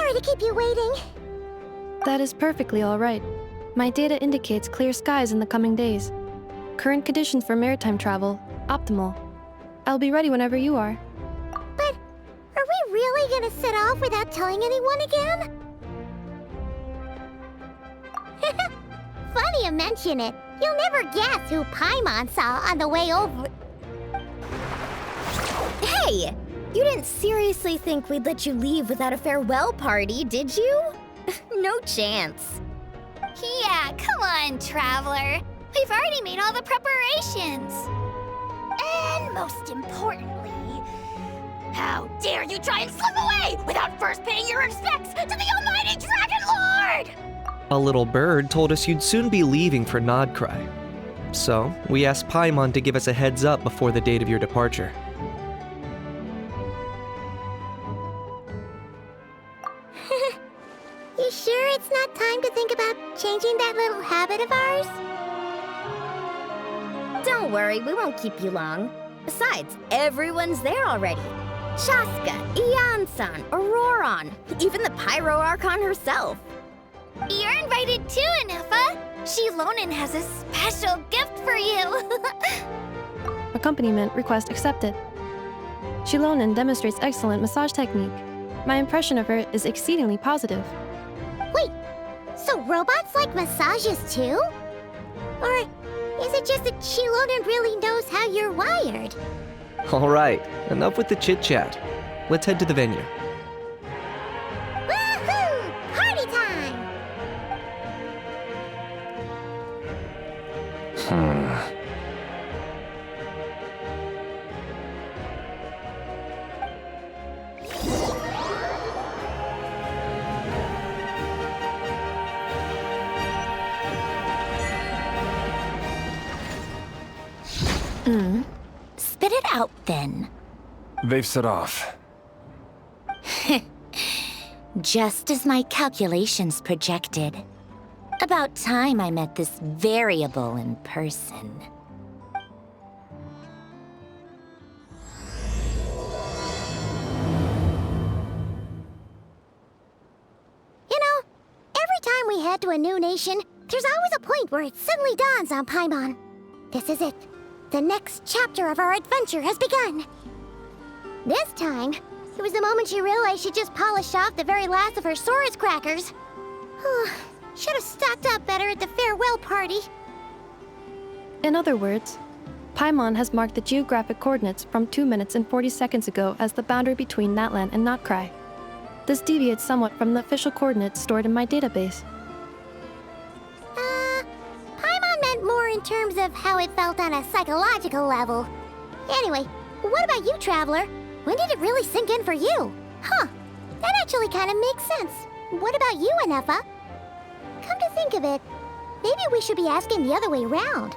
Sorry to keep you waiting. That is perfectly all right. My data indicates clear skies in the coming days. Current conditions for maritime travel, optimal. I'll be ready whenever you are. But are we really gonna set off without telling anyone again? Funny you mention it. You'll never guess who Paimon saw on the way over. Hey! You didn't seriously think we'd let you leave without a farewell party, did you? No chance. Yeah, come on, Traveler. We've already made all the preparations. And most importantly, how dare you try and slip away without first paying your respects to the almighty Dragon Lord! A little bird told us you'd soon be leaving for nod-krai. So, we asked Paimon to give us a heads up before the date of your departure. You sure it's not time to think about changing that little habit of ours? Don't worry, we won't keep you long. Besides, everyone's there already. Shaska, Ian-san, Auroron, even the Pyro Archon herself. You're invited too, Nefer. Shilonen has a special gift for you. Accompaniment request accepted. Shilonen demonstrates excellent massage technique. My impression of her is exceedingly positive. Wait, so robots like massages too? Or is it just that Shilonen really knows how you're wired? Alright, enough with the chit-chat. Let's head to the venue. Woohoo! Party time! Spit it out, then. They've set off. Just as my calculations projected. About time I met this variable in person. You know, every time we head to a new nation, there's always a point where it suddenly dawns on Paimon. This is it. The next chapter of our adventure has begun. This time, it was the moment she realized she just polished off the very last of her Saurus crackers. Should have stocked up better at the farewell party. In other words, Paimon has marked the geographic coordinates from 2 minutes and 40 seconds ago as the boundary between Natlan and nod-krai. This deviates somewhat from the official coordinates stored in my database. Paimon meant more in terms of how it felt on a psychological level. Anyway, what about you, Traveler? When did it really sink in for you? Huh, that actually kind of makes sense. What about you, Nefer? Come to think of it, maybe we should be asking the other way around.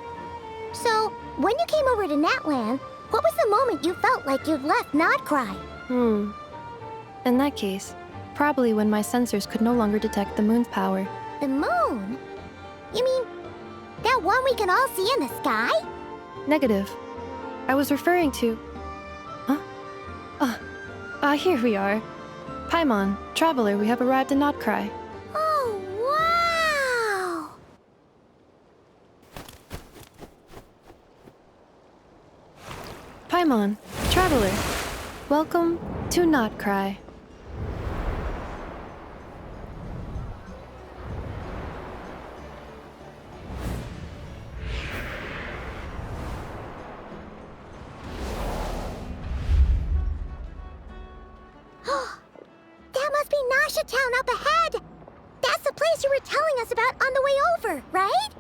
So, when you came over to Natlan, what was the moment you felt like you'd left nod-krai? In that case, probably when my sensors could no longer detect the moon's power. The moon? You mean that one we can all see in the sky? Negative. I was referring to... Here we are. Paimon, Traveler, we have arrived in nod-krai. Oh, wow! Paimon, Traveler, welcome to nod-krai. That must be Nasha Town up ahead! That's the place you were telling us about on the way over, right?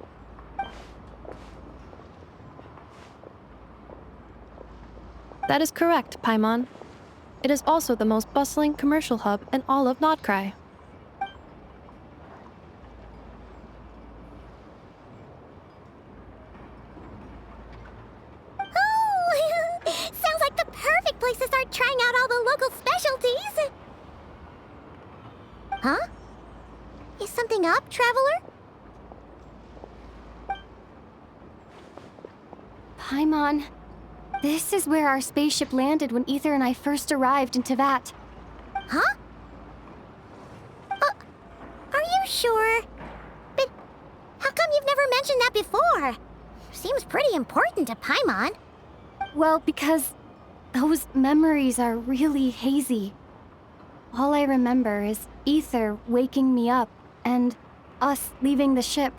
That is correct, Paimon. It is also the most bustling commercial hub in all of nod-krai. Oh! Sounds like the perfect place to start trying out all the local specialties! Huh? Is something up, Traveler? Paimon, this is where our spaceship landed when Aether and I first arrived in Teyvat. Huh? seems pretty important to Paimon. Well, because those memories are really hazy. All I remember is Aether waking me up and us leaving the ship.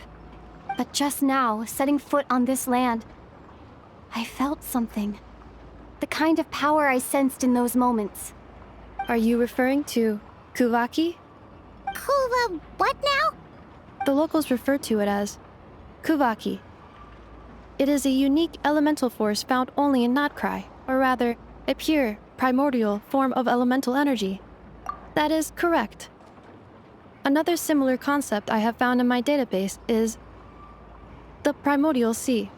But just now, setting foot on this land, I felt something. The kind of power I sensed in those moments. Are you referring to Kuvaki? Kuva, what now? The locals refer to it as Kuvaki. It is a unique elemental force found only in nod-krai, or rather, a pure, primordial form of elemental energy. That is correct. Another similar concept I have found in my database is the primordial sea.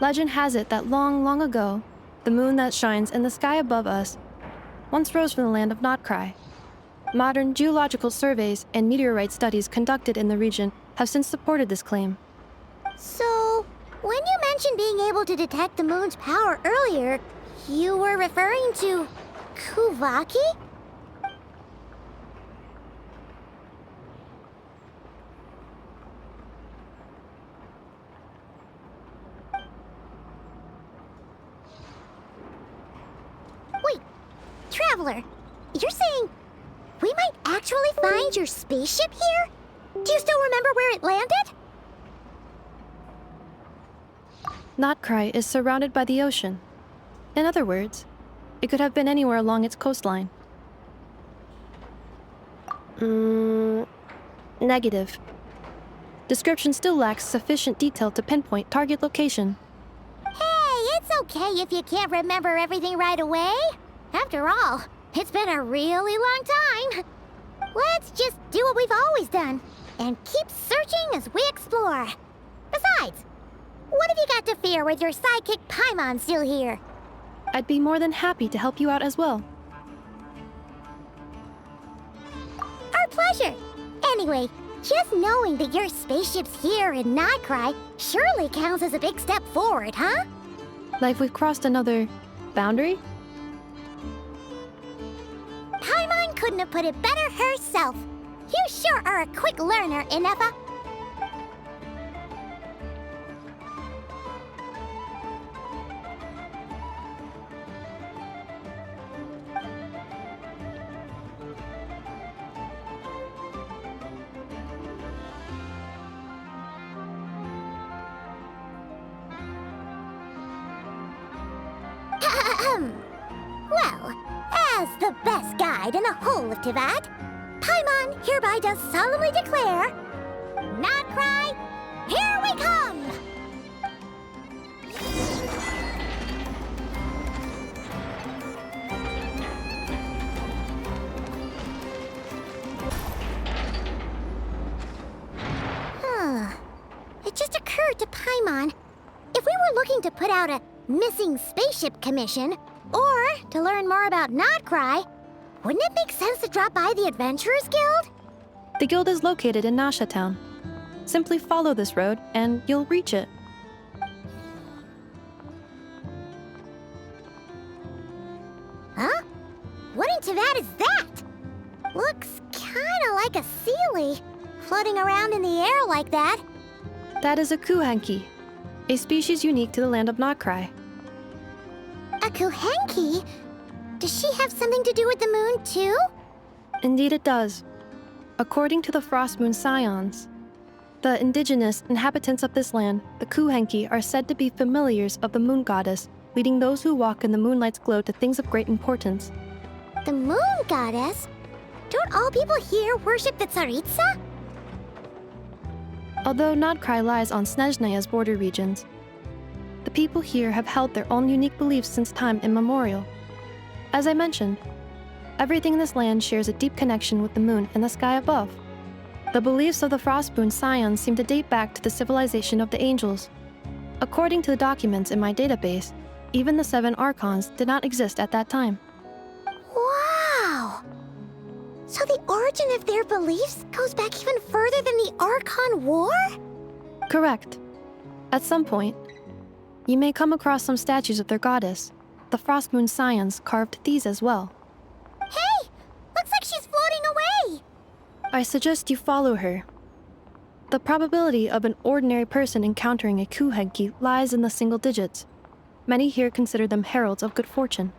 Legend has it that long, long ago, the moon that shines in the sky above us once rose from the land of nod-krai. Modern geological surveys and meteorite studies conducted in the region have since supported this claim. So, when you mentioned being able to detect the moon's power earlier, you were referring to Kuvaki? Wait, Traveler, you're saying we might actually find your spaceship here? Do you still remember where it landed? Nod-krai is surrounded by the ocean. In other words, it could have been anywhere along its coastline. Negative. Description still lacks sufficient detail to pinpoint target location. Hey, it's okay if you can't remember everything right away. After all, it's been a really long time. Let's just do what we've always done and keep searching as we explore. Besides, what have you got to fear with your sidekick Paimon still here? I'd be more than happy to help you out as well. Our pleasure. Anyway, just knowing that your spaceship's here in nod-krai surely counts as a big step forward, huh? Like we've crossed another boundary? Paimon couldn't have put it better herself. You sure are a quick learner, Nefer. Well, as the best guide in the whole of Tivat, Paimon hereby does solemnly declare, nod-krai, here we come! It just occurred to Paimon, if we were looking to put out a missing spaceship commission, or to learn more about nod-krai, wouldn't it make sense to drop by the Adventurers Guild? The guild is located in Nasha Town. Simply follow this road and you'll reach it. Huh? What in Tivat is that? Looks kinda like a sealy, floating around in the air like that. That is a kuhanki, a species unique to the land of nod-krai. A kuhanki? Does she have something to do with the moon, too? Indeed it does. According to the Frostmoon Scions, the indigenous inhabitants of this land, the kuhanki, are said to be familiars of the moon goddess, leading those who walk in the moonlight's glow to things of great importance. The moon goddess? Don't all people here worship the Tsaritsa? Although nod-krai lies on Snezhnaya's border regions, the people here have held their own unique beliefs since time immemorial. As I mentioned, everything in this land shares a deep connection with the moon and the sky above. The beliefs of the Frostmoon Scions seem to date back to the civilization of the angels. According to the documents in my database, even the 7 archons did not exist at that time. Wow! So the origin of their beliefs goes back even further than the Archon War? Correct. At some point, you may come across some statues of their goddess. The Frostmoon Scions carved these as well. Hey! Looks like she's floating away! I suggest you follow her. The probability of an ordinary person encountering a kuhenki lies in the single digits. Many here consider them heralds of good fortune.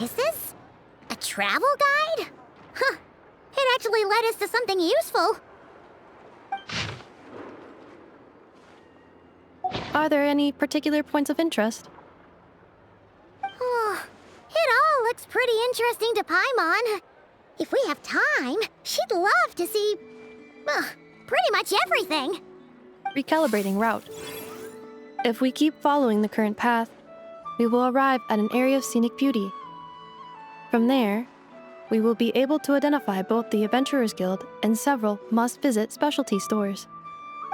Is this a travel guide? Huh. It actually led us to something useful. Are there any particular points of interest? Oh, it all looks pretty interesting to Paimon. If we have time, she'd love to see, pretty much everything. Recalibrating route. If we keep following the current path, we will arrive at an area of scenic beauty. From there, we will be able to identify both the Adventurers Guild and several must-visit specialty stores.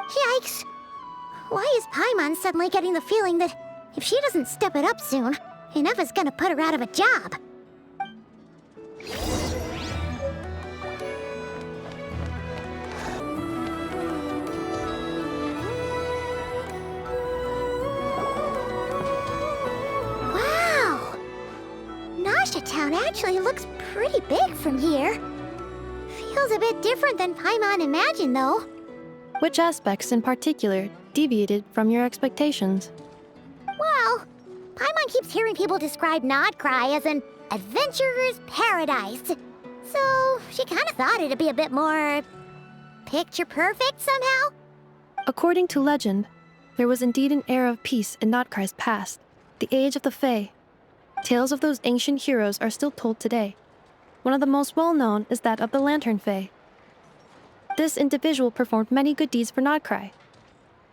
Yikes! Why is Paimon suddenly getting the feeling that if she doesn't step it up soon, Nefer's gonna put her out of a job? Wow! Nasha Town actually looks pretty big from here. Feels a bit different than Paimon imagined, though. Which aspects in particular deviated from your expectations? Well, Paimon keeps hearing people describe nod-krai as an adventurer's paradise. So she kind of thought it'd be a bit more picture-perfect somehow. According to legend, there was indeed an era of peace in nod-krai's past, the age of the Fae. Tales of those ancient heroes are still told today. One of the most well-known is that of the Lantern Fae. This individual performed many good deeds for nod-krai.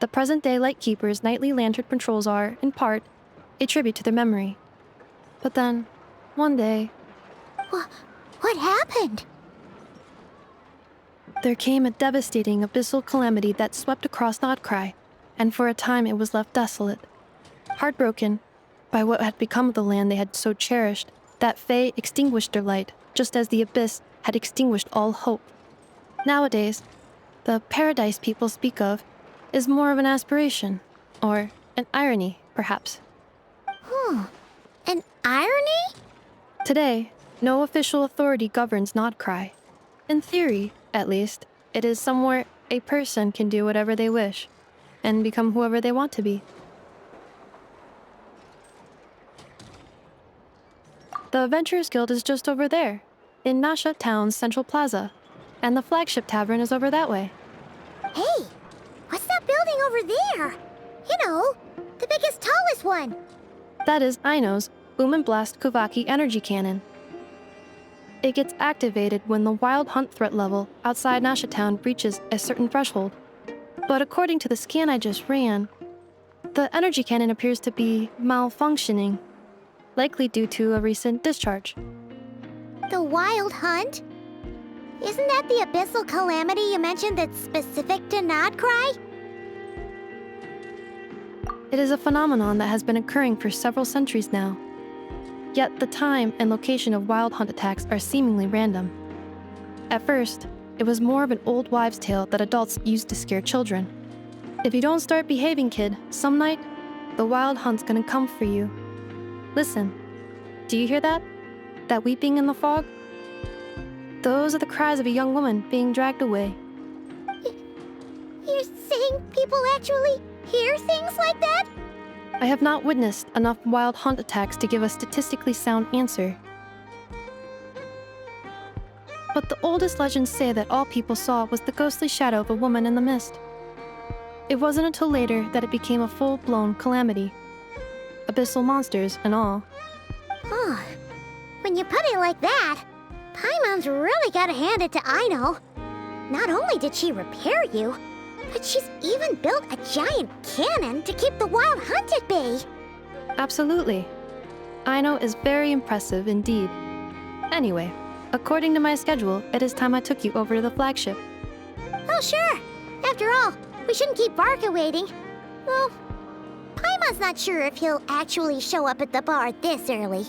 The present-day Lightkeeper's nightly lantern patrols are, in part, a tribute to their memory. But then, one day, What happened? there came a devastating abyssal calamity that swept across nod-krai, and for a time it was left desolate. Heartbroken by what had become of the land they had so cherished, that Fae extinguished their light, just as the abyss had extinguished all hope. Nowadays, the paradise people speak of is more of an aspiration, or an irony, perhaps. An irony? Today, no official authority governs nod-krai. In theory, at least, it is somewhere a person can do whatever they wish, and become whoever they want to be. The Adventurers Guild is just over there, in Nasha Town's central plaza, and the flagship tavern is over that way. Hey, what's that building over there? You know, the biggest, tallest one. That is Aino's Boom and Blast Kuvaki energy cannon. It gets activated when the wild hunt threat level outside Nasha Town reaches a certain threshold. But according to the scan I just ran, the energy cannon appears to be malfunctioning, likely due to a recent discharge. The wild hunt? Isn't that the abyssal calamity you mentioned that's specific to nod-krai? It is a phenomenon that has been occurring for several centuries now. Yet the time and location of wild hunt attacks are seemingly random. At first, it was more of an old wives' tale that adults used to scare children. If you don't start behaving, kid, some night, the wild hunt's gonna come for you. Listen, do you hear that? That weeping in the fog? Those are the cries of a young woman being dragged away. You're saying people actually hear things like that? I have not witnessed enough wild hunt attacks to give a statistically sound answer. But the oldest legends say that all people saw was the ghostly shadow of a woman in the mist. It wasn't until later that it became a full-blown calamity. Abyssal monsters and all. Oh, when you put it like that, Paimon's really gotta hand it to Aino. Not only did she repair you, but she's even built a giant cannon to keep the wild hunt at bay. Absolutely. Aino is very impressive indeed. Anyway, according to my schedule, it is time I took you over to the flagship. Oh, sure. After all, we shouldn't keep Varka waiting. Well, Paimon's not sure if he'll actually show up at the bar this early.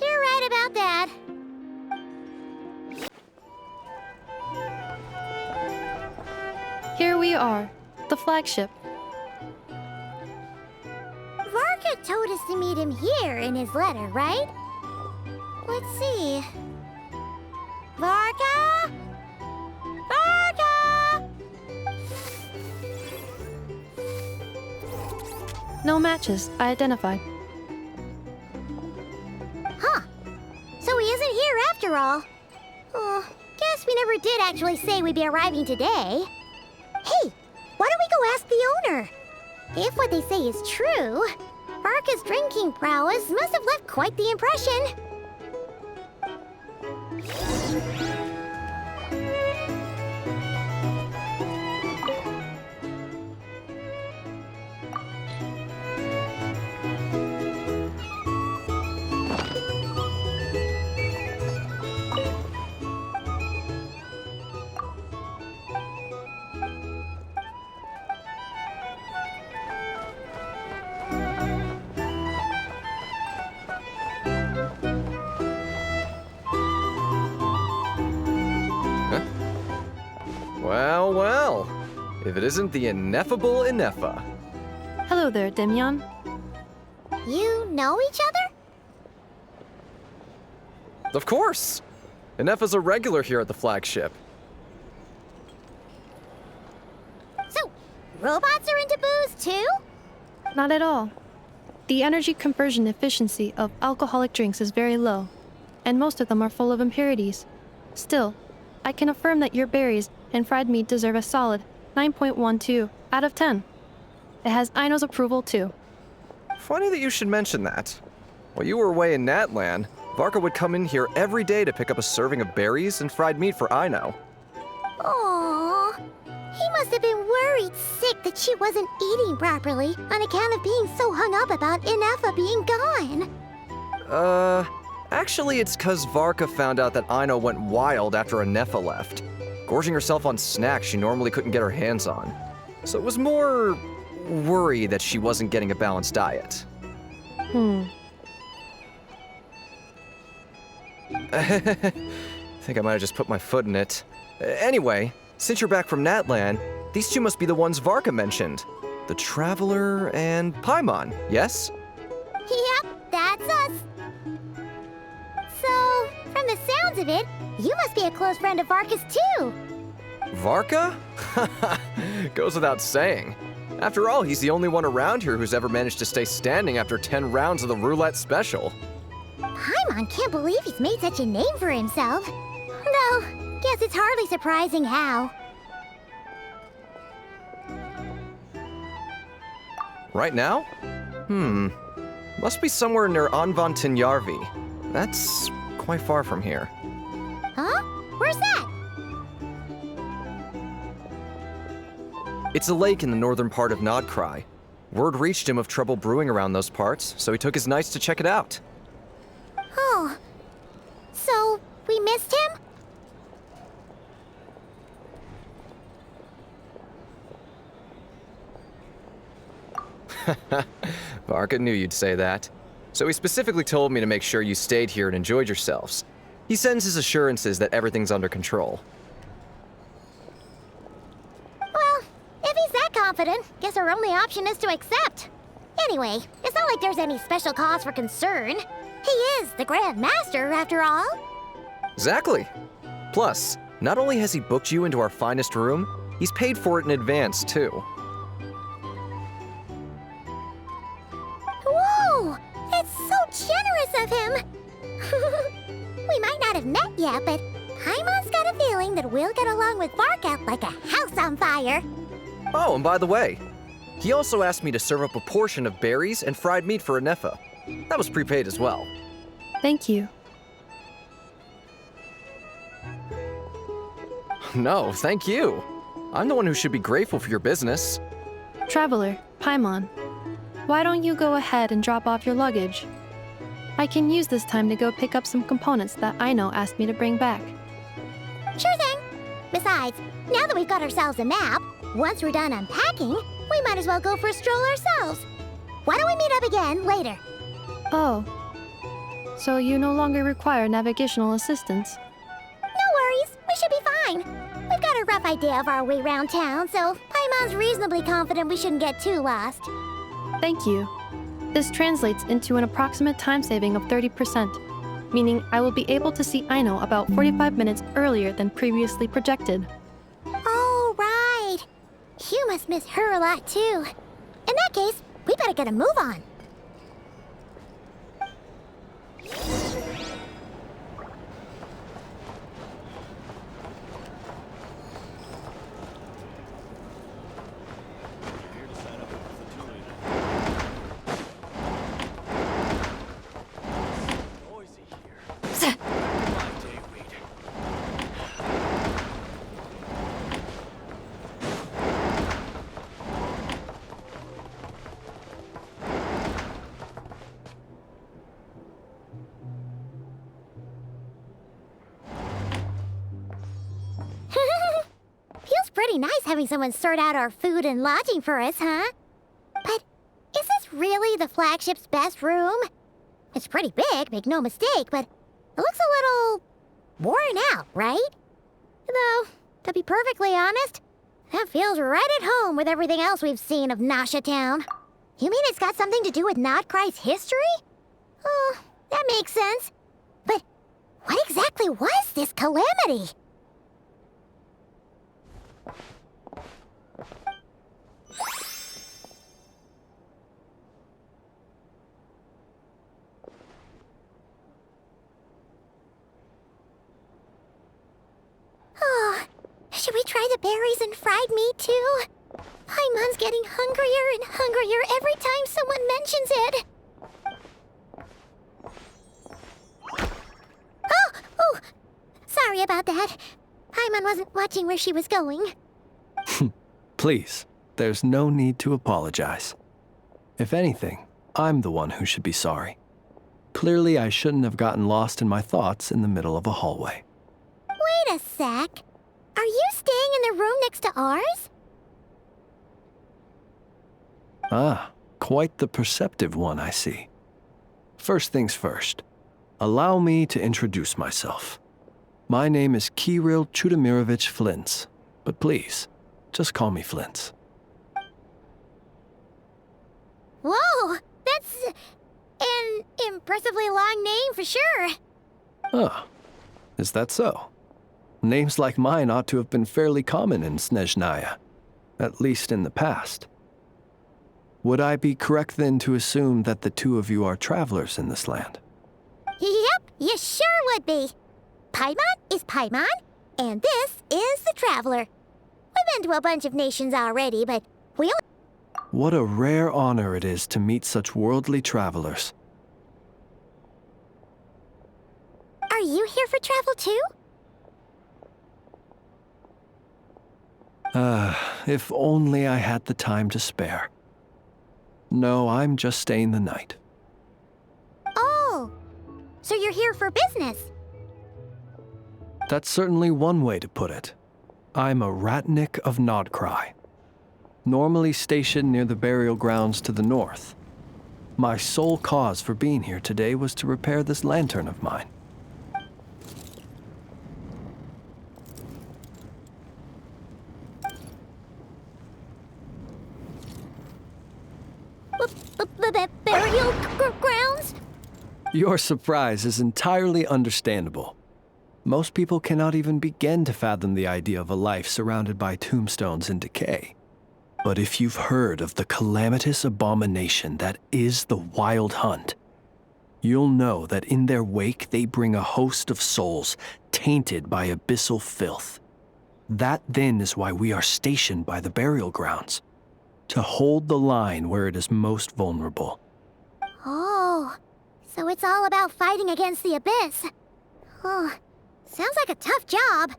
You're right about that. Here we are, the flagship. Varka told us to meet him here in his letter, right? Let's see. Varka? Varka! No matches, I identified. Huh. So he isn't here after all. Oh, guess we never did actually say we'd be arriving today. Hey, why don't we go ask the owner? If what they say is true, Varka's drinking prowess must have left quite the impression. Well, well. If it isn't the ineffable Nefer. Hello there, Demyon. You know each other? Of course! Nefer's a regular here at the flagship. So, robots are into booze too? Not at all. The energy conversion efficiency of alcoholic drinks is very low, and most of them are full of impurities. Still, I can affirm that your berries and fried meat deserve a solid 9.12 out of 10. It has Aino's approval too. Funny that you should mention that. While you were away in Natlan, Varka would come in here every day to pick up a serving of berries and fried meat for Aino. Aww. He must have been worried sick that she wasn't eating properly on account of being so hung up about Nefer being gone. Actually it's 'cause Varka found out that Aino went wild after Nefer left, gorging herself on snacks she normally couldn't get her hands on. So it was more worry that she wasn't getting a balanced diet. Think I might have just put my foot in it. Anyway, since you're back from Natlan, these two must be the ones Varka mentioned. The Traveler and Paimon, yes? Yep, that's us. So, from the sounds of it, you must be a close friend of Varka's too. Varka? Goes without saying. After all, he's the only one around here who's ever managed to stay standing after 10 rounds of the roulette special. Paimon can't believe he's made such a name for himself. Though, guess it's hardly surprising how. Right now? Must be somewhere near Anvantinyarvi. That's quite far from here. Huh? Where's that? It's a lake in the northern part of Nod-krai. Word reached him of trouble brewing around those parts, so he took his knights to check it out. Oh. So, we missed him? Varka knew you'd say that. So he specifically told me to make sure you stayed here and enjoyed yourselves. He sends his assurances that everything's under control. Well, if he's that confident, guess our only option is to accept. Anyway, it's not like there's any special cause for concern. He is the Grand Master, after all. Exactly. Plus, not only has he booked you into our finest room, he's paid for it in advance, too. Whoa! It's so generous of him! We might not have met yet, but Paimon's got a feeling that we'll get along with Varka like a house on fire. Oh, and by the way, he also asked me to serve up a portion of berries and fried meat for Nefer. That was prepaid as well. Thank you. No, thank you. I'm the one who should be grateful for your business. Traveler, Paimon. Why don't you go ahead and drop off your luggage? I can use this time to go pick up some components that Aino asked me to bring back. Sure thing. Besides, now that we've got ourselves a map, once we're done unpacking, we might as well go for a stroll ourselves. Why don't we meet up again later? Oh. So you no longer require navigational assistance? No worries, we should be fine. We've got a rough idea of our way around town, so Paimon's reasonably confident we shouldn't get too lost. Thank you. This translates into an approximate time saving of 30%, meaning I will be able to see Aino about 45 minutes earlier than previously projected. Oh, right. You must miss her a lot, too. In that case, we better get a move on. Feels pretty nice having someone sort out our food and lodging for us, huh? But is this really the flagship's best room? It's pretty big, make no mistake, but it looks a little worn out, right? Though, to be perfectly honest, that feels right at home with everything else we've seen of Nasha Town. You mean it's got something to do with nod-krai's history? Oh, that makes sense. But what exactly was this calamity? Oh, should we try the berries and fried meat too? Paimon's getting hungrier and hungrier every time someone mentions it. Oh, sorry about that. Paimon wasn't watching where she was going. Please, there's no need to apologize. If anything, I'm the one who should be sorry. Clearly, I shouldn't have gotten lost in my thoughts in the middle of a hallway. Wait a sec. Are you staying in the room next to ours? Ah, quite the perceptive one, I see. First things first, allow me to introduce myself. My name is Kirill Chudamirovich Flins, but please, just call me Flins. Whoa, that's an impressively long name for sure. Ah, is that so? Names like mine ought to have been fairly common in Snezhnaya, at least in the past. Would I be correct then to assume that the two of you are travelers in this land? Yep, you sure would be. Paimon is Paimon, and this is the Traveler. We've been to a bunch of nations already, but we only... What a rare honor it is to meet such worldly travelers. Are you here for travel too? If only I had the time to spare. No, I'm just staying the night. Oh, so you're here for business? That's certainly one way to put it. I'm a ratnik of nod-krai, normally stationed near the burial grounds to the north. My sole cause for being here today was to repair this lantern of mine. Burial grounds? Your surprise is entirely understandable. Most people cannot even begin to fathom the idea of a life surrounded by tombstones and decay. But if you've heard of the calamitous abomination that is the Wild Hunt, you'll know that in their wake they bring a host of souls tainted by abyssal filth. That then is why we are stationed by the burial grounds, to hold the line where it is most vulnerable. Oh, so it's all about fighting against the abyss. Oh, sounds like a tough job.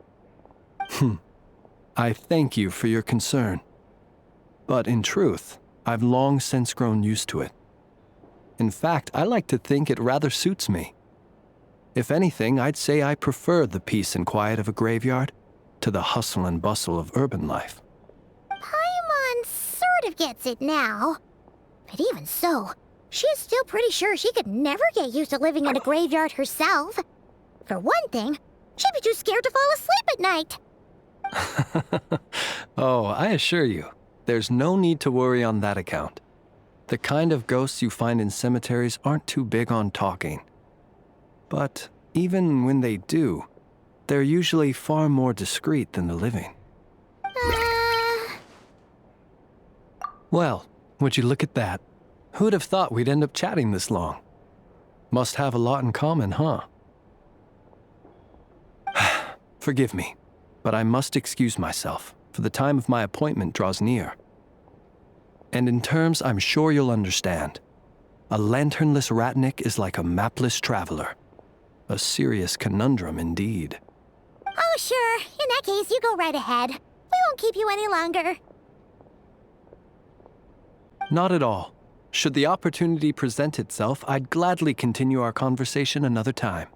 I thank you for your concern. But in truth, I've long since grown used to it. In fact, I like to think it rather suits me. If anything, I'd say I prefer the peace and quiet of a graveyard to the hustle and bustle of urban life. Paimon sort of gets it now. But even so, she's still pretty sure she could never get used to living in a graveyard herself. For one thing, she'd be too scared to fall asleep at night. Oh, I assure you, there's no need to worry on that account. The kind of ghosts you find in cemeteries aren't too big on talking. But even when they do, they're usually far more discreet than the living. Well, would you look at that? Who'd have thought we'd end up chatting this long? Must have a lot in common, huh? Forgive me, but I must excuse myself, for the time of my appointment draws near. And in terms I'm sure you'll understand, a lanternless ratnik is like a mapless traveler. A serious conundrum indeed. Oh, sure. In that case, you go right ahead. We won't keep you any longer. Not at all. Should the opportunity present itself, I'd gladly continue our conversation another time.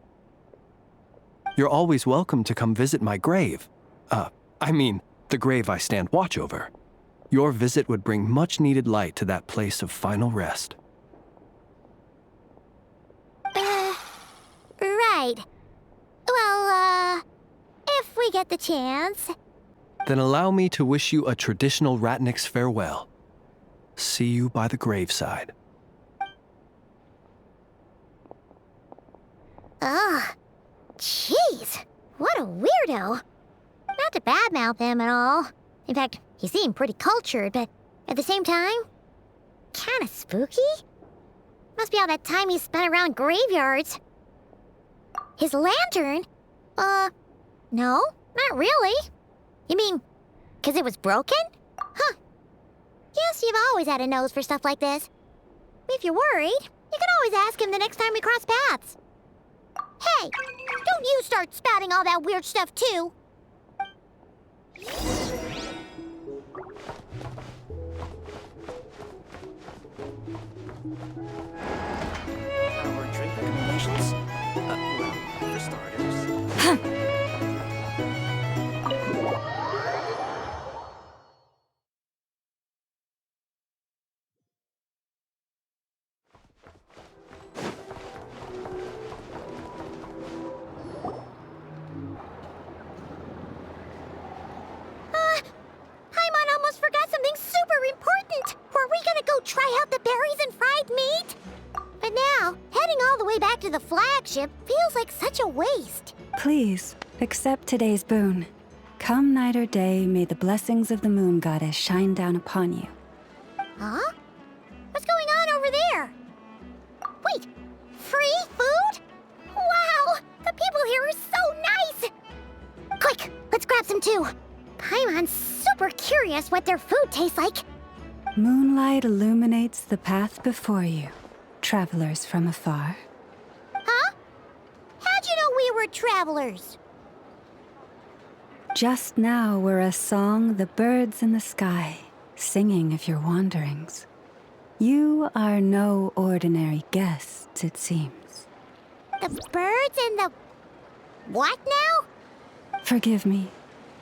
You're always welcome to come visit my grave. The grave I stand watch over. Your visit would bring much-needed light to that place of final rest. Right. Well, if we get the chance. Then allow me to wish you a traditional ratnik's farewell. See you by the graveside. Ugh. Jeez. What a weirdo. Not to badmouth him at all. In fact, he seemed pretty cultured, but at the same time, kinda spooky? Must be all that time he spent around graveyards. His lantern? No, not really. You mean, 'cause it was broken? Huh. Guess you've always had a nose for stuff like this. If you're worried, you can always ask him the next time we cross paths. Hey, don't you start spouting all that weird stuff too. Our drink recommendations? Well, for starters. Paimon almost forgot something super important. Were we gonna go try out the berries and fried meat? But now, heading all the way back to the flagship feels like such a waste. Please, accept today's boon. Come night or day, may the blessings of the moon goddess shine down upon you. Huh? What's going on over there? Wait, free food? Wow, the people here are so nice! Quick, let's grab some too. Paimon's super curious what their food tastes like. Moonlight illuminates the path before you, travelers from afar. Huh? How'd you know we were travelers? Just now were a song the birds in the sky, singing of your wanderings. You are no ordinary guests, it seems. The birds and the... what now? Forgive me.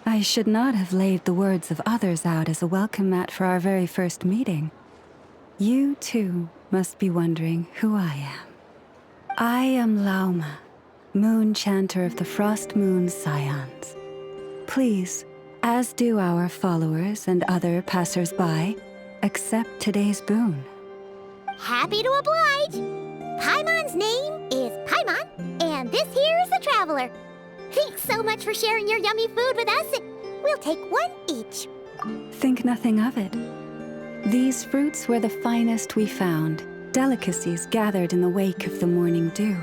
I should not have laid the words of others out as a welcome mat for our very first meeting. You, too, must be wondering who I am. I am Lauma, moon chanter of the Frostmoon Scions. Please, as do our followers and other passers-by, accept today's boon. Happy to oblige. Paimon's name is Paimon, and this here is the traveler. Thanks so much for sharing your yummy food with us. We'll take one each. Think nothing of it. These fruits were the finest we found, delicacies gathered in the wake of the morning dew.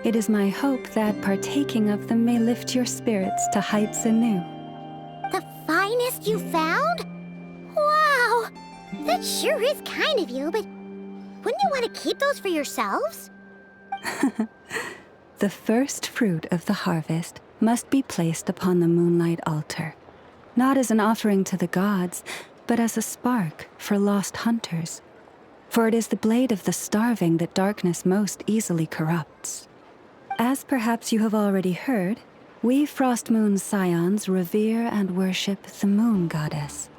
It is my hope that partaking of them may lift your spirits to heights anew. The finest you found? Wow! That sure is kind of you, but wouldn't you want to keep those for yourselves? The first fruit of the harvest must be placed upon the moonlight altar, not as an offering to the gods, but as a spark for lost hunters. For it is the blade of the starving that darkness most easily corrupts. As perhaps you have already heard, we Frostmoon scions revere and worship the moon goddess.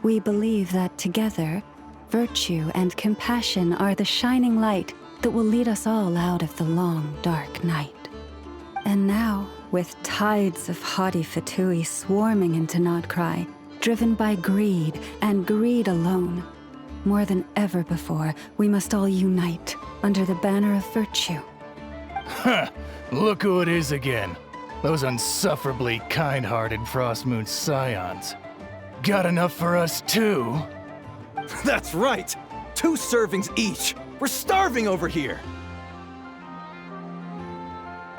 We believe that together, virtue and compassion are the shining light that will lead us all out of the long, dark night. And now, with tides of haughty Fatui swarming into nodkrai, driven by greed and greed alone, more than ever before, we must all unite under the banner of virtue. Ha! Look who it is again. Those unsufferably kind-hearted Frostmoon scions. Got enough for us too? That's right! 2 servings each! We're starving over here!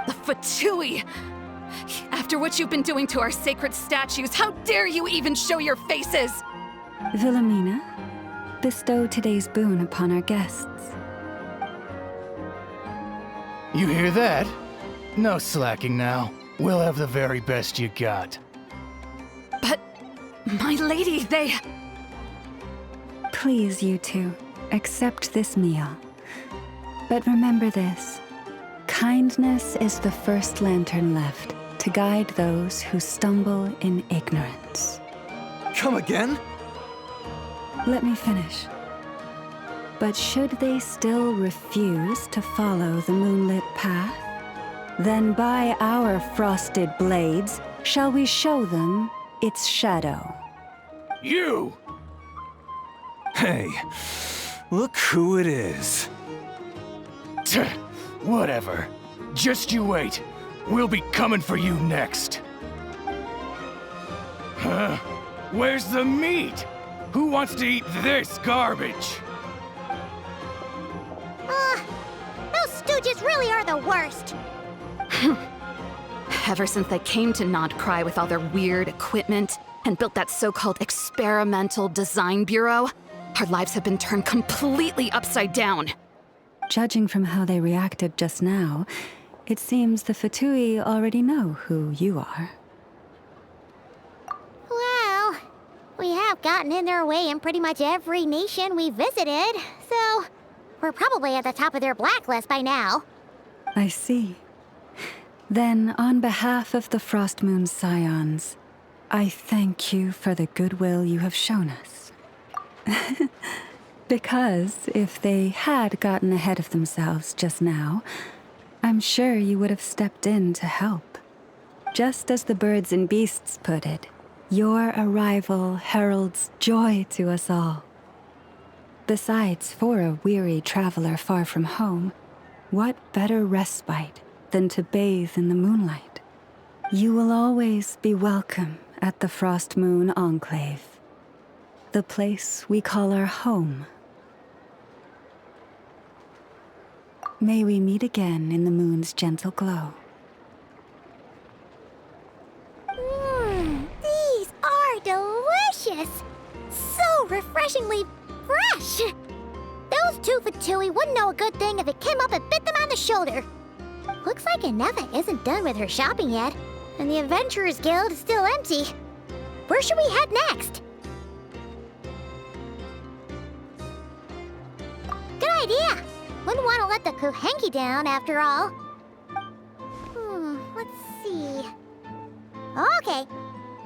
The Fatui! After what you've been doing to our sacred statues, how dare you even show your faces? Wilhelmina, bestow today's boon upon our guests. You hear that? No slacking now. We'll have the very best you got. But, my lady, they... Please, you two, accept this meal. But remember this. Kindness is the first lantern left to guide those who stumble in ignorance. Come again? Let me finish. But should they still refuse to follow the moonlit path, then by our frosted blades shall we show them its shadow. You! Hey, look who it is. Tch, whatever. Just you wait. We'll be coming for you next. Huh? Where's the meat? Who wants to eat this garbage? Those stooges really are the worst. Ever since they came to nodkrai with all their weird equipment and built that so-called experimental design bureau, our lives have been turned completely upside down. Judging from how they reacted just now, it seems the Fatui already know who you are. Well, we have gotten in their way in pretty much every nation we visited, so we're probably at the top of their blacklist by now. I see. Then, on behalf of the Frostmoon scions, I thank you for the goodwill you have shown us. Because if they had gotten ahead of themselves just now, I'm sure you would have stepped in to help. Just as the birds and beasts put it, your arrival heralds joy to us all. Besides, for a weary traveler far from home, what better respite than to bathe in the moonlight? You will always be welcome at the Frostmoon Enclave, the place we call our home. May we meet again in the moon's gentle glow. These are delicious! So refreshingly fresh! Those 2 Fatui wouldn't know a good thing if it came up and bit them on the shoulder. Looks like Nefer isn't done with her shopping yet, and the Adventurers Guild is still empty. Where should we head next? Good idea! Wouldn't want to let the Kuhenki down, after all. Let's see. Okay,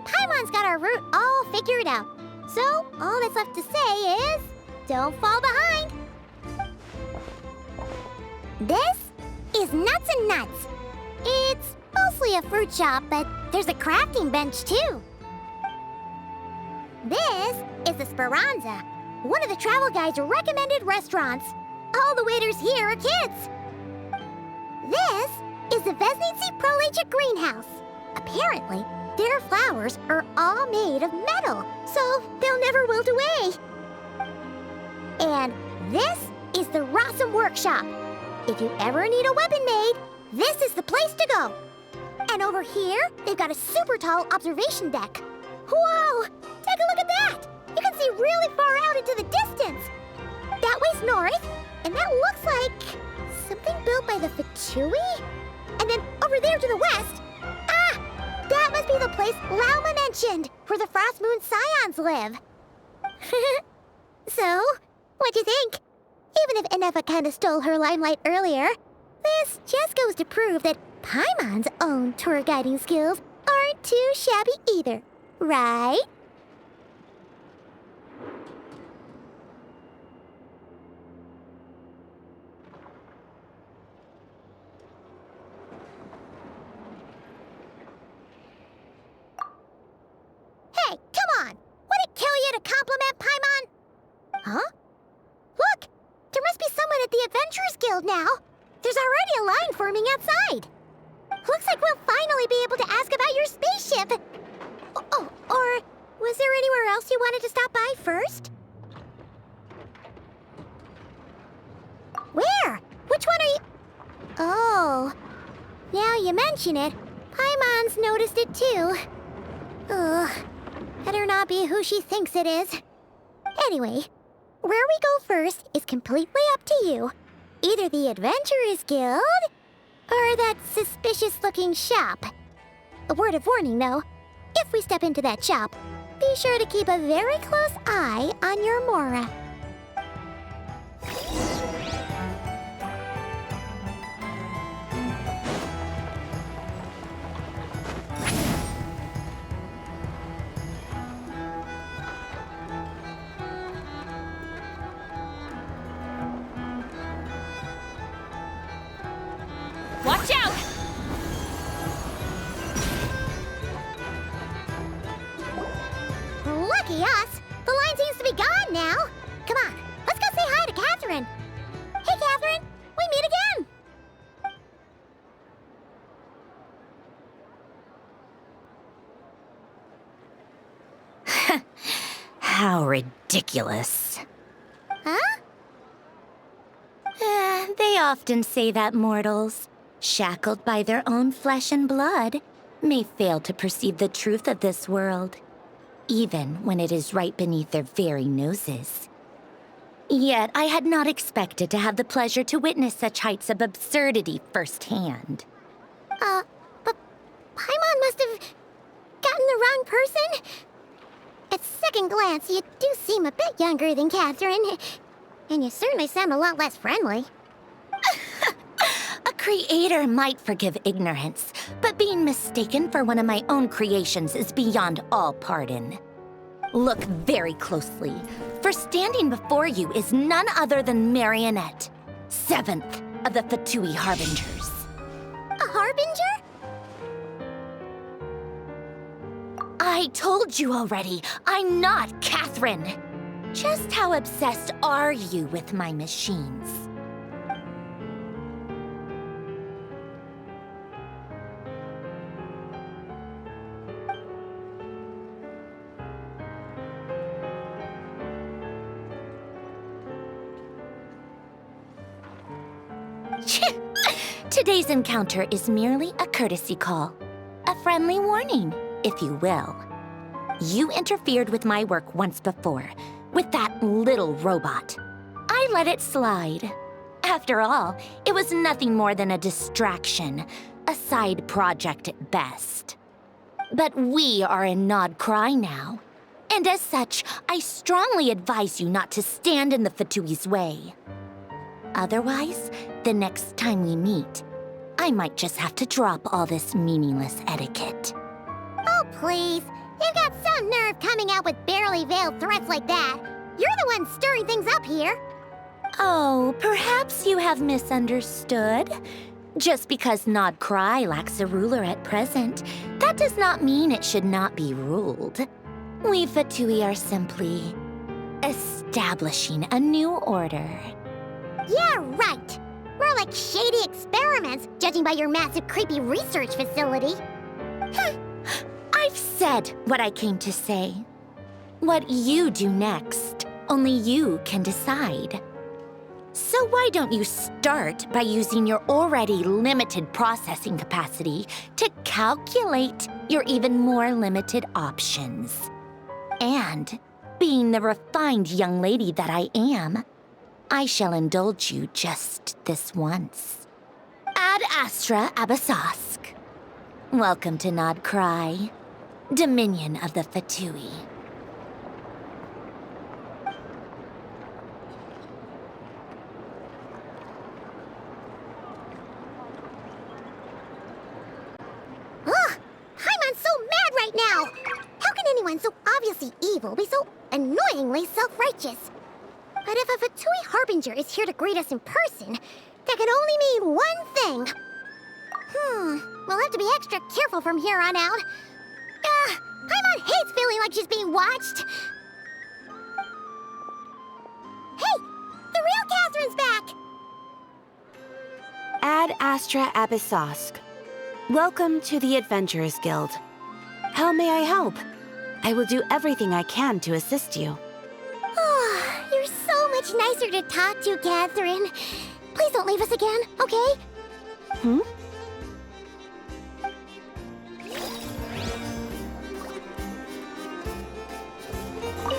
Paimon's got our route all figured out. So, all that's left to say is, don't fall behind. This is Nuts and Nuts. It's mostly a fruit shop, but there's a crafting bench too. This is the Speranza, one of the travel guide's recommended restaurants. All the waiters here are kids. This is the Vesnici Prolegia greenhouse. Apparently, their flowers are all made of metal, so they'll never wilt away. And this is the Rossum Workshop. If you ever need a weapon made, this is the place to go. And over here, they've got a super tall observation deck. Whoa! Take a look at that! You can see really far out into the distance. That way's north, and that looks like something built by the Fatui? And then over there to the west, that must be the place Lauma mentioned, where the Frostmoon scions live. So, what'd you think? Even if Nefer kinda stole her limelight earlier, this just goes to prove that Paimon's own tour guiding skills aren't too shabby either, right? Hey, come on! Would it kill you to compliment Paimon? Huh? Look! There must be someone at the Adventurers Guild now! There's already a line forming outside! Looks like we'll finally be able to ask about your spaceship! Oh, or was there anywhere else you wanted to stop by first? Where? Which one are you... Oh, now you mention it, Paimon's noticed it too. Ugh, better not be who she thinks it is. Anyway, where we go first is completely up to you. Either the Adventurers Guild, or that suspicious-looking shop. A word of warning, though. If we step into that shop, be sure to keep a very close eye on your Mora. Watch out! Lucky us! The line seems to be gone now. Come on, let's go say hi to Katheryne. Hey, Katheryne, we meet again. How ridiculous. Huh? They often say that mortals, shackled by their own flesh and blood, may fail to perceive the truth of this world, even when it is right beneath their very noses. Yet I had not expected to have the pleasure to witness such heights of absurdity firsthand. But Paimon must have gotten the wrong person? At second glance, you do seem a bit younger than Katheryne, and you certainly sound a lot less friendly. A creator might forgive ignorance, but being mistaken for one of my own creations is beyond all pardon. Look very closely, for standing before you is none other than Marionette, 7th of the Fatui Harbingers. A Harbinger? I told you already, I'm not Katheryne. Just how obsessed are you with my machines? Today's encounter is merely a courtesy call. A friendly warning, if you will. You interfered with my work once before, with that little robot. I let it slide. After all, it was nothing more than a distraction, a side project at best. But we are in nod-krai now, and as such, I strongly advise you not to stand in the Fatui's way. Otherwise, the next time we meet, I might just have to drop all this meaningless etiquette. Oh, please. You've got some nerve coming out with barely veiled threats like that. You're the one stirring things up here. Oh, perhaps you have misunderstood. Just because nod-krai lacks a ruler at present, that does not mean it should not be ruled. We Fatui are simply establishing a new order. Yeah, right. More like shady experiments, judging by your massive, creepy research facility. I've said what I came to say. What you do next, only you can decide. So why don't you start by using your already limited processing capacity to calculate your even more limited options? And, being the refined young lady that I am, I shall indulge you just this once. Ad Astra Abasask. Welcome to nod-krai, Dominion of the Fatui. anyone so obviously evil be so annoyingly self-righteous? But if a Fatui Harbinger is here to greet us in person, that can only mean one thing. We'll have to be extra careful from here on out. Paimon hates feeling like she's being watched. Hey! The real Katheryne's back! Ad Astra Abyssosk. Welcome to the Adventurers Guild. How may I help? I will do everything I can to assist you. You're so much nicer to talk to, Katheryne. Please don't leave us again, okay?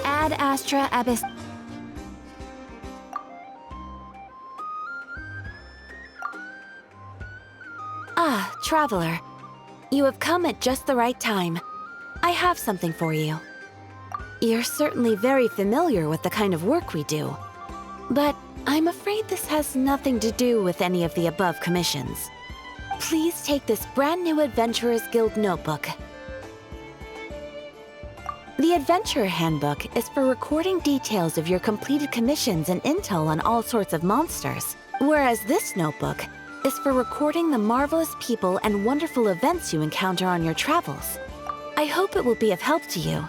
Ad Astra Abyss. Ah, Traveler. You have come at just the right time. I have something for you. You're certainly very familiar with the kind of work we do. But I'm afraid this has nothing to do with any of the above commissions. Please take this brand new Adventurers Guild notebook. The Adventurer Handbook is for recording details of your completed commissions and intel on all sorts of monsters, whereas this notebook is for recording the marvelous people and wonderful events you encounter on your travels. I hope it will be of help to you.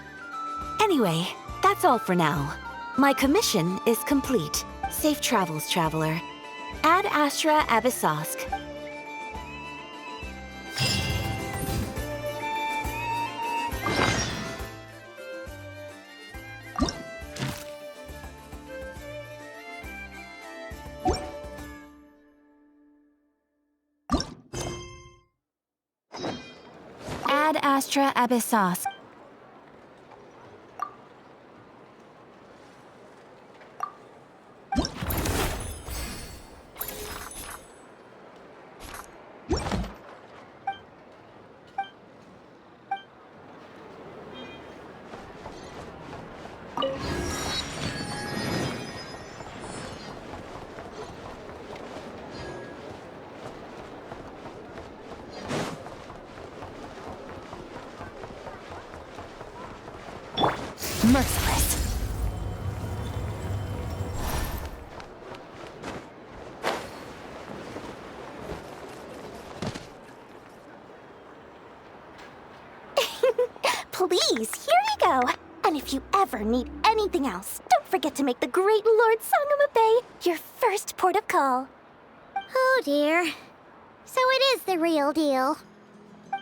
Anyway, that's all for now. My commission is complete. Safe travels, Traveler. Ad Astra Abyssosk. Ad Astra Abyssosk. Merciless. Please, here you go. And if you ever need anything else, don't forget to make the great Lord Sangama Bay your first port of call. Oh dear. So it is the real deal.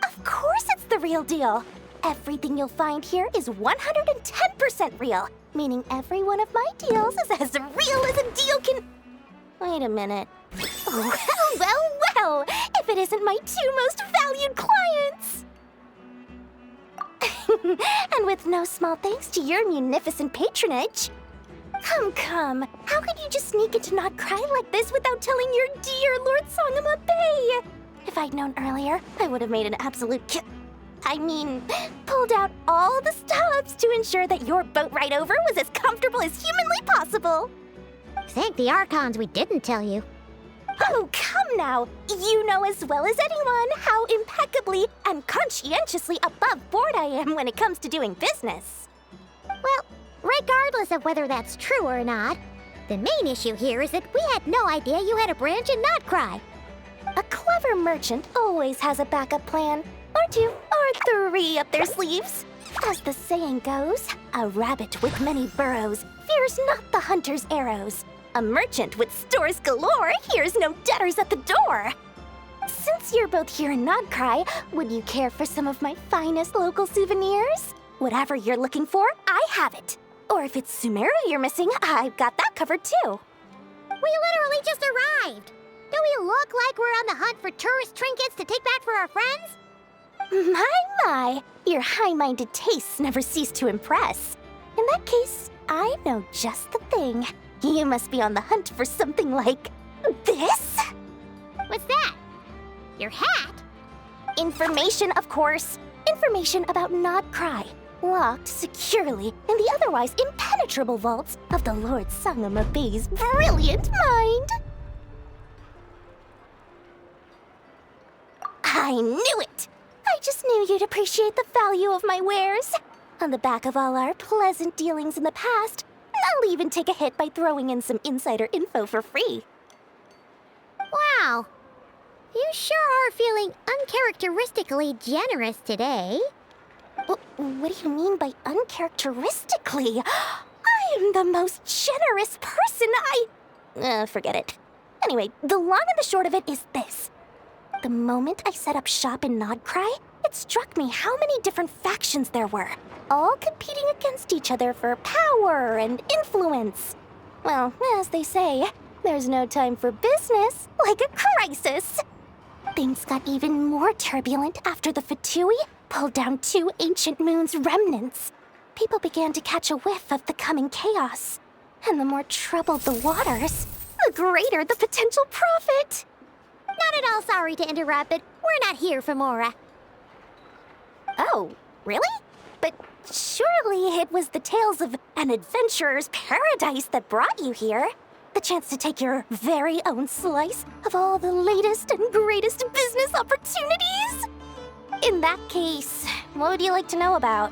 Of course it's the real deal. Everything you'll find here is 110% real, meaning every one of my deals is as real as a deal can... Wait a minute. Well, if it isn't my two most valued clients! And with no small thanks to your munificent patronage. Come. How could you just sneak into nod-krai like this without telling your dear Lord Sangama Bay? If I'd known earlier, I would have made an absolute pulled out all the stops to ensure that your boat ride over was as comfortable as humanly possible. Thank the Archons we didn't tell you. Oh, come now. You know as well as anyone how impeccably and conscientiously above board I am when it comes to doing business. Well, regardless of whether that's true or not, the main issue here is that we had no idea you had a branch in nod-krai. A clever merchant always has a backup plan. Or two, or three up their sleeves. As the saying goes, a rabbit with many burrows fears not the hunter's arrows. A merchant with stores galore hears no debtors at the door. Since you're both here in nod-krai, would you care for some of my finest local souvenirs? Whatever you're looking for, I have it. Or if it's Sumeru you're missing, I've got that covered too. We literally just arrived. Do we look like we're on the hunt for tourist trinkets to take back for our friends? My, your high-minded tastes never cease to impress. In that case, I know just the thing. You must be on the hunt for something like this? What's that? Your hat? Information, of course. Information about nod-krai, locked securely in the otherwise impenetrable vaults of the Lord Sangama Bay's brilliant mind. I knew it! I just knew you'd appreciate the value of my wares. On the back of all our pleasant dealings in the past, I'll even take a hit by throwing in some insider info for free. Wow. You sure are feeling uncharacteristically generous today. What do you mean by uncharacteristically? I am the most generous person forget it. Anyway, the long and the short of it is this. The moment I set up shop in nod-krai, it struck me how many different factions there were, all competing against each other for power and influence. Well, as they say, there's no time for business like a crisis. Things got even more turbulent after the Fatui pulled down 2 ancient moon's remnants. People began to catch a whiff of the coming chaos. And the more troubled the waters, the greater the potential profit. Not at all sorry to interrupt, but we're not here for Mora. Oh, really? But surely it was the tales of an adventurer's paradise that brought you here. The chance to take your very own slice of all the latest and greatest business opportunities? In that case, what would you like to know about?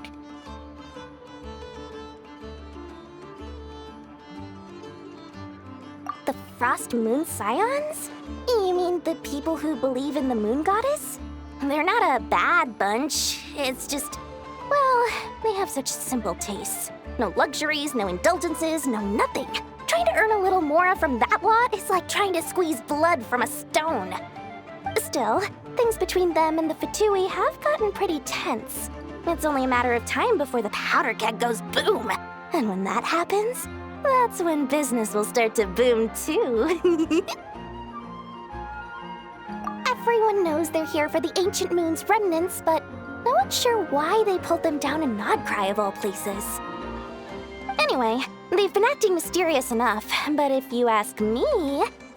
The Frost Moon Scions? You mean the people who believe in the moon goddess? They're not a bad bunch, it's just, well, they have such simple tastes. No luxuries, no indulgences, no nothing. Trying to earn a little more from that lot is like trying to squeeze blood from a stone. Still, things between them and the Fatui have gotten pretty tense. It's only a matter of time before the powder keg goes boom. And when that happens, that's when business will start to boom too. Everyone knows they're here for the ancient moon's remnants, but no one's sure why they pulled them down in nod-krai of all places. Anyway, they've been acting mysterious enough, but if you ask me,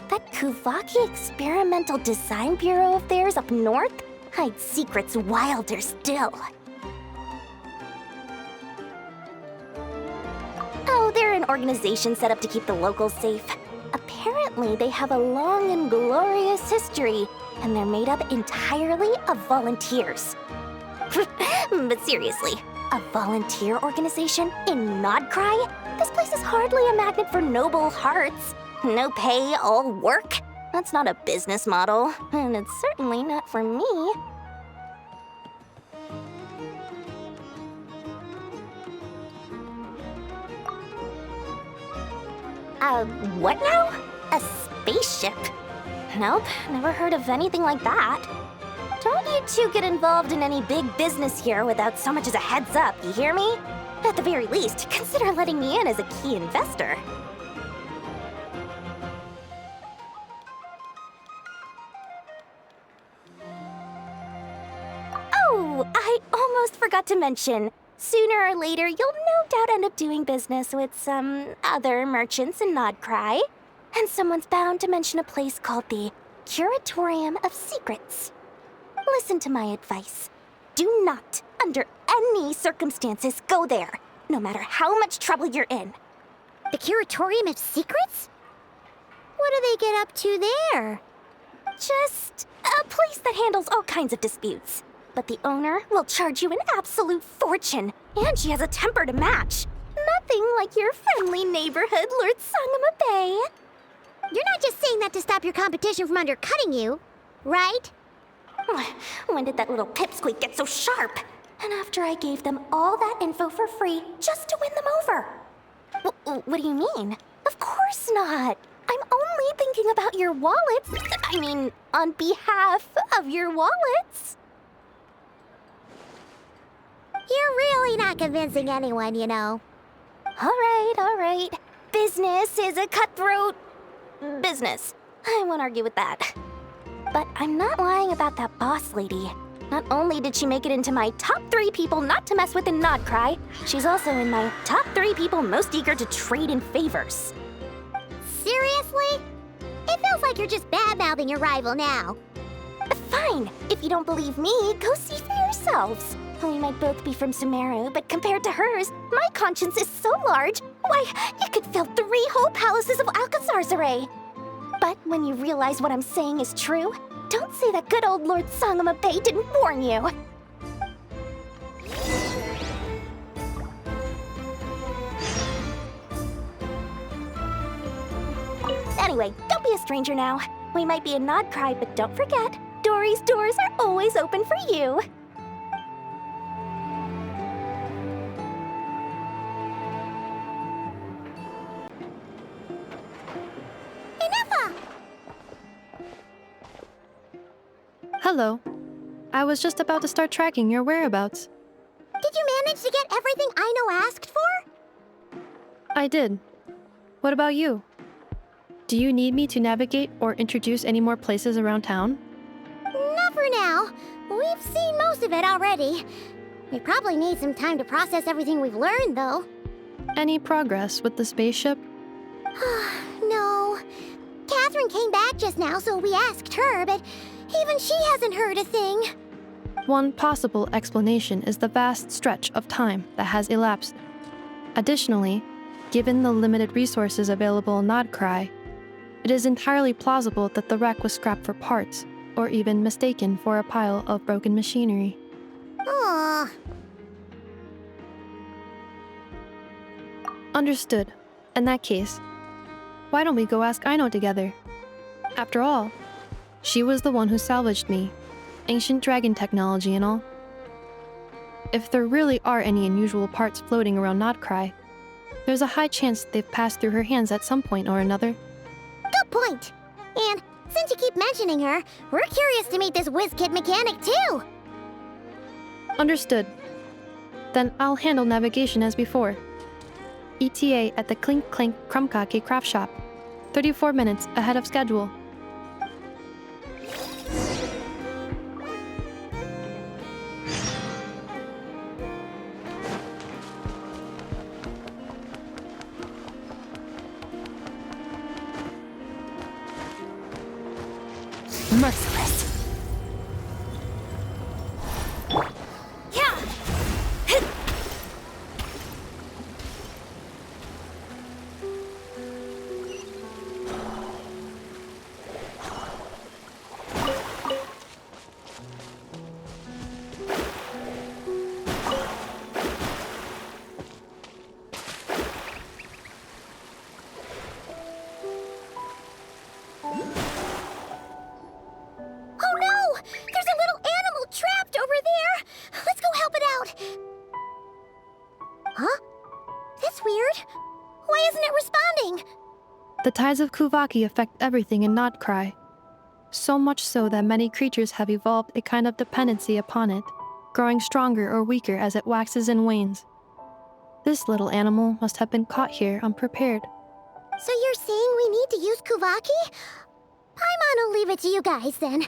that Kuvaki Experimental Design Bureau of theirs up north hides secrets wilder still. Oh, they're an organization set up to keep the locals safe. Apparently, they have a long and glorious history, and they're made up entirely of volunteers. But seriously, a volunteer organization in nod-krai? This place is hardly a magnet for noble hearts. No pay, all work? That's not a business model, and it's certainly not for me. What now? A spaceship? Nope, never heard of anything like that. Don't you two get involved in any big business here without so much as a heads up, you hear me? At the very least, consider letting me in as a key investor. Oh, I almost forgot to mention. Sooner or later, you'll no doubt end up doing business with some other merchants in nod-krai. And someone's bound to mention a place called the Curatorium of Secrets. Listen to my advice. Do not, under any circumstances, go there, no matter how much trouble you're in. The Curatorium of Secrets? What do they get up to there? Just a place that handles all kinds of disputes. But the owner will charge you an absolute fortune, and she has a temper to match. Nothing like your friendly neighborhood, Lord Sangama Bay. You're not just saying that to stop your competition from undercutting you, right? When did that little pipsqueak get so sharp? And after I gave them all that info for free just to win them over. What do you mean? Of course not. I'm only thinking about your wallets. I mean, on behalf of your wallets. You're really not convincing anyone, you know. All right. Business is a cutthroat business. I won't argue with that. But I'm not lying about that boss lady. Not only did she make it into my top 3 people not to mess with in nod-krai, she's also in my top 3 people most eager to trade in favors. Seriously? It feels like you're just bad-mouthing your rival now. Fine. If you don't believe me, go see for yourselves. We might both be from Sumeru, but compared to hers, my conscience is so large, why, it could fill 3 whole palaces of Alcazar's. But when you realize what I'm saying is true, don't say that good old Lord Sangama Bay didn't warn you. Anyway, don't be a stranger now. We might be a nod-krai, but don't forget, Dori's doors are always open for you. Nefer! Hello. I was just about to start tracking your whereabouts. Did you manage to get everything Aino asked for? I did. What about you? Do you need me to navigate or introduce any more places around town? Not for now. We've seen most of it already. We probably need some time to process everything we've learned, though. Any progress with the spaceship? No. Katheryne came back just now, so we asked her, but even she hasn't heard a thing. One possible explanation is the vast stretch of time that has elapsed. Additionally, given the limited resources available in nod-krai, it is entirely plausible that the wreck was scrapped for parts, or even mistaken for a pile of broken machinery. Aww. Understood. In that case, why don't we go ask Aino together? After all, she was the one who salvaged me, ancient dragon technology and all. If there really are any unusual parts floating around nod-krai, there's a high chance they've passed through her hands at some point or another. Good point. And since you keep mentioning her, we're curious to meet this whiz-kid mechanic too. Understood. Then I'll handle navigation as before. ETA at the Clink Clink Krumkake craft shop. 34 minutes ahead of schedule. Merciless. Yeah! The tides of Kuvaki affect everything in nod-krai, so much so that many creatures have evolved a kind of dependency upon it, growing stronger or weaker as it waxes and wanes. This little animal must have been caught here unprepared. So you're saying we need to use Kuvaki? Paimon will leave it to you guys then.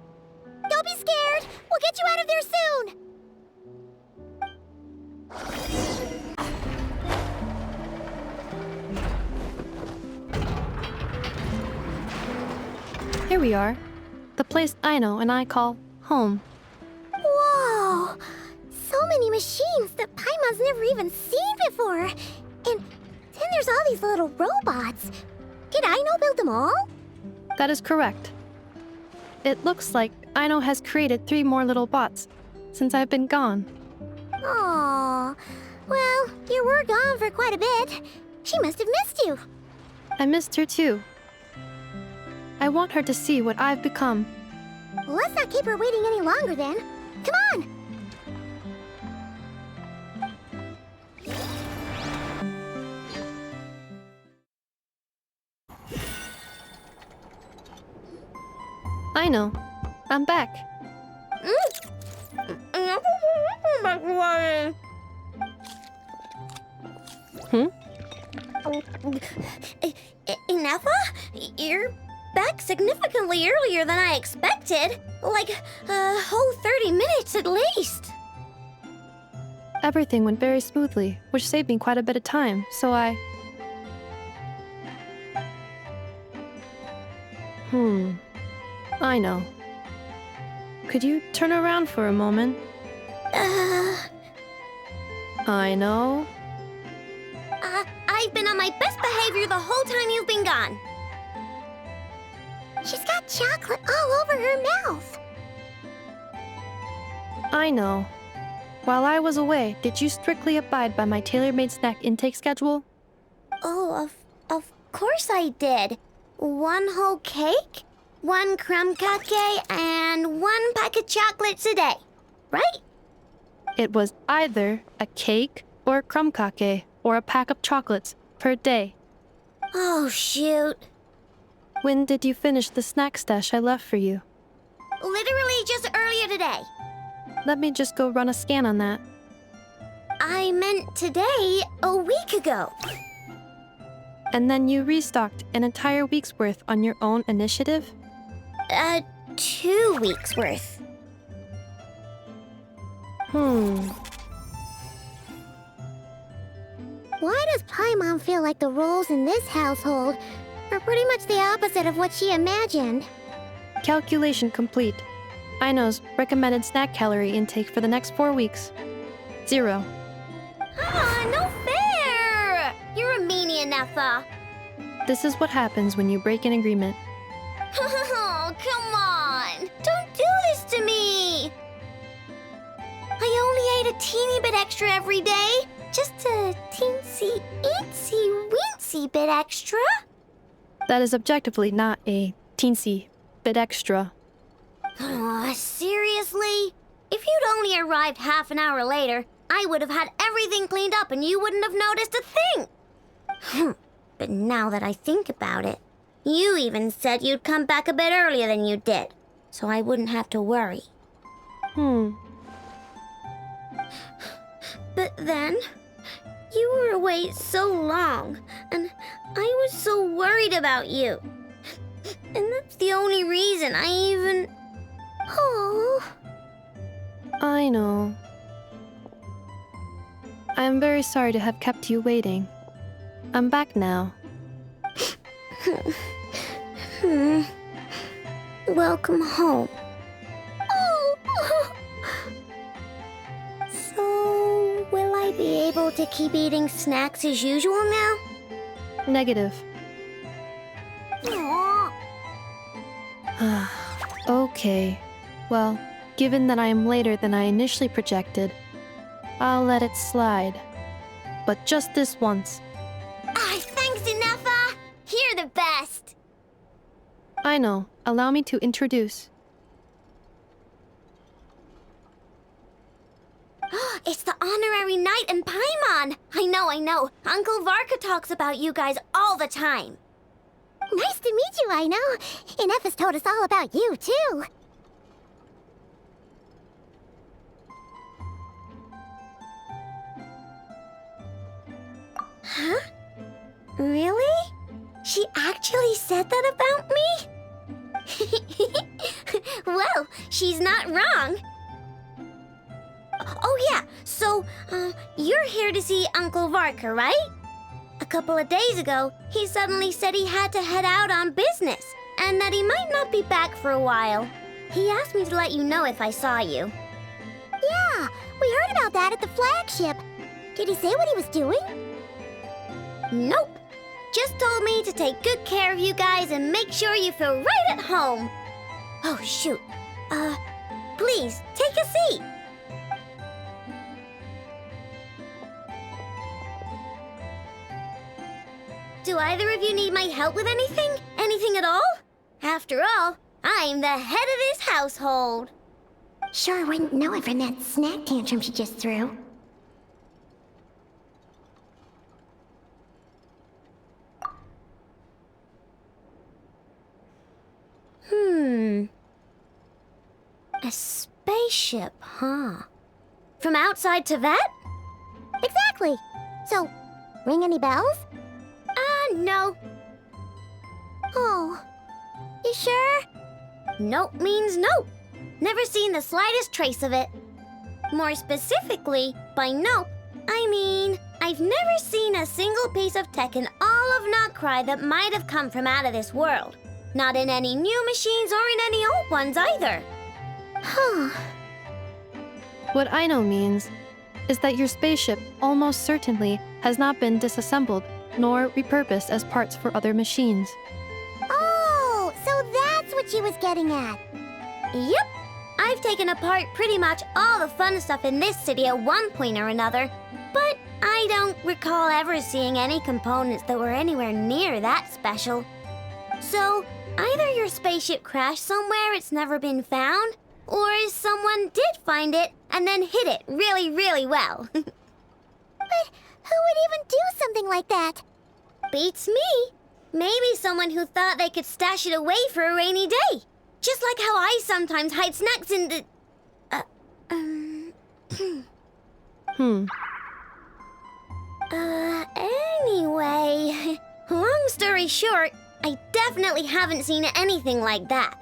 Don't be scared! We'll get you out of there soon! Here we are, the place Aino and I call home. Whoa! So many machines that Paimon's never even seen before. And then there's all these little robots. Did Aino build them all? That is correct. It looks like Aino has created 3 more little bots since I've been gone. Aww. Well, you were gone for quite a bit. She must have missed you. I missed her too. I want her to see what I've become. Let's not keep her waiting any longer then. Come on! Aino, I'm back. Nefer? You're back significantly earlier than I expected. Like a whole 30 minutes at least. Everything went very smoothly, which saved me quite a bit of time, so I know. Could you turn around for a moment? I know. I've been on my best behavior the whole time you've been gone. She's got chocolate all over her mouth. I know. While I was away, did you strictly abide by my tailor-made snack intake schedule? Oh, of course I did. 1 whole cake, 1 crumb cake, and 1 pack of chocolates a day, right? It was either a cake or a crumb cake or a pack of chocolates per day. Oh, shoot. When did you finish the snack stash I left for you? Literally just earlier today. Let me just go run a scan on that. I meant today, a week ago. And then you restocked an entire week's worth on your own initiative? 2 weeks worth. Why does Paimon feel like the roles in this household are pretty much the opposite of what she imagined? Calculation complete. Aino's recommended snack calorie intake for the next 4 weeks. 0. No fair! You're a meanie, Nefer. This is what happens when you break an agreement. Oh, come on! Don't do this to me! I only ate a teeny bit extra every day. Just a teensy, eensy, weensy bit extra. That is objectively not a teensy bit extra. Seriously? If you'd only arrived half an hour later, I would have had everything cleaned up and you wouldn't have noticed a thing. But now that I think about it, you even said you'd come back a bit earlier than you did, so I wouldn't have to worry. But then, you were away so long, and I was so worried about you. And that's the only reason I even... Oh. I know. I am very sorry to have kept you waiting. I'm back now. Welcome home. Oh. So, will I be able to keep eating snacks as usual now? Negative. Okay. Well, given that I am later than I initially projected, I'll let it slide. But just this once. Thanks, Nefer! You're the best! Aino, allow me to introduce. It's the honorary knight and Paimon! I know. Uncle Varka talks about you guys all the time. Nice to meet you, Aino. And Nefer's told us all about you, too. Huh? Really? She actually said that about me? Well, she's not wrong. Oh yeah, so, you're here to see Uncle Varka, right? A couple of days ago, he suddenly said he had to head out on business, and that he might not be back for a while. He asked me to let you know if I saw you. Yeah, we heard about that at the flagship. Did he say what he was doing? Nope. Just told me to take good care of you guys and make sure you feel right at home. Oh, shoot. Please, take a seat. Do either of you need my help with anything? Anything at all? After all, I'm the head of this household. Sure wouldn't know it from that snack tantrum she just threw. A spaceship, huh? From outside to that? Exactly. So, ring any bells? No. Oh, you sure? Nope means nope. Never seen the slightest trace of it. More specifically, by nope, I mean, I've never seen a single piece of tech in all of nod-krai that might have come from out of this world. Not in any new machines or in any old ones either. Huh. What Aino means is that your spaceship almost certainly has not been disassembled nor repurposed as parts for other machines. Oh, so that's what she was getting at. Yep. I've taken apart pretty much all the fun stuff in this city at one point or another, but I don't recall ever seeing any components that were anywhere near that special. So, either your spaceship crashed somewhere it's never been found, or someone did find it and then hid it really, really well. But who would even do something like that? Beats me. Maybe someone who thought they could stash it away for a rainy day. Just like how I sometimes hide snacks in the... Anyway, long story short, I definitely haven't seen anything like that.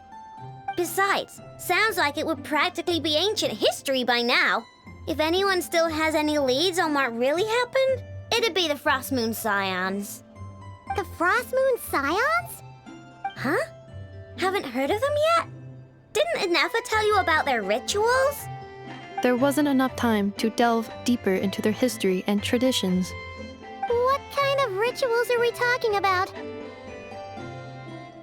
Besides, sounds like it would practically be ancient history by now. If anyone still has any leads on what really happened, it'd be the Frostmoon Scions. The Frostmoon Scions? Huh? Haven't heard of them yet? Didn't Nefer tell you about their rituals? There wasn't enough time to delve deeper into their history and traditions. What kind of rituals are we talking about?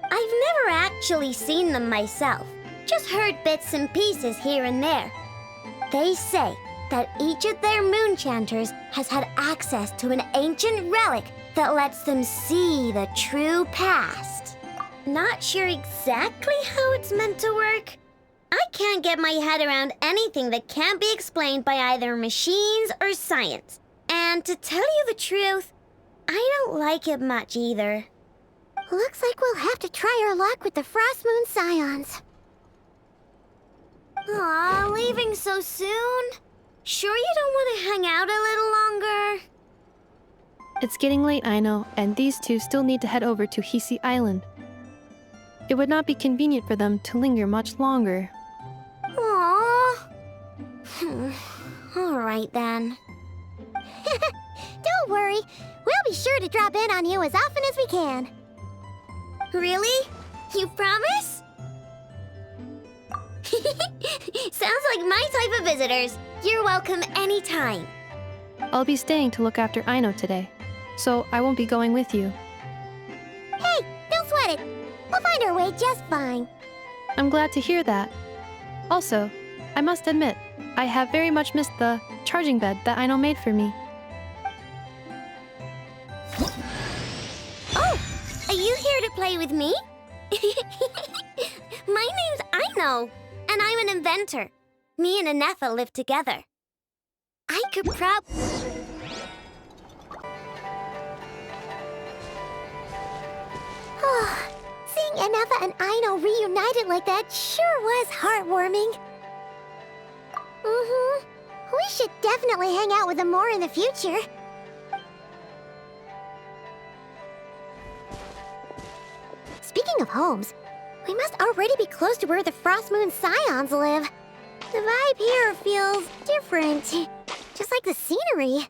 I've never actually seen them myself, just heard bits and pieces here and there. They say that each of their moon chanters has had access to an ancient relic that lets them see the true past. Not sure exactly how it's meant to work. I can't get my head around anything that can't be explained by either machines or science. And to tell you the truth, I don't like it much either. Looks like we'll have to try our luck with the Frostmoon Scions. Aw, leaving so soon? Sure you don't want to hang out a little longer? It's getting late, Aino, and these two still need to head over to Hisi Island. It would not be convenient for them to linger much longer. Aww. All right then. Don't worry, we'll be sure to drop in on you as often as we can. Really? You promise? Sounds like my type of visitors. You're welcome anytime. I'll be staying to look after Aino today, so I won't be going with you. Hey, don't sweat it. We'll find our way just fine. I'm glad to hear that. Also, I must admit, I have very much missed the charging bed that Aino made for me. Oh, are you here to play with me? My name's Aino, and I'm an inventor. Me and Nefer live together. I could Seeing Nefer and Aino reunited like that sure was heartwarming. We should definitely hang out with them more in the future. Speaking of homes, we must already be close to where the Frostmoon Scions live. The vibe here feels different, just like the scenery.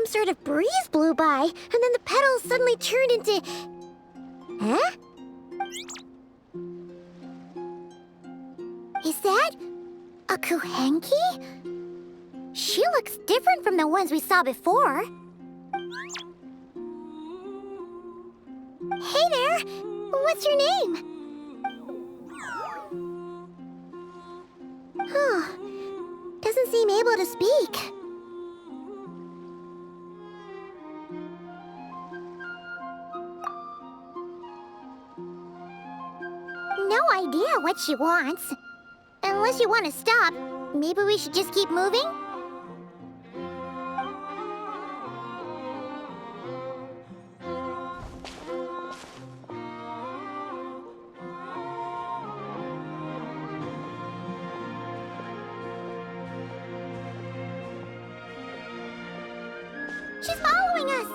Sort of breeze blew by, and then the petals suddenly turned into... Huh? Is that a Kuhenki? She looks different from the ones we saw before. Hey there! What's your name? Huh. Doesn't seem able to speak. No idea what she wants. Unless you want to stop, maybe we should just keep moving? She's following us!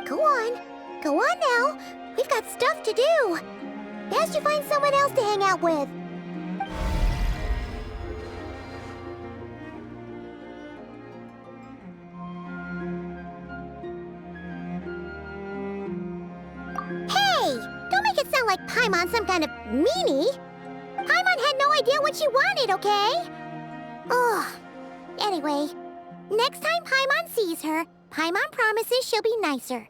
Go on. Go on now. We've got stuff to do. Best you find someone else to hang out with. Paimon some kind of meanie. Paimon had no idea what she wanted, okay? Ugh. Anyway, next time Paimon sees her, Paimon promises she'll be nicer.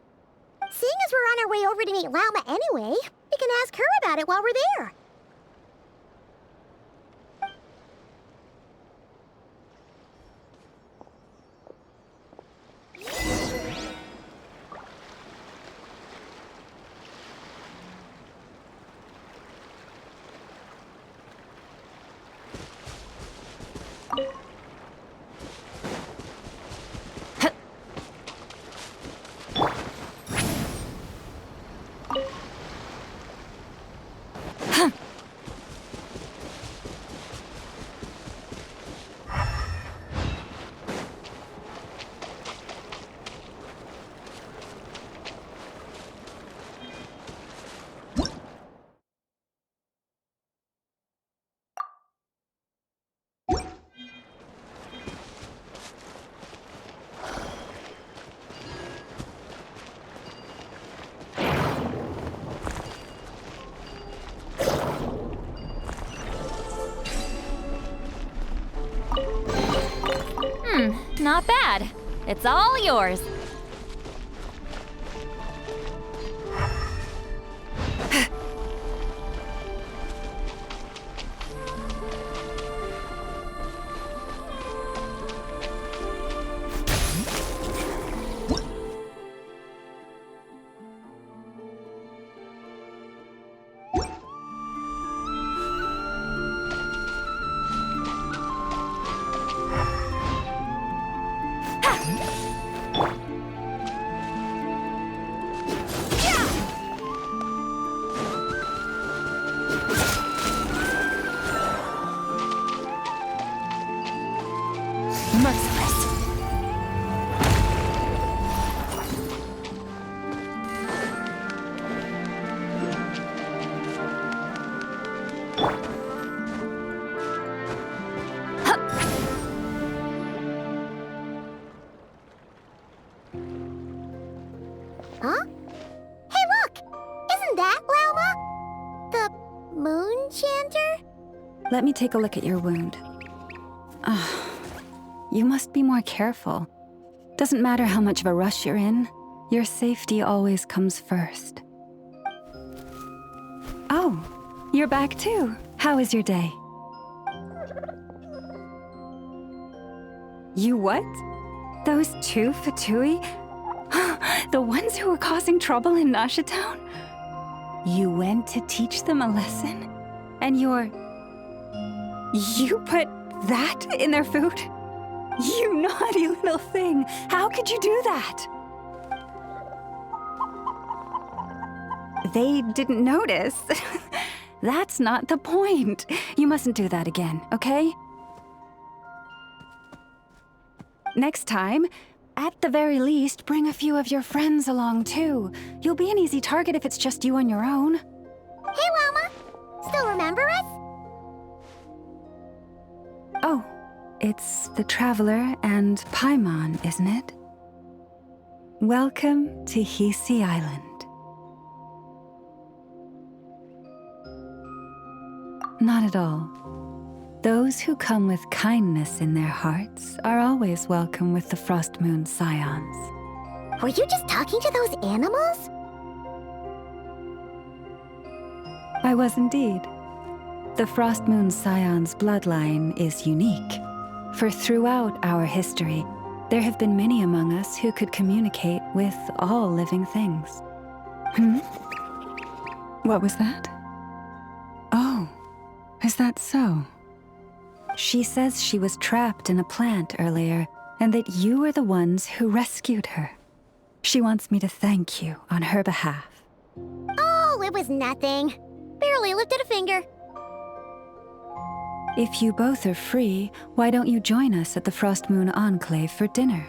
Seeing as we're on our way over to meet Lauma anyway, we can ask her about it while we're there. Not bad. It's all yours. Huh? Hey, look! Isn't that Lauma? The moon chanter? Let me take a look at your wound. You must be more careful. Doesn't matter how much of a rush you're in, your safety always comes first. Oh, you're back too. How is your day? You what? Those two Fatui? The ones who were causing trouble in Nasha Town? You went to teach them a lesson? And you put that in their food? You naughty little thing! How could you do that? They didn't notice. That's not the point. You mustn't do that again, okay? Next time, at the very least, bring a few of your friends along too. You'll be an easy target if it's just you on your own. Hey, Lauma! Still remember us? Oh, it's the Traveler and Paimon, isn't it? Welcome to Hisi Island. Not at all. Those who come with kindness in their hearts are always welcome with the Frostmoon Scions. Were you just talking to those animals? I was indeed. The Frostmoon Scions bloodline is unique, for throughout our history, there have been many among us who could communicate with all living things. What was that? Oh, is that so? She says she was trapped in a plant earlier, and that you were the ones who rescued her. She wants me to thank you on her behalf. Oh, it was nothing. Barely lifted a finger. If you both are free, why don't you join us at the Frostmoon Enclave for dinner?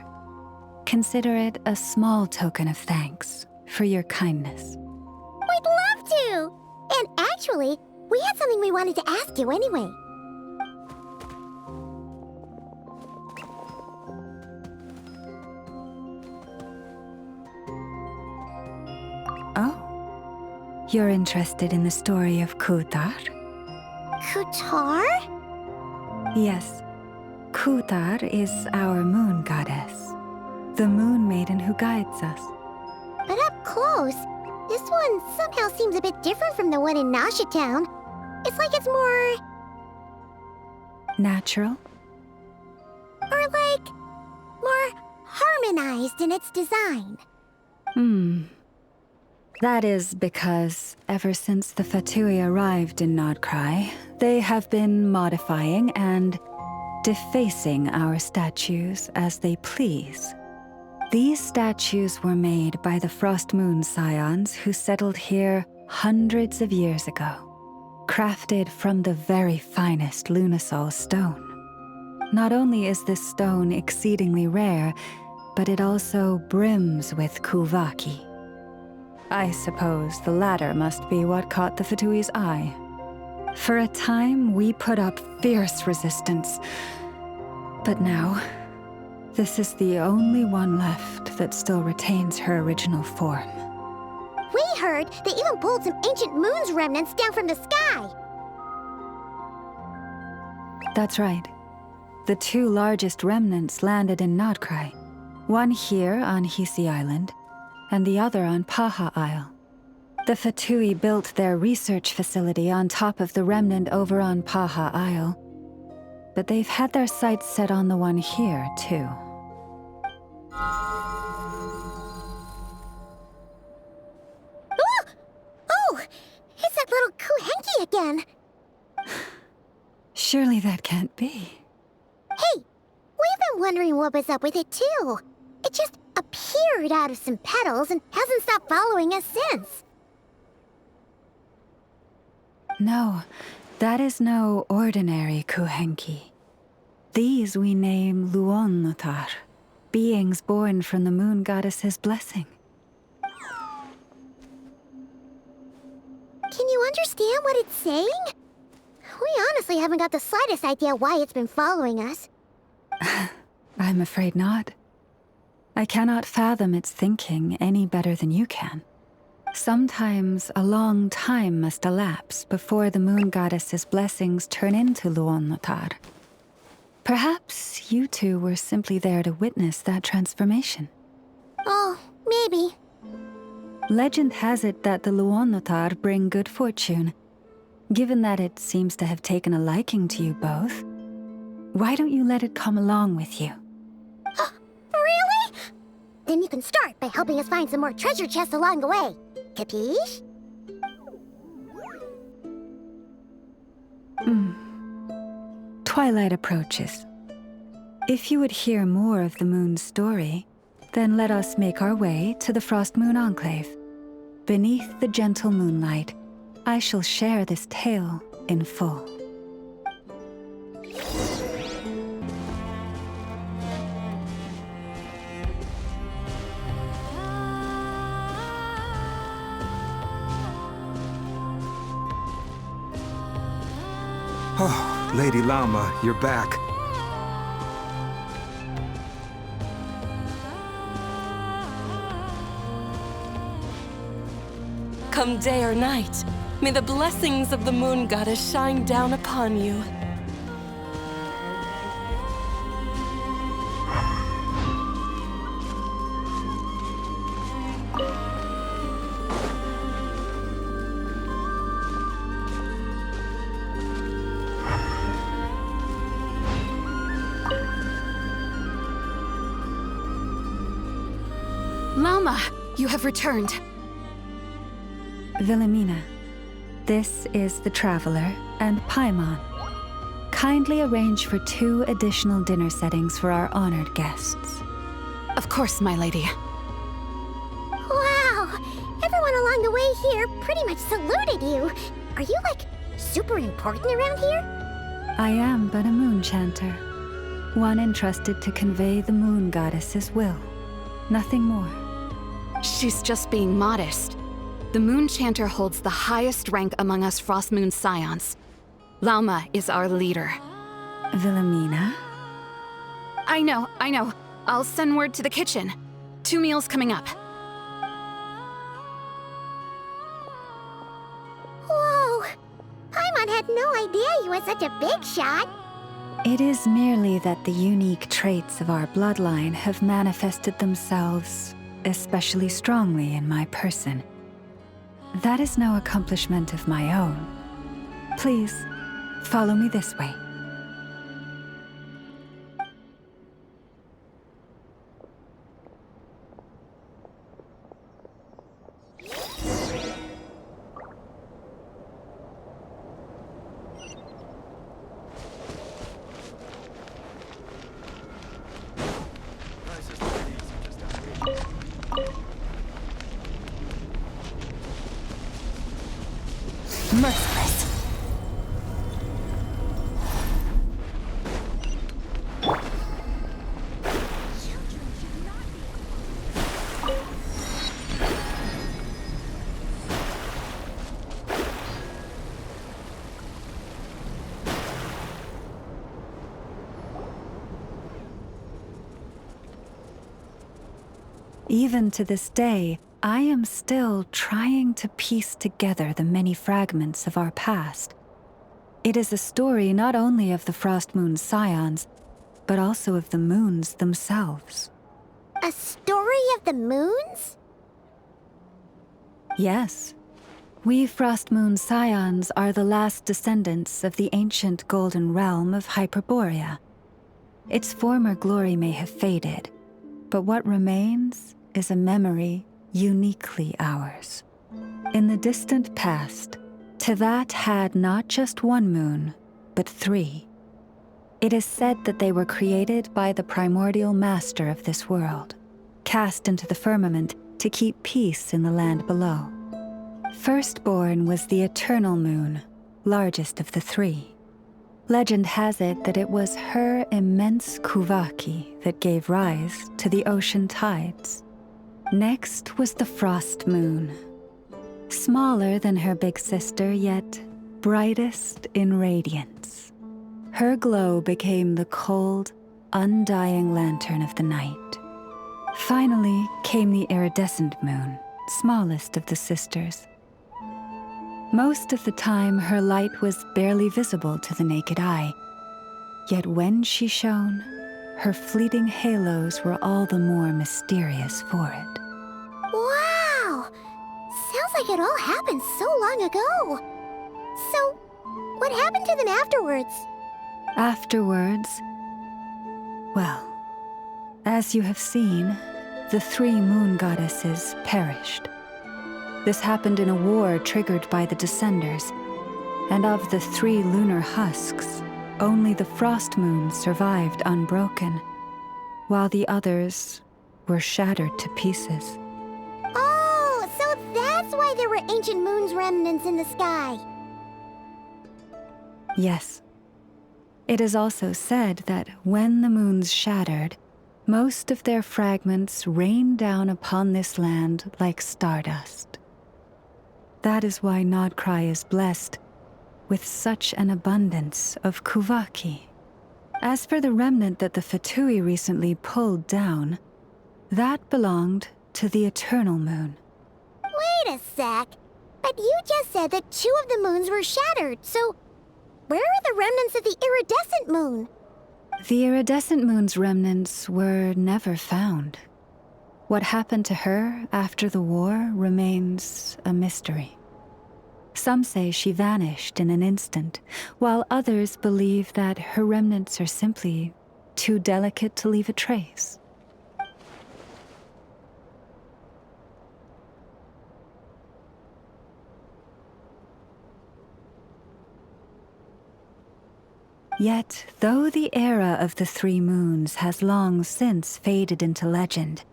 Consider it a small token of thanks for your kindness. We'd love to! And actually, we had something we wanted to ask you anyway. Oh, You're interested in the story of Kutar? Kutar? Yes. Kutar is our moon goddess, the moon maiden who guides us. But up close, this one somehow seems a bit different from the one in Nasha Town. It's like it's more... natural? Or like... more harmonized in its design. That is because ever since the Fatui arrived in nod-krai, they have been modifying and defacing our statues as they please. These statues were made by the Frostmoon scions who settled here hundreds of years ago, crafted from the very finest lunasol stone. Not only is this stone exceedingly rare, but it also brims with kuvaki. I suppose the latter must be what caught the Fatui's eye. For a time, we put up fierce resistance. But now, this is the only one left that still retains her original form. We heard they even pulled some ancient moon's remnants down from the sky. That's right. The two largest remnants landed in nod-krai. One here on Hisi Island, and the other on Paha Isle. The Fatui built their research facility on top of the remnant over on Paha Isle, but they've had their sights set on the one here, too. Oh! It's that little Kuhenki again! Surely that can't be. Hey! We've been wondering what was up with it, too. It just appeared out of some petals and hasn't stopped following us since. No, that is no ordinary Kuhenki. These we name Luonnotar, beings born from the moon goddess's blessing. Can you understand what it's saying? We honestly haven't got the slightest idea why it's been following us. I'm afraid not. I cannot fathom its thinking any better than you can. Sometimes a long time must elapse before the moon goddess's blessings turn into Luonnotar. Perhaps you two were simply there to witness that transformation. Oh, maybe. Legend has it that the Luonnotar bring good fortune. Given that it seems to have taken a liking to you both, why don't you let it come along with you? Really? Then you can start by helping us find some more treasure chests along the way. Capiche? Twilight approaches. If you would hear more of the moon's story, then let us make our way to the Frostmoon Enclave. Beneath the gentle moonlight, I shall share this tale in full. Oh, Lady Lauma, you're back. Come day or night, may the blessings of the moon goddess shine down upon you. Lauma, you have returned. Wilhelmina, this is the Traveler and Paimon. Kindly arrange for 2 additional dinner settings for our honored guests. Of course, my lady. Wow! Everyone along the way here pretty much saluted you. Are you, like, super important around here? I am but a moon chanter, one entrusted to convey the moon goddess's will. Nothing more. She's just being modest. The Moon Chanter holds the highest rank among us Frostmoon scions. Lauma is our leader. Wilhelmina? I know. I'll send word to the kitchen. 2 meals coming up. was such a big shot. It is merely that the unique traits of our bloodline have manifested themselves especially strongly in my person. That is no accomplishment of my own. Please, follow me this way. Merciless. Even to this day, I am still trying to piece together the many fragments of our past. It is a story not only of the Frostmoon scions, but also of the moons themselves. A story of the moons? Yes. We Frostmoon scions are the last descendants of the ancient golden realm of Hyperborea. Its former glory may have faded, but what remains is a memory uniquely ours. In the distant past, Teyvat had not just one moon, but 3. It is said that they were created by the primordial master of this world, cast into the firmament to keep peace in the land below. Firstborn was the eternal moon, largest of the 3. Legend has it that it was her immense kuvaki that gave rise to the ocean tides. Next was the Frost Moon. Smaller than her big sister, yet brightest in radiance. Her glow became the cold, undying lantern of the night. Finally came the iridescent moon, smallest of the sisters. Most of the time, her light was barely visible to the naked eye. Yet when she shone, her fleeting halos were all the more mysterious for it. Wow! Sounds like it all happened so long ago. So, what happened to them afterwards? Afterwards, well, as you have seen, the 3 moon goddesses perished. This happened in a war triggered by the Descenders, and of the 3 lunar husks, only the Frost Moon survived unbroken, while the others were shattered to pieces. Oh, so that's why there were ancient moon's remnants in the sky. Yes. It is also said that when the moons shattered, most of their fragments rained down upon this land like stardust. That is why Nod-krai is blessed with such an abundance of kuvaki. As for the remnant that the Fatui recently pulled down, that belonged to the eternal moon. Wait a sec. But you just said that 2 of the moons were shattered, so where are the remnants of the iridescent moon? The iridescent moon's remnants were never found. What happened to her after the war remains a mystery. Some say she vanished in an instant, while others believe that her remnants are simply too delicate to leave a trace. Yet, though the era of the 3 moons has long since faded into legend,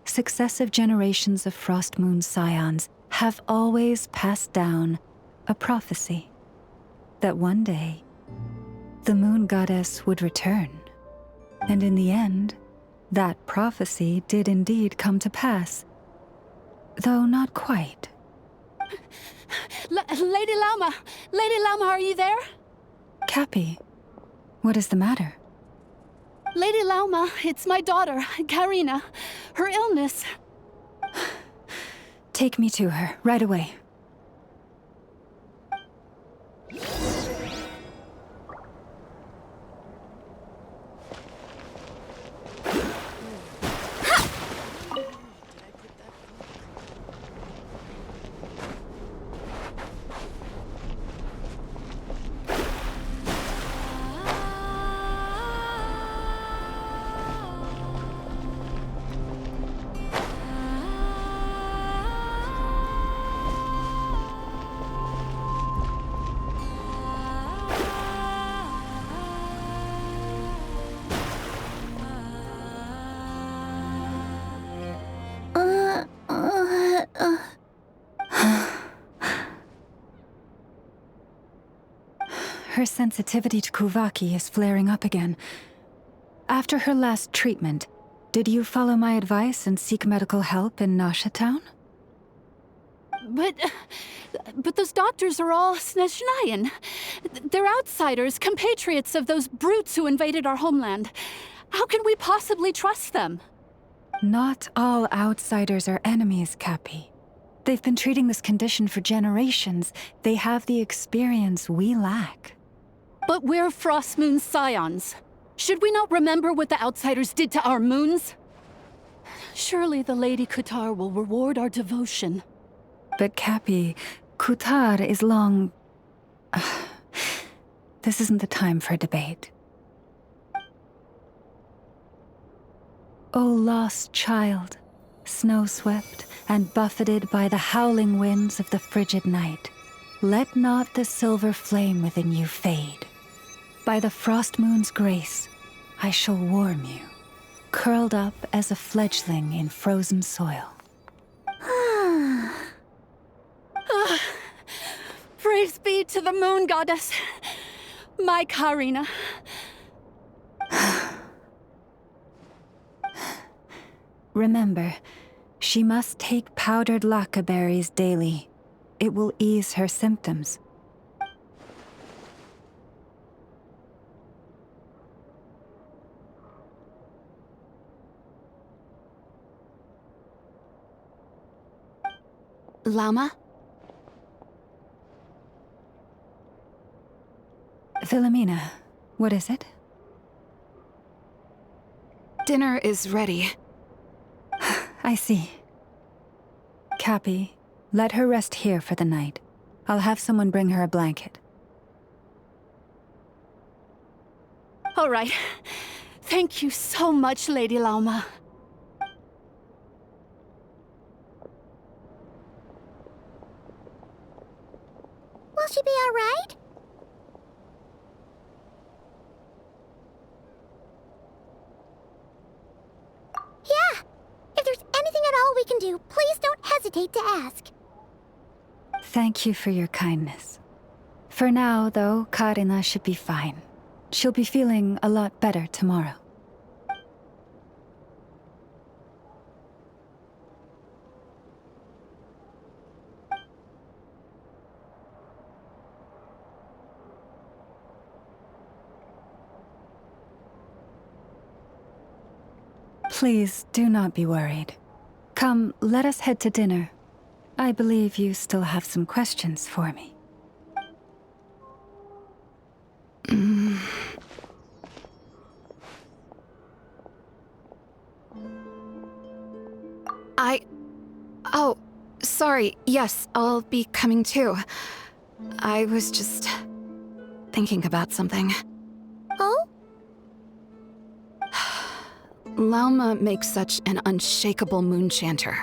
successive generations of Frostmoon scions have always passed down a prophecy that one day the moon goddess would return. And in the end, that prophecy did indeed come to pass, though not quite. Lady Lauma! Lady Lauma, are you there? Cappy, what is the matter? Lady Lauma, it's my daughter, Katheryne. Her illness. Take me to her, right away. her sensitivity to Kuvaki is flaring up again. After her last treatment, did you follow my advice and seek medical help in Nasha Town? But those doctors are all Snezhnayan. They're outsiders, compatriots of those brutes who invaded our homeland. How can we possibly trust them? Not all outsiders are enemies, Cappy. They've been treating this condition for generations. They have the experience we lack. But we're Frostmoon scions. Should we not remember what the outsiders did to our moons? Surely the Lady Kutar will reward our devotion. But Cappy, Kutar is long... This isn't the time for debate. O lost child, snow-swept and buffeted by the howling winds of the frigid night, let not the silver flame within you fade. By the frost moon's grace, I shall warm you, curled up as a fledgling in frozen soil. Praise be to the moon goddess, my Katheryne. Remember, she must take powdered laka berries daily. It will ease her symptoms. Lauma? Philomena, what is it? Dinner is ready. I see. Cappy, let her rest here for the night. I'll have someone bring her a blanket. All right. Thank you so much, Lady Lauma. Will she be all right? Yeah! If there's anything at all we can do, please don't hesitate to ask. Thank you for your kindness. For now, though, Katheryne should be fine. She'll be feeling a lot better tomorrow. Please do not be worried. Come, let us head to dinner. I believe you still have some questions for me. Oh, sorry. Yes, I'll be coming too. I was just thinking about something. Oh? Lauma makes such an unshakable moon chanter.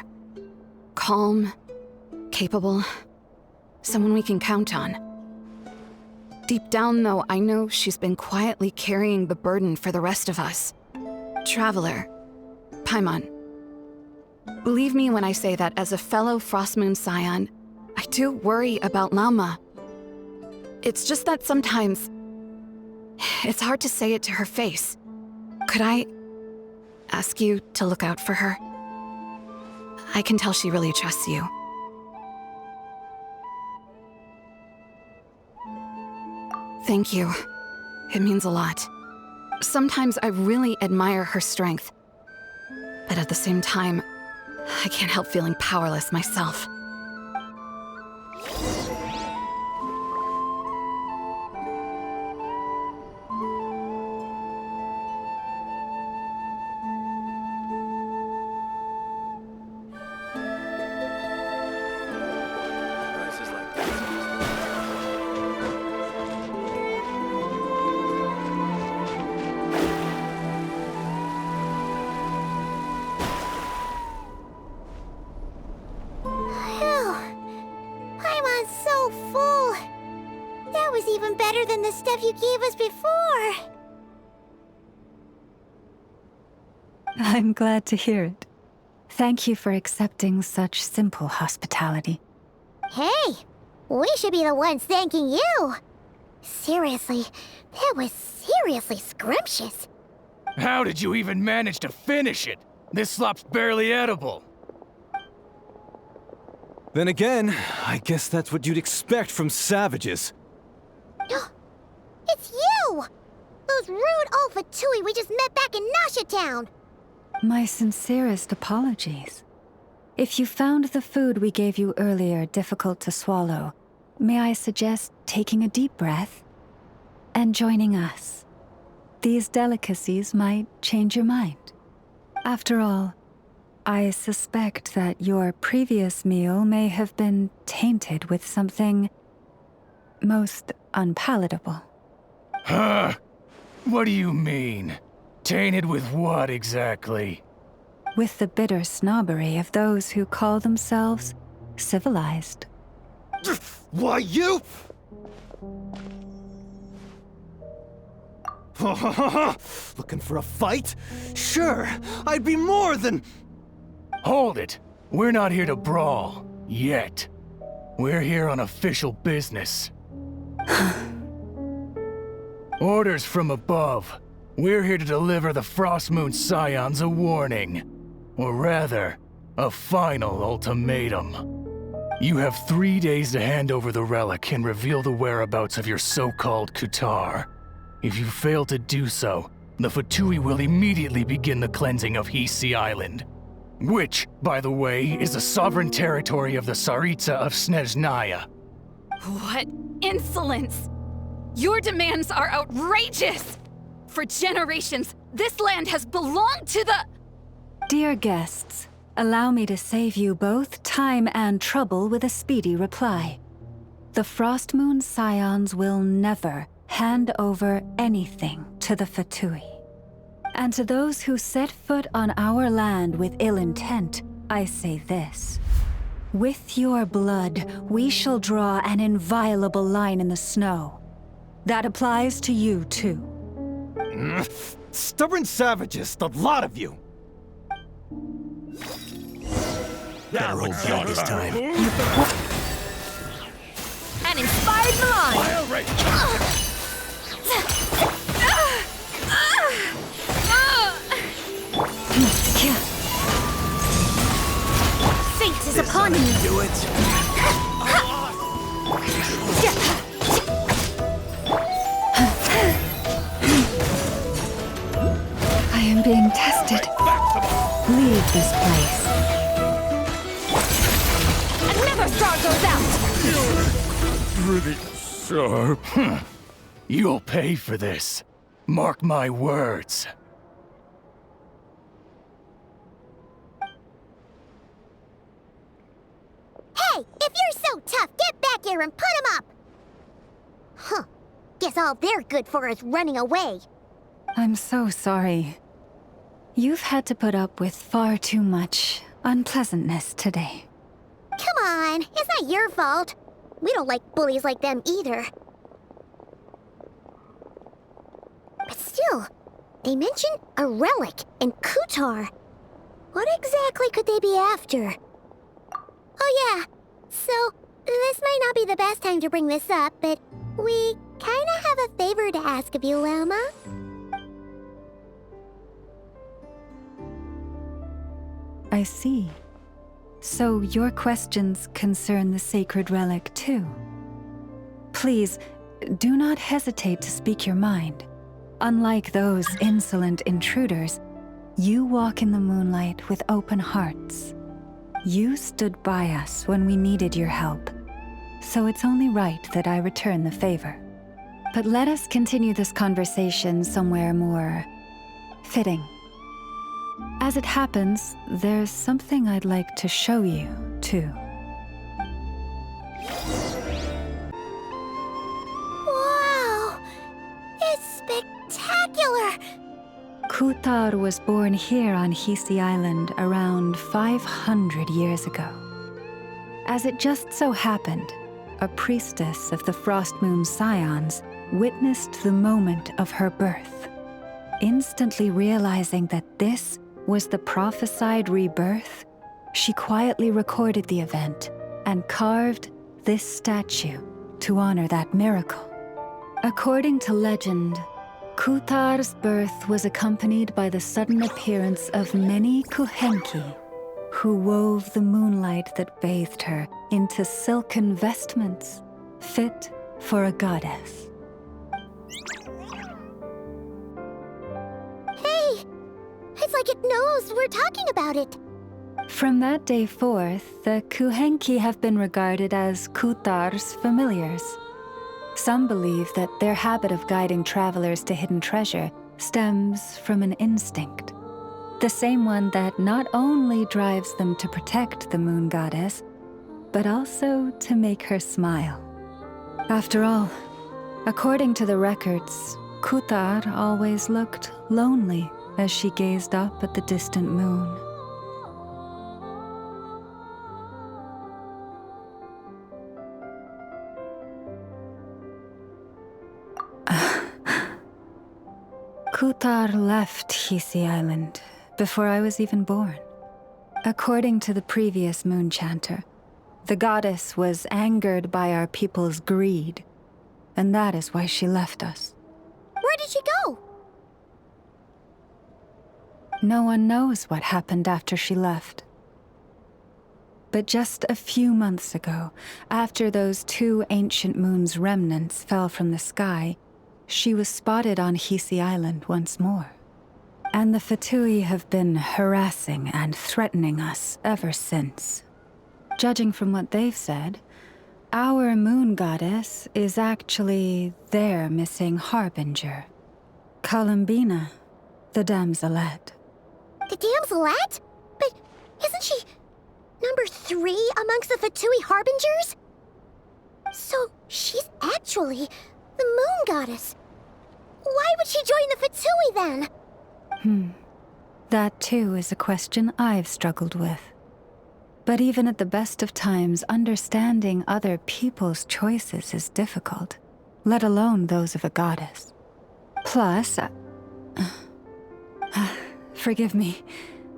Calm, capable, someone we can count on. Deep down, though, I know she's been quietly carrying the burden for the rest of us. Traveler, Paimon, believe me when I say that as a fellow Frostmoon scion, I do worry about Lauma. It's just that sometimes it's hard to say it to her face. Could I ask you to look out for her? I can tell she really trusts you. Thank you. It means a lot. Sometimes I really admire her strength. But at the same time, I can't help feeling powerless myself. You gave us before. I'm glad to hear it. Thank you for accepting such simple hospitality. Hey, we should be the ones thanking you. Seriously, that was seriously scrumptious. How did you even manage to finish it? This slop's barely edible. Then again, I guess that's what you'd expect from savages. It's you! Those rude old Fatui we just met back in Nasha Town! My sincerest apologies. If you found the food we gave you earlier difficult to swallow, may I suggest taking a deep breath and joining us? These delicacies might change your mind. After all, I suspect that your previous meal may have been tainted with something most unpalatable. Huh? What do you mean? Tainted with what exactly? With the bitter snobbery of those who call themselves civilized. Why, you? Looking for a fight? Sure, I'd be more than... Hold it! We're not here to brawl. Yet. We're here on official business. Orders from above. We're here to deliver the Frostmoon Scions a warning. Or rather, a final ultimatum. You have 3 days to hand over the relic and reveal the whereabouts of your so-called Kutar. If you fail to do so, the Fatui will immediately begin the cleansing of Hisi Island. Which, by the way, is the sovereign territory of the Tsaritsa of Snezhnaya. What insolence! Your demands are outrageous! For generations, this land has belonged to the... Dear guests, allow me to save you both time and trouble with a speedy reply. The Frostmoon Scions will never hand over anything to the Fatui. And to those who set foot on our land with ill intent, I say this. With your blood, we shall draw an inviolable line in the snow. That applies to you, too. Stubborn savages, the lot of you! Better hold back this time. An inspired line! Fate is upon you! Do it! I am being tested. Leave this place. Another star goes out! Pretty sharp. You'll pay for this. Mark my words. Hey, if you're so tough, get back here and put him up! Huh. Guess all they're good for is running away. I'm so sorry. You've had to put up with far too much unpleasantness today. Come on, it's not your fault. We don't like bullies like them either. But still, they mentioned a relic and Kutar. What exactly could they be after? Oh yeah, so this might not be the best time to bring this up, but we kinda have a favor to ask of you, Lauma. I see. So your questions concern the sacred relic too. Please, do not hesitate to speak your mind. Unlike those insolent intruders, you walk in the moonlight with open hearts. You stood by us when we needed your help, so it's only right that I return the favor. But let us continue this conversation somewhere more fitting. As it happens, there's something I'd like to show you, too. Wow! It's spectacular! Kutar was born here on Hisi Island around 500 years ago. As it just so happened, a priestess of the Frostmoon Scions witnessed the moment of her birth. Instantly realizing that this was the prophesied rebirth, she quietly recorded the event and carved this statue to honor that miracle. According to legend, Kuthar's birth was accompanied by the sudden appearance of many Kuhenki, who wove the moonlight that bathed her into silken vestments fit for a goddess. Hey! It's like it knows we're talking about it. From that day forth, the Kuhenki have been regarded as Kuthar's familiars. Some believe that their habit of guiding travelers to hidden treasure stems from an instinct. The same one that not only drives them to protect the moon goddess, but also to make her smile. After all, according to the records, Kuthar always looked lonely as she gazed up at the distant moon. Kuthar left Hisi Island before I was even born. According to the previous moon chanter, the goddess was angered by our people's greed, and that is why she left us. Where did she go? No one knows what happened after she left. But just a few months ago, after those 2 ancient moon's remnants fell from the sky, she was spotted on Hisi Island once more. And the Fatui have been harassing and threatening us ever since. Judging from what they've said, our moon goddess is actually their missing harbinger, Columbina, the Damselette. The Damselette? But isn't she number 3 amongst the Fatui harbingers? So she's actually the moon goddess. Why would she join the Fatui then? That too is a question I've struggled with. But even at the best of times, understanding other people's choices is difficult, let alone those of a goddess. Plus, forgive me,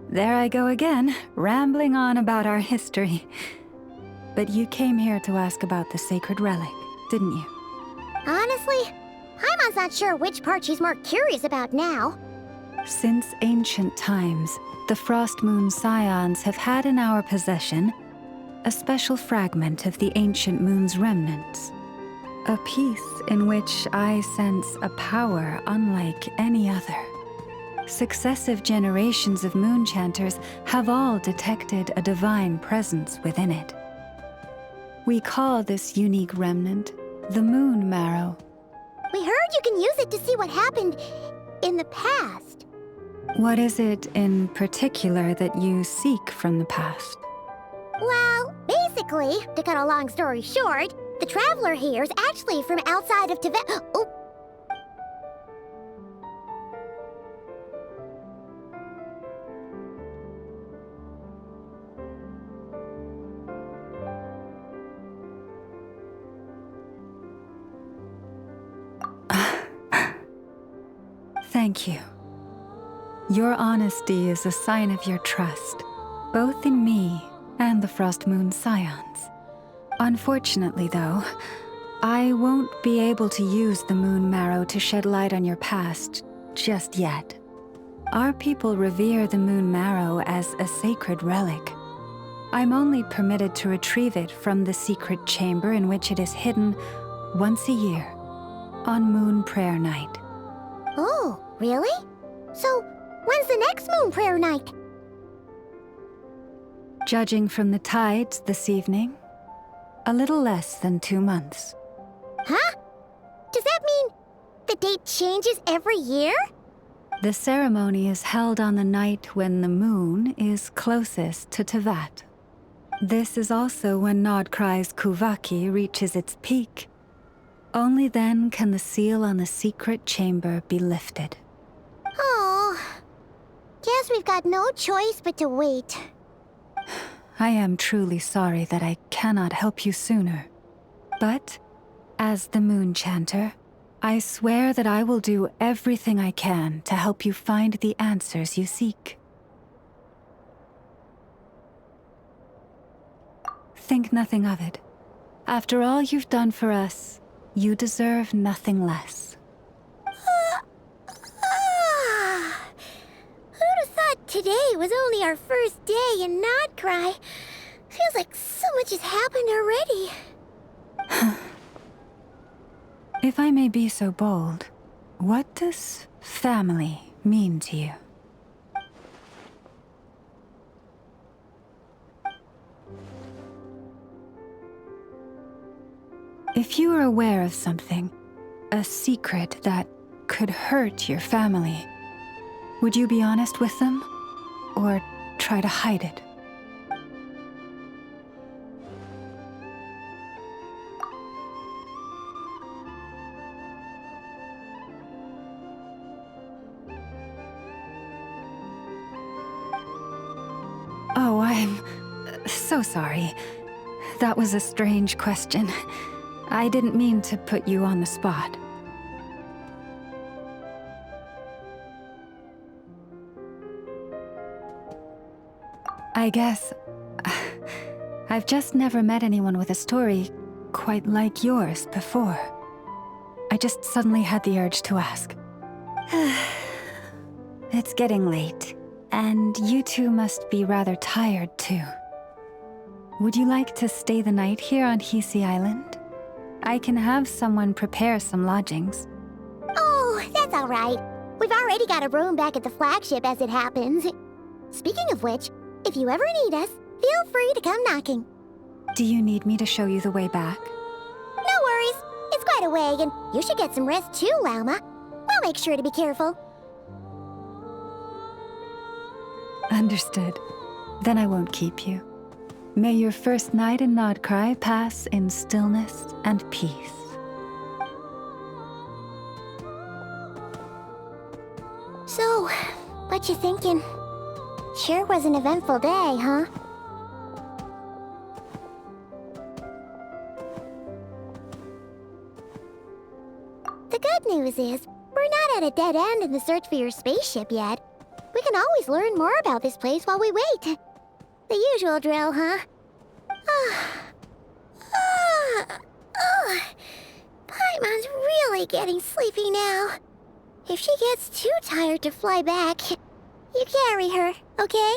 there I go again, rambling on about our history. But you came here to ask about the sacred relic, didn't you? Honestly, Paimon's not sure which part she's more curious about now. Since ancient times, the Frostmoon Scions have had in our possession a special fragment of the ancient moon's remnants. A piece in which I sense a power unlike any other. Successive generations of moonchanters have all detected a divine presence within it. We call this unique remnant the Moon Marrow. We heard you can use it to see what happened in the past. What is it in particular that you seek from the past? Well, basically, to cut a long story short, the traveler here is actually from outside of Tibet. Oh. Thank you. Your honesty is a sign of your trust, both in me and the Frostmoon Scions. Unfortunately, though, I won't be able to use the Moon Marrow to shed light on your past just yet. Our people revere the Moon Marrow as a sacred relic. I'm only permitted to retrieve it from the secret chamber in which it is hidden once a year, on Moon Prayer Night. Oh, really? So, when's the next Moon Prayer Night? Judging from the tides this evening, a little less than 2 months. Huh? Does that mean the date changes every year? The ceremony is held on the night when the moon is closest to Tevat. This is also when nod-krai's Kuvaki reaches its peak. Only then can the seal on the secret chamber be lifted. Oh, guess we've got no choice but to wait. I am truly sorry that I cannot help you sooner. But, as the Moon Chanter, I swear that I will do everything I can to help you find the answers you seek. Think nothing of it. After all you've done for us, You deserve nothing less. Who'd have thought today was only our first day in nod-krai? Feels like so much has happened already. If I may be so bold, what does family mean to you? If you are aware of something, a secret that could hurt your family, would you be honest with them, or try to hide it? Oh, I'm so sorry. That was a strange question. I didn't mean to put you on the spot. I guess I've just never met anyone with a story quite like yours before. I just suddenly had the urge to ask. It's getting late, and you two must be rather tired too. Would you like to stay the night here on Hisi Island? I can have someone prepare some lodgings. Oh, that's all right. We've already got a room back at the flagship as it happens. Speaking of which, if you ever need us, feel free to come knocking. Do you need me to show you the way back? No worries. It's quite a way, and you should get some rest too, Lauma. We'll make sure to be careful. Understood. Then I won't keep you. May your first night in nod-krai pass in stillness and peace. So, what you thinking? Sure was an eventful day, huh? The good news is, we're not at a dead end in the search for your spaceship yet. We can always learn more about this place while we wait. The usual drill, huh? Paimon's really getting sleepy now. If she gets too tired to fly back, you carry her, okay?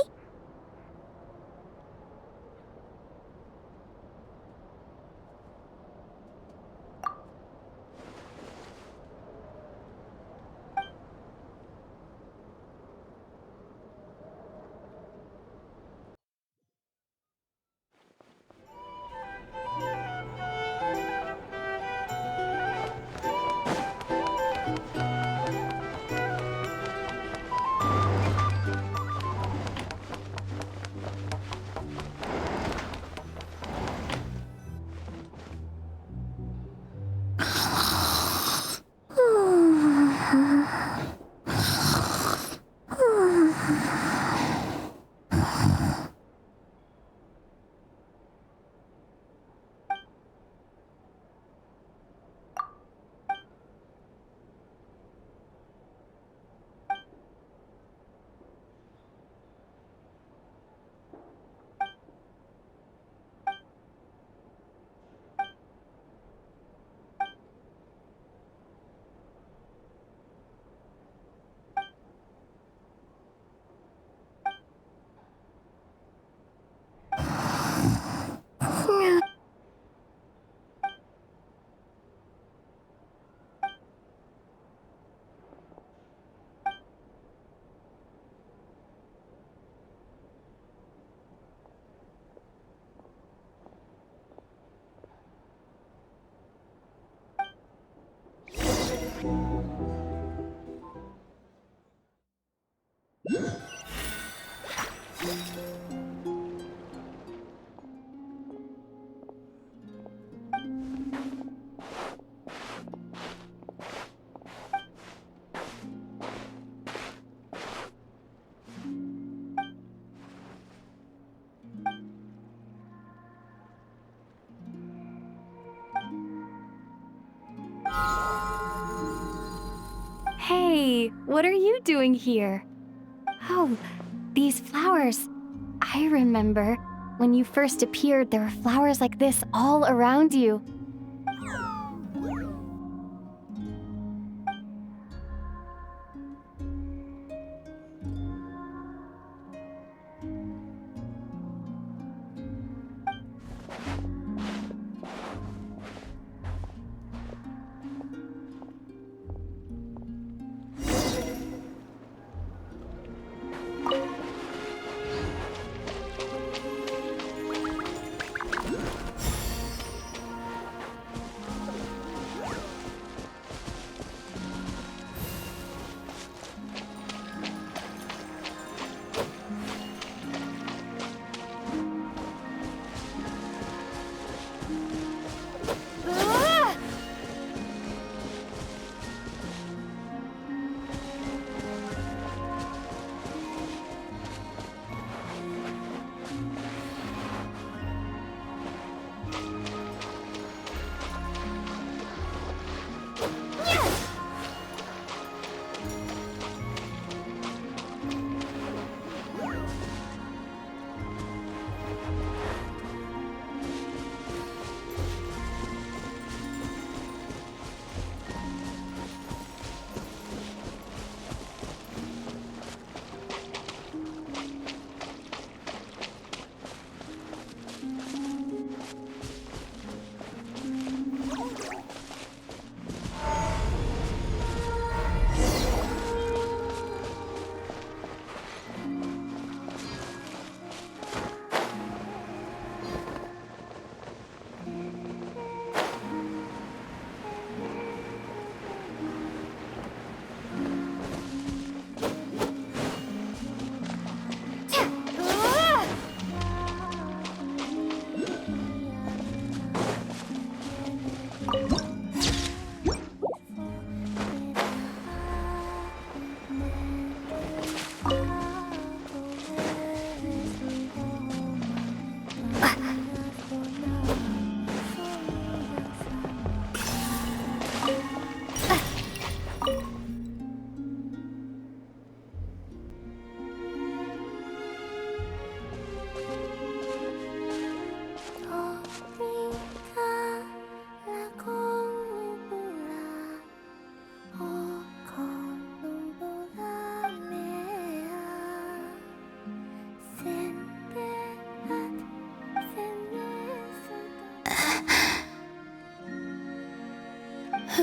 Hey, what are you doing here? Oh, these flowers. I remember when you first appeared, there were flowers like this all around you.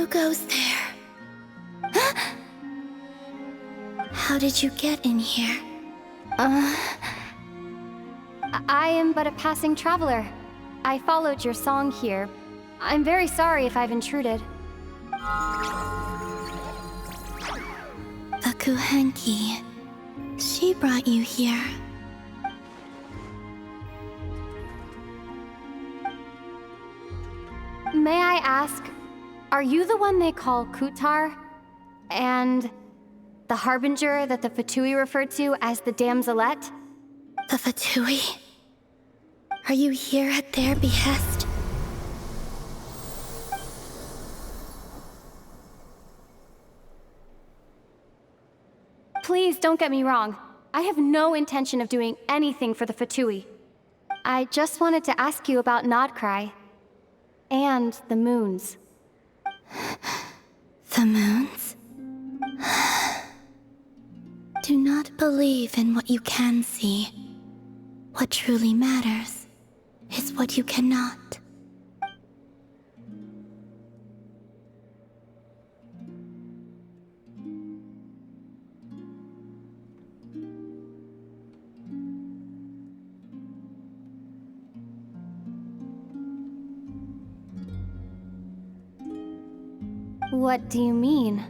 Who goes there? How did you get in here? I am but a passing traveler. I followed your song here. I'm very sorry if I've intruded. The Kuhenki. She brought you here. May I ask, are you the one they call Kutar? And the harbinger that the Fatui referred to as the Damselette? The Fatui? Are you here at their behest? Please don't get me wrong. I have no intention of doing anything for the Fatui. I just wanted to ask you about nod-krai. And the moons. The moons? Do not believe in what you can see. What truly matters is what you cannot. What do you mean?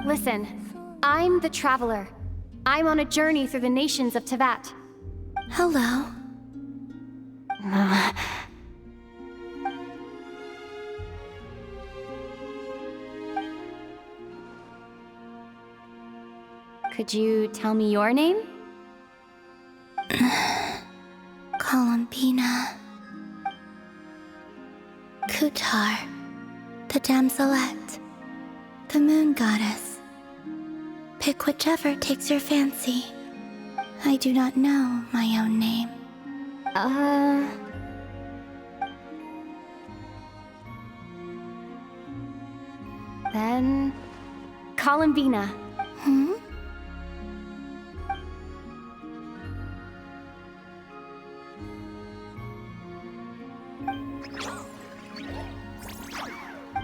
Listen, I'm the Traveler. I'm on a journey through the nations of Teyvat. Hello. Could you tell me your name? Columbina. Kutar. The Damselette. The moon goddess. Pick whichever takes your fancy. I do not know my own name. Then... Columbina. Hmm?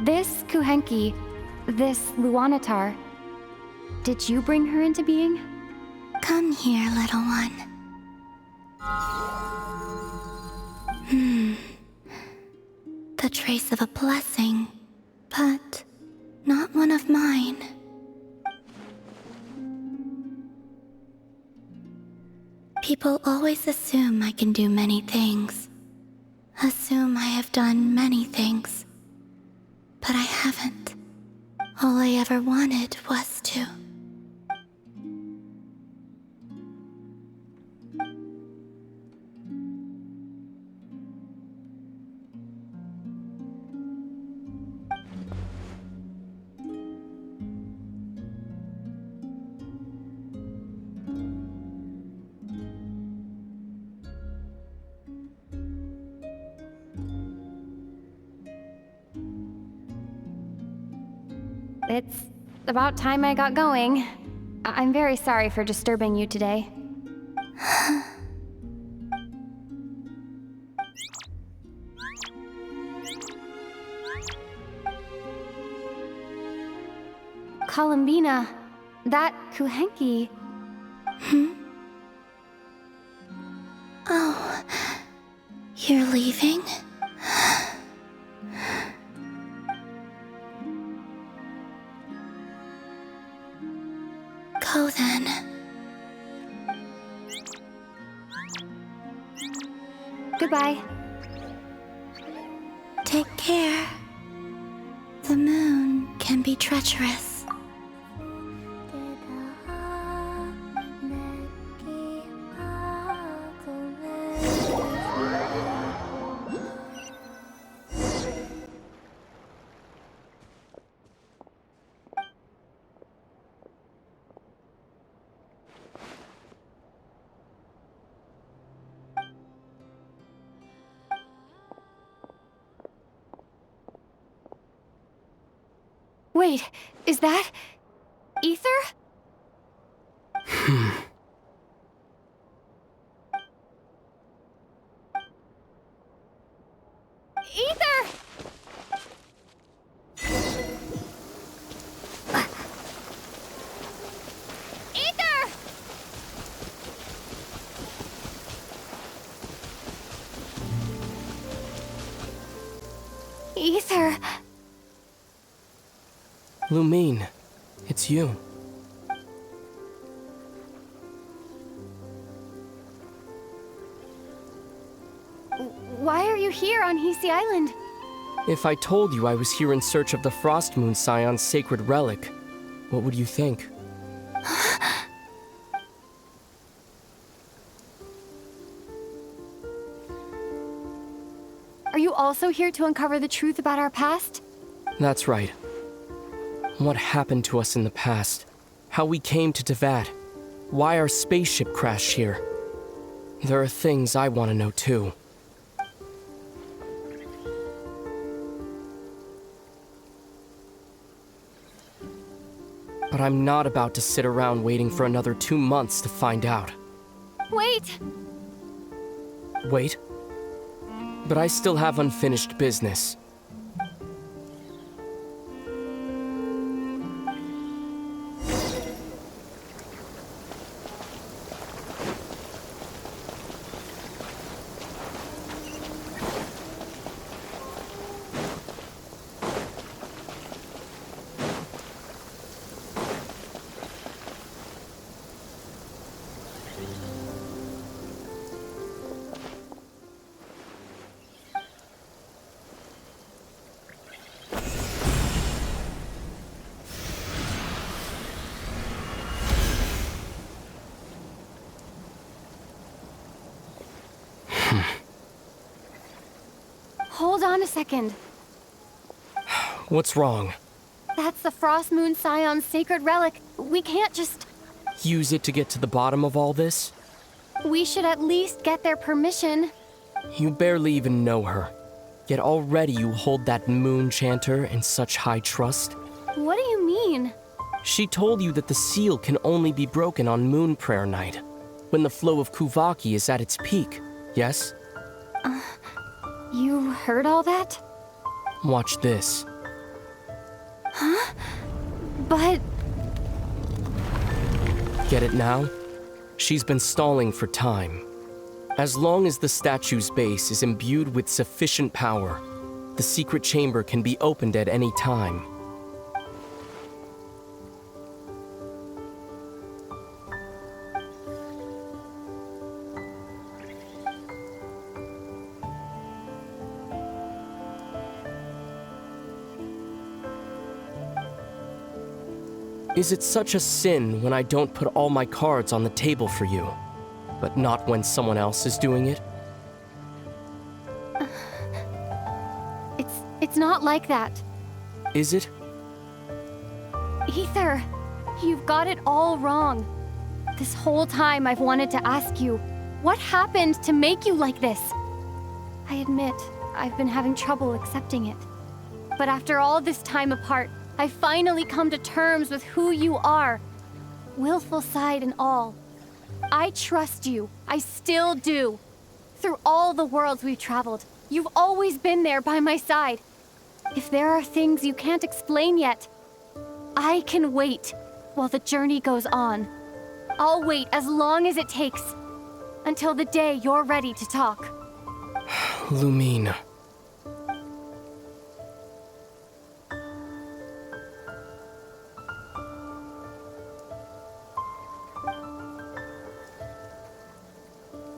This Kuhenki, this Luanatar, did you bring her into being? Come here, little one. The trace of a blessing, but not one of mine. People always assume I can do many things. Assume I have done many things. But I haven't. All I ever wanted was to. It's about time I got going. I'm very sorry for disturbing you today. Columbina, that Kuhenki... Oh, you're leaving? Go then. Goodbye. Take care. The moon can be treacherous. Wait, is that... Aether? Aether! Aether! Aether! Lumine, it's you. Why are you here on Hisi Island? If I told you I was here in search of the Frostmoon Scion's sacred relic, what would you think? Are you also here to uncover the truth about our past? That's right. What happened to us in the past? How we came to Teyvat? Why our spaceship crashed here? There are things I want to know too. But I'm not about to sit around waiting for another 2 months to find out. Wait! Wait? But I still have unfinished business. Hold on a second. What's wrong? That's the Frostmoon Scion's sacred relic. We can't just... Use it to get to the bottom of all this? We should at least get their permission. You barely even know her. Yet already you hold that moon chanter in such high trust. What do you mean? She told you that the seal can only be broken on moon prayer night, when the flow of Kuvaki is at its peak, yes? You heard all that? Watch this. Huh? But... Get it now? She's been stalling for time. As long as the statue's base is imbued with sufficient power, the secret chamber can be opened at any time. Is it such a sin when I don't put all my cards on the table for you, but not when someone else is doing it? It's not like that. Is it? Aether, you've got it all wrong. This whole time I've wanted to ask you, what happened to make you like this? I admit, I've been having trouble accepting it. But after all this time apart, I finally come to terms with who you are. Willful side and all. I trust you. I still do. Through all the worlds we've traveled, you've always been there by my side. If there are things you can't explain yet, I can wait while the journey goes on. I'll wait as long as it takes, until the day you're ready to talk. Lumine.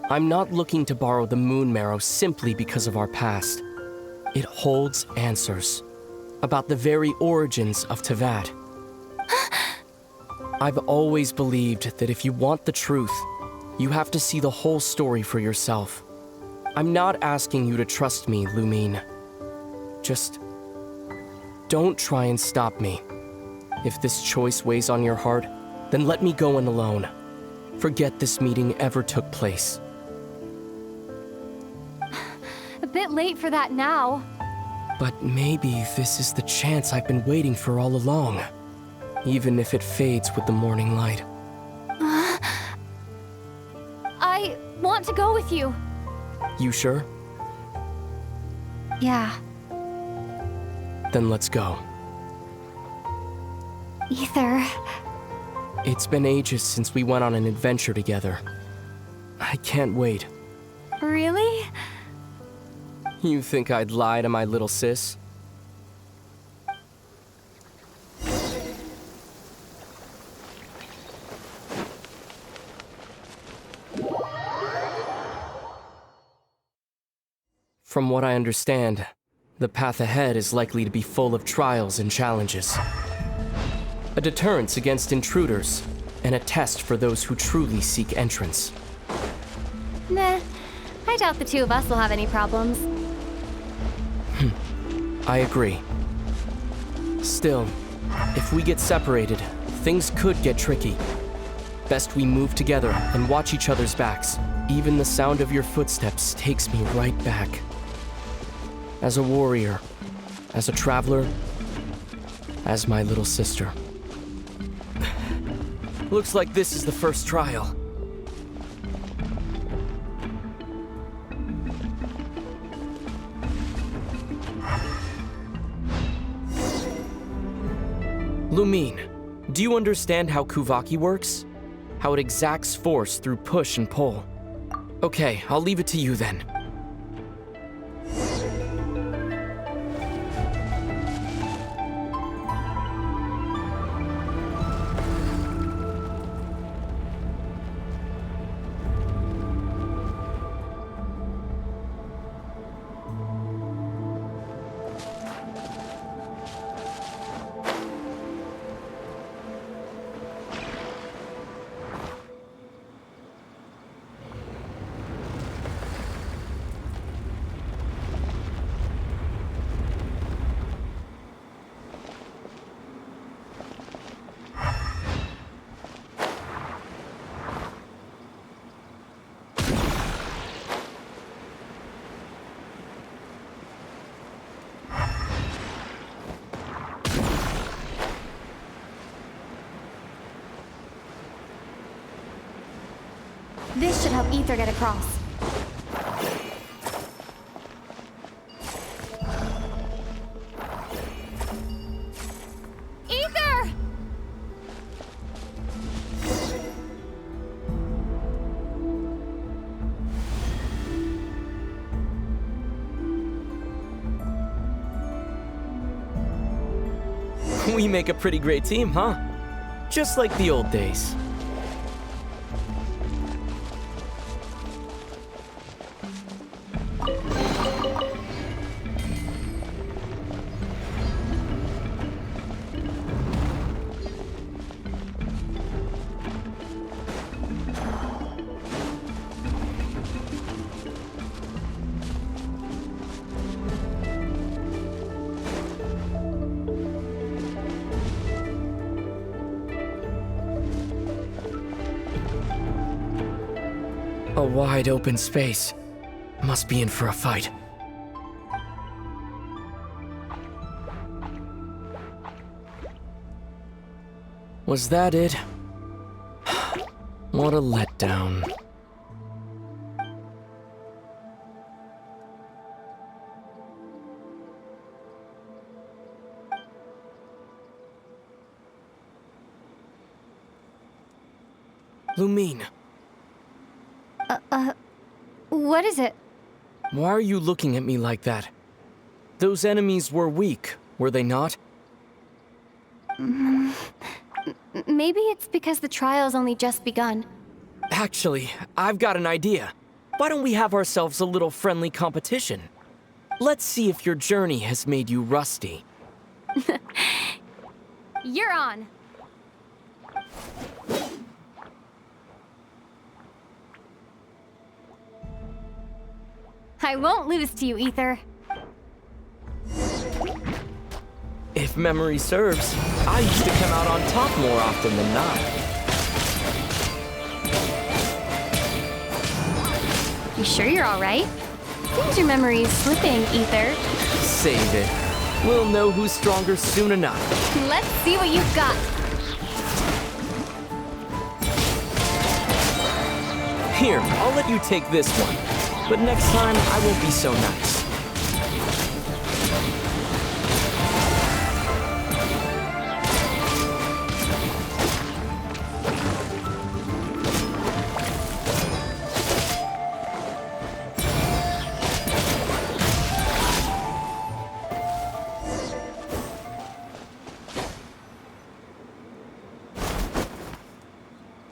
I'm not looking to borrow the moon marrow simply because of our past. It holds answers about the very origins of Teyvat. I've always believed that if you want the truth, you have to see the whole story for yourself. I'm not asking you to trust me, Lumine. Just don't try and stop me. If this choice weighs on your heart, then let me go in alone. Forget this meeting ever took place. A bit late for that now. But maybe this is the chance I've been waiting for all along, even if it fades with the morning light. I want to go with you. You sure? Yeah. Then let's go. Aether. It's been ages since we went on an adventure together. I can't wait. Really? You think I'd lie to my little sis? From what I understand, the path ahead is likely to be full of trials and challenges. A deterrence against intruders, and a test for those who truly seek entrance. Nah, I doubt the two of us will have any problems. I agree. Still, if we get separated, things could get tricky. Best we move together and watch each other's backs. Even the sound of your footsteps takes me right back. As a warrior, as a traveler, as my little sister. Looks like this is the first trial. Lumine, do you understand how Kuvaki works? How it exacts force through push and pull? Okay, I'll leave it to you then. This should help Aether get across. Aether! We make a pretty great team, huh? Just like the old days. A wide open space. Must be in for a fight. Was that it? What a letdown. Lumine. What is it? Why are you looking at me like that? Those enemies were weak, were they not? Maybe it's because the trial's only just begun. Actually, I've got an idea. Why don't we have ourselves a little friendly competition? Let's see if your journey has made you rusty. You're on. I won't lose to you, Aether. If memory serves, I used to come out on top more often than not. You sure you're all right? Seems your memory is slipping, Aether. save it. We'll know who's stronger soon enough. Let's see what you've got. Here, I'll let you take this one. But next time, I won't be so nice.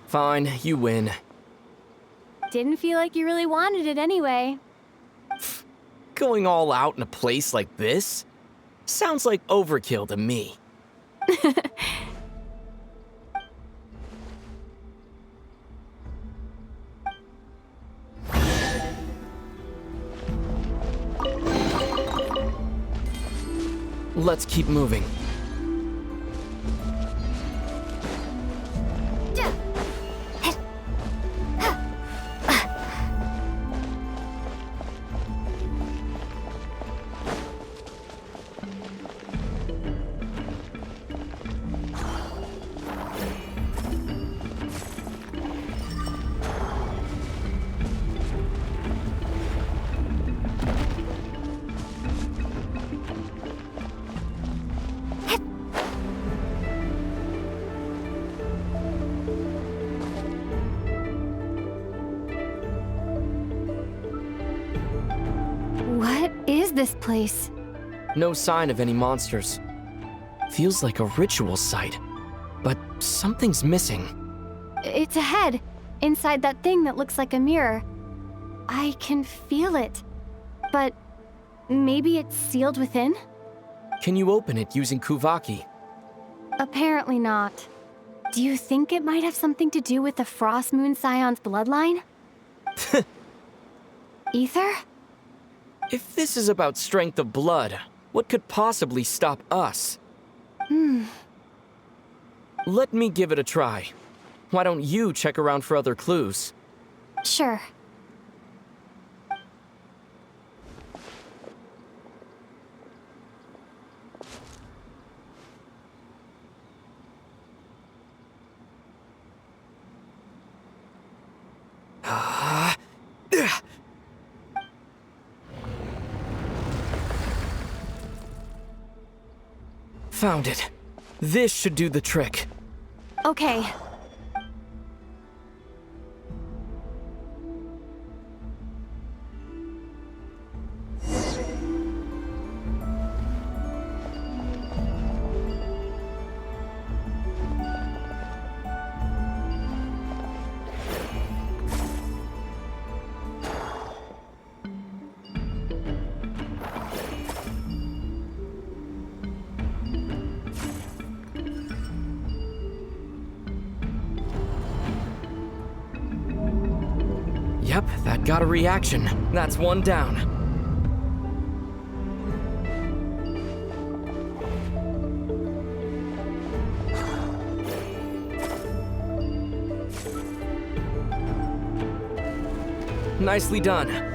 Fine, you win. Didn't feel like you really wanted it anyway. Going all out in a place like this? Sounds like overkill to me. Let's keep moving. What is this place? No sign of any monsters. Feels like a ritual site, but something's missing. It's a head, inside that thing that looks like a mirror. I can feel it, but maybe it's sealed within? Can you open it using Kuvaki? Apparently not. Do you think it might have something to do with the Frostmoon Scion's bloodline? Aether? If this is about strength of blood, what could possibly stop us? Let me give it a try. Why don't you check around for other clues? Sure. Found it. This should do the trick. Okay. Yep, that got a reaction. That's one down. Nicely done.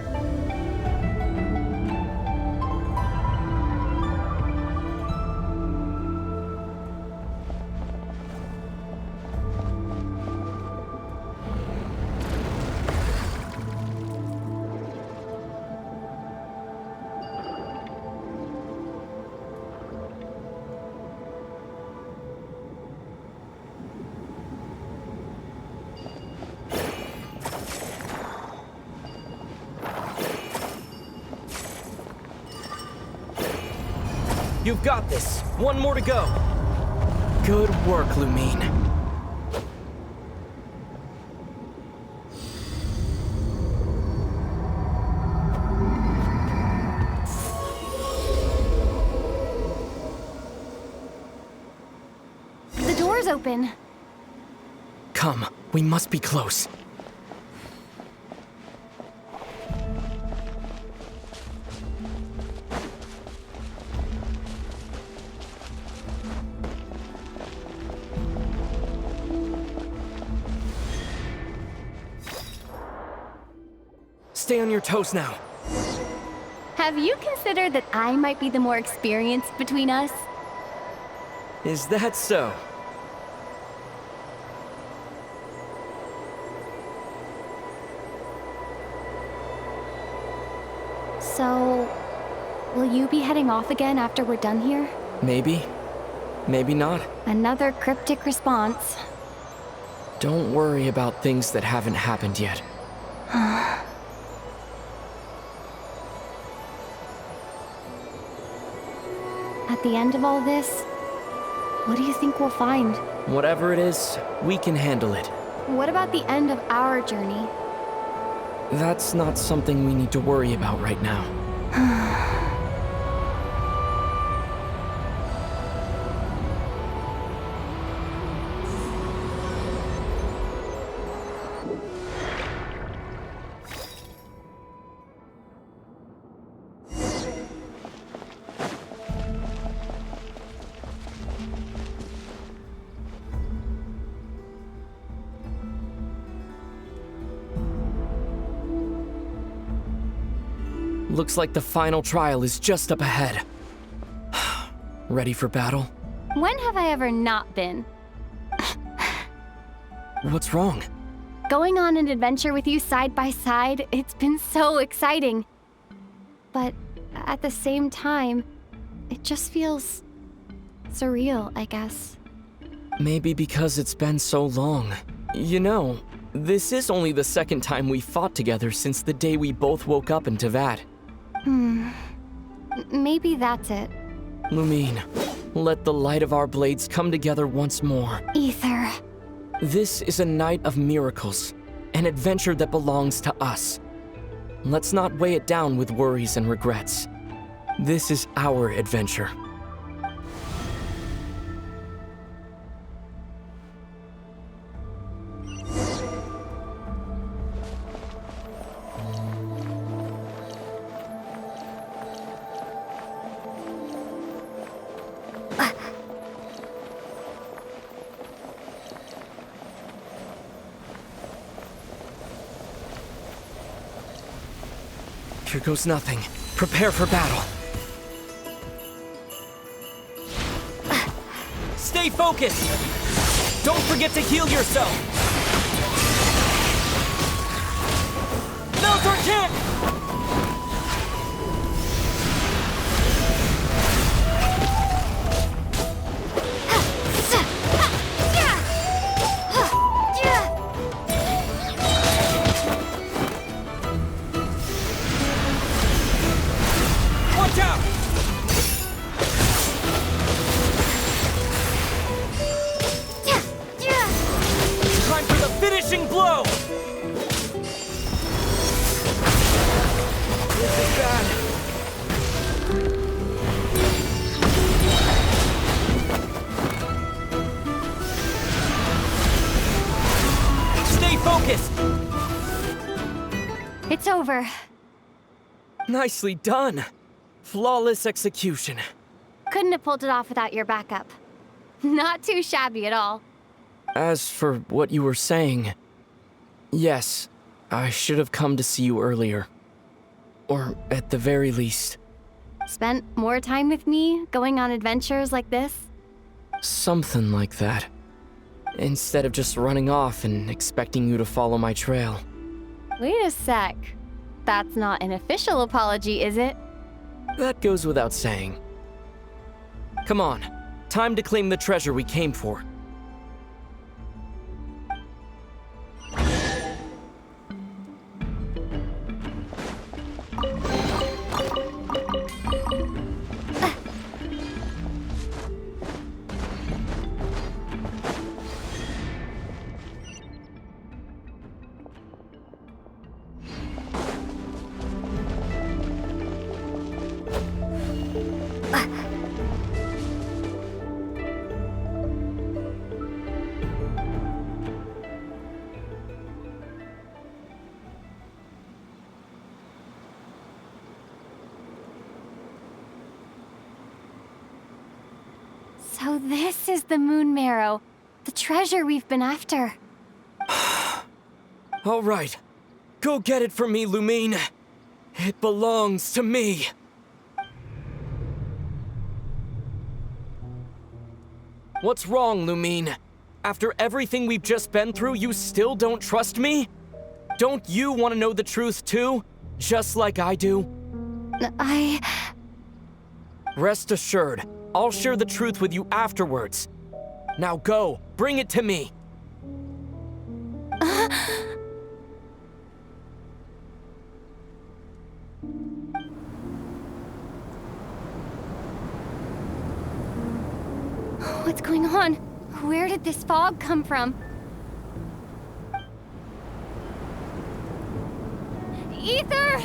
You've got this. One more to go. Good work, Lumine. The door's open. Come, we must be close. Stay on your toes now. Have you considered that I might be the more experienced between us? Is that so? So, will you be heading off again after we're done here? Maybe. Maybe not. Another cryptic response. Don't worry about things that haven't happened yet. At the end of all this, what do you think we'll find? Whatever it is, we can handle it. What about the end of our journey? That's not something we need to worry about right now. Looks like the final trial is just up ahead. Ready for battle? When have I ever not been? What's wrong? Going on an adventure with you side by side, it's been so exciting. But at the same time, it just feels surreal, I guess. Maybe because it's been so long. You know, this is only the second time we fought together since the day we both woke up in Teyvat. Maybe that's it. Lumine, let the light of our blades come together once more. Aether. This is a night of miracles, an adventure that belongs to us. Let's not weigh it down with worries and regrets. This is our adventure. Here goes nothing. Prepare for battle. Stay focused! Don't forget to heal yourself! Now's our chance! Watch out! Time for the finishing blow! This is bad. Stay focused! It's over. Nicely done. Flawless execution. Couldn't have pulled it off without your backup. Not too shabby at all. As for what you were saying, yes, I should have come to see you earlier. Or at the very least. Spent more time with me, going on adventures like this? Something like that. Instead of just running off and expecting you to follow my trail. Wait a sec. That's not an official apology, is it? That goes without saying. Come on, time to claim the treasure we came for. So this is the moon marrow, the treasure we've been after. All right, go get it for me, Lumine. It belongs to me. What's wrong, Lumine? After everything we've just been through, you still don't trust me? Don't you want to know the truth too? Just like I do? Rest assured, I'll share the truth with you afterwards. Now go, bring it to me. What's going on? Where did this fog come from? Aether!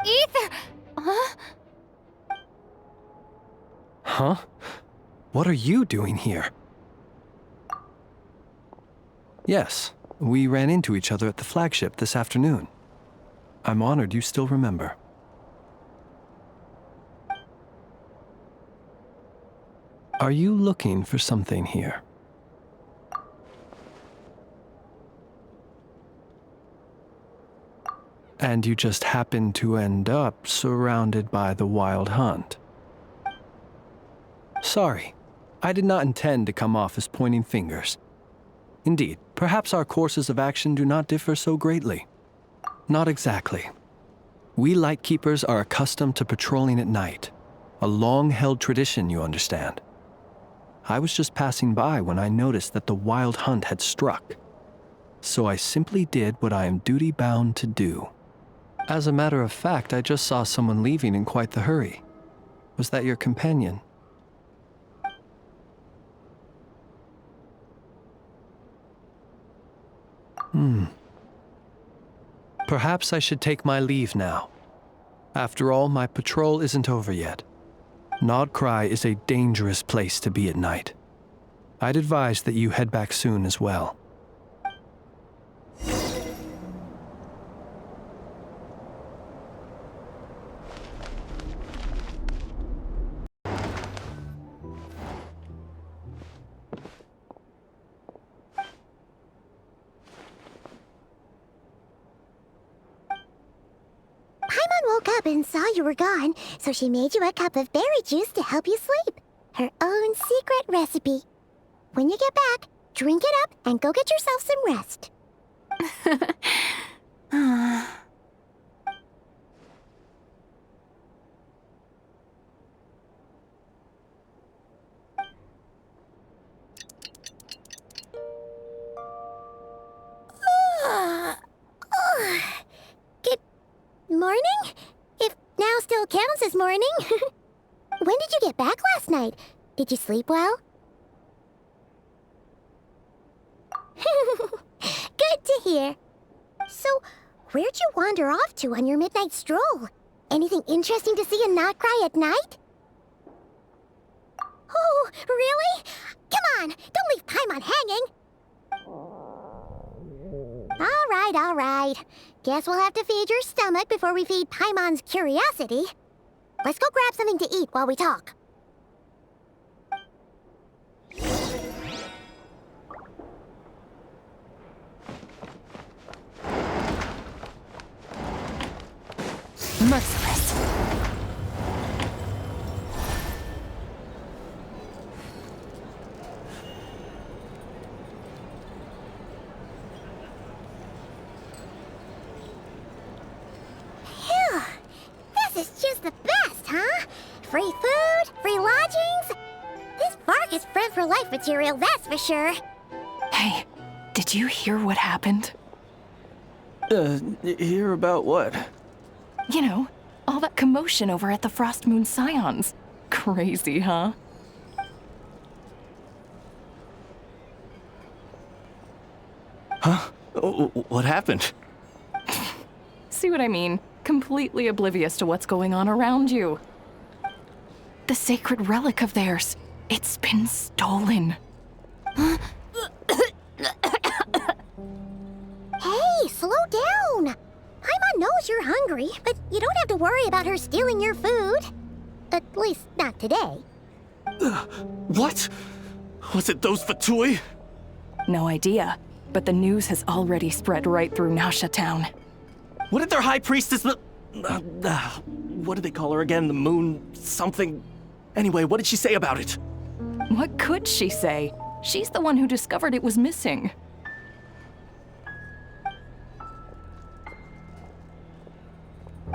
Aether! Huh? What are you doing here? Yes, we ran into each other at the flagship this afternoon. I'm honored you still remember. Are you looking for something here? And you just happened to end up surrounded by the Wild Hunt. Sorry, I did not intend to come off as pointing fingers. Indeed, perhaps our courses of action do not differ so greatly. Not exactly. We Lightkeepers are accustomed to patrolling at night. A long-held tradition, you understand. I was just passing by when I noticed that the Wild Hunt had struck. So I simply did what I am duty-bound to do. As a matter of fact, I just saw someone leaving in quite the hurry. Was that your companion? Perhaps I should take my leave now. After all, my patrol isn't over yet. Nod-krai is a dangerous place to be at night. I'd advise that you head back soon as well. Woke up and saw you were gone, so she made you a cup of berry juice to help you sleep. Her own secret recipe. When you get back, drink it up and go get yourself some rest. Good morning? If now still counts as morning. When did you get back last night? Did you sleep well? Good to hear. So, where'd you wander off to on your midnight stroll? Anything interesting to see in nod-krai at night? Oh, really? Come on, don't leave Paimon hanging. All right. Guess we'll have to feed your stomach before we feed Paimon's curiosity. Let's go grab something to eat while we talk. Merciless. Phew! This is just the best, huh? Free food, free lodgings. This bark is bred for life material, that's for sure. Hey, did you hear what happened? Hear about what? You know, all that commotion over at the Frostmoon Scions. Crazy, huh? Oh, what happened? See what I mean? Completely oblivious to what's going on around you. The sacred relic of theirs, it's been stolen. Hey, slow down! Paimon knows you're hungry, but you don't have to worry about her stealing your food. At least, not today. What? Was it those Fatui? No idea, but the news has already spread right through Nasha Town. What did their high priestess... what did they call her again? The moon... something... Anyway, what did she say about it? What could she say? She's the one who discovered it was missing.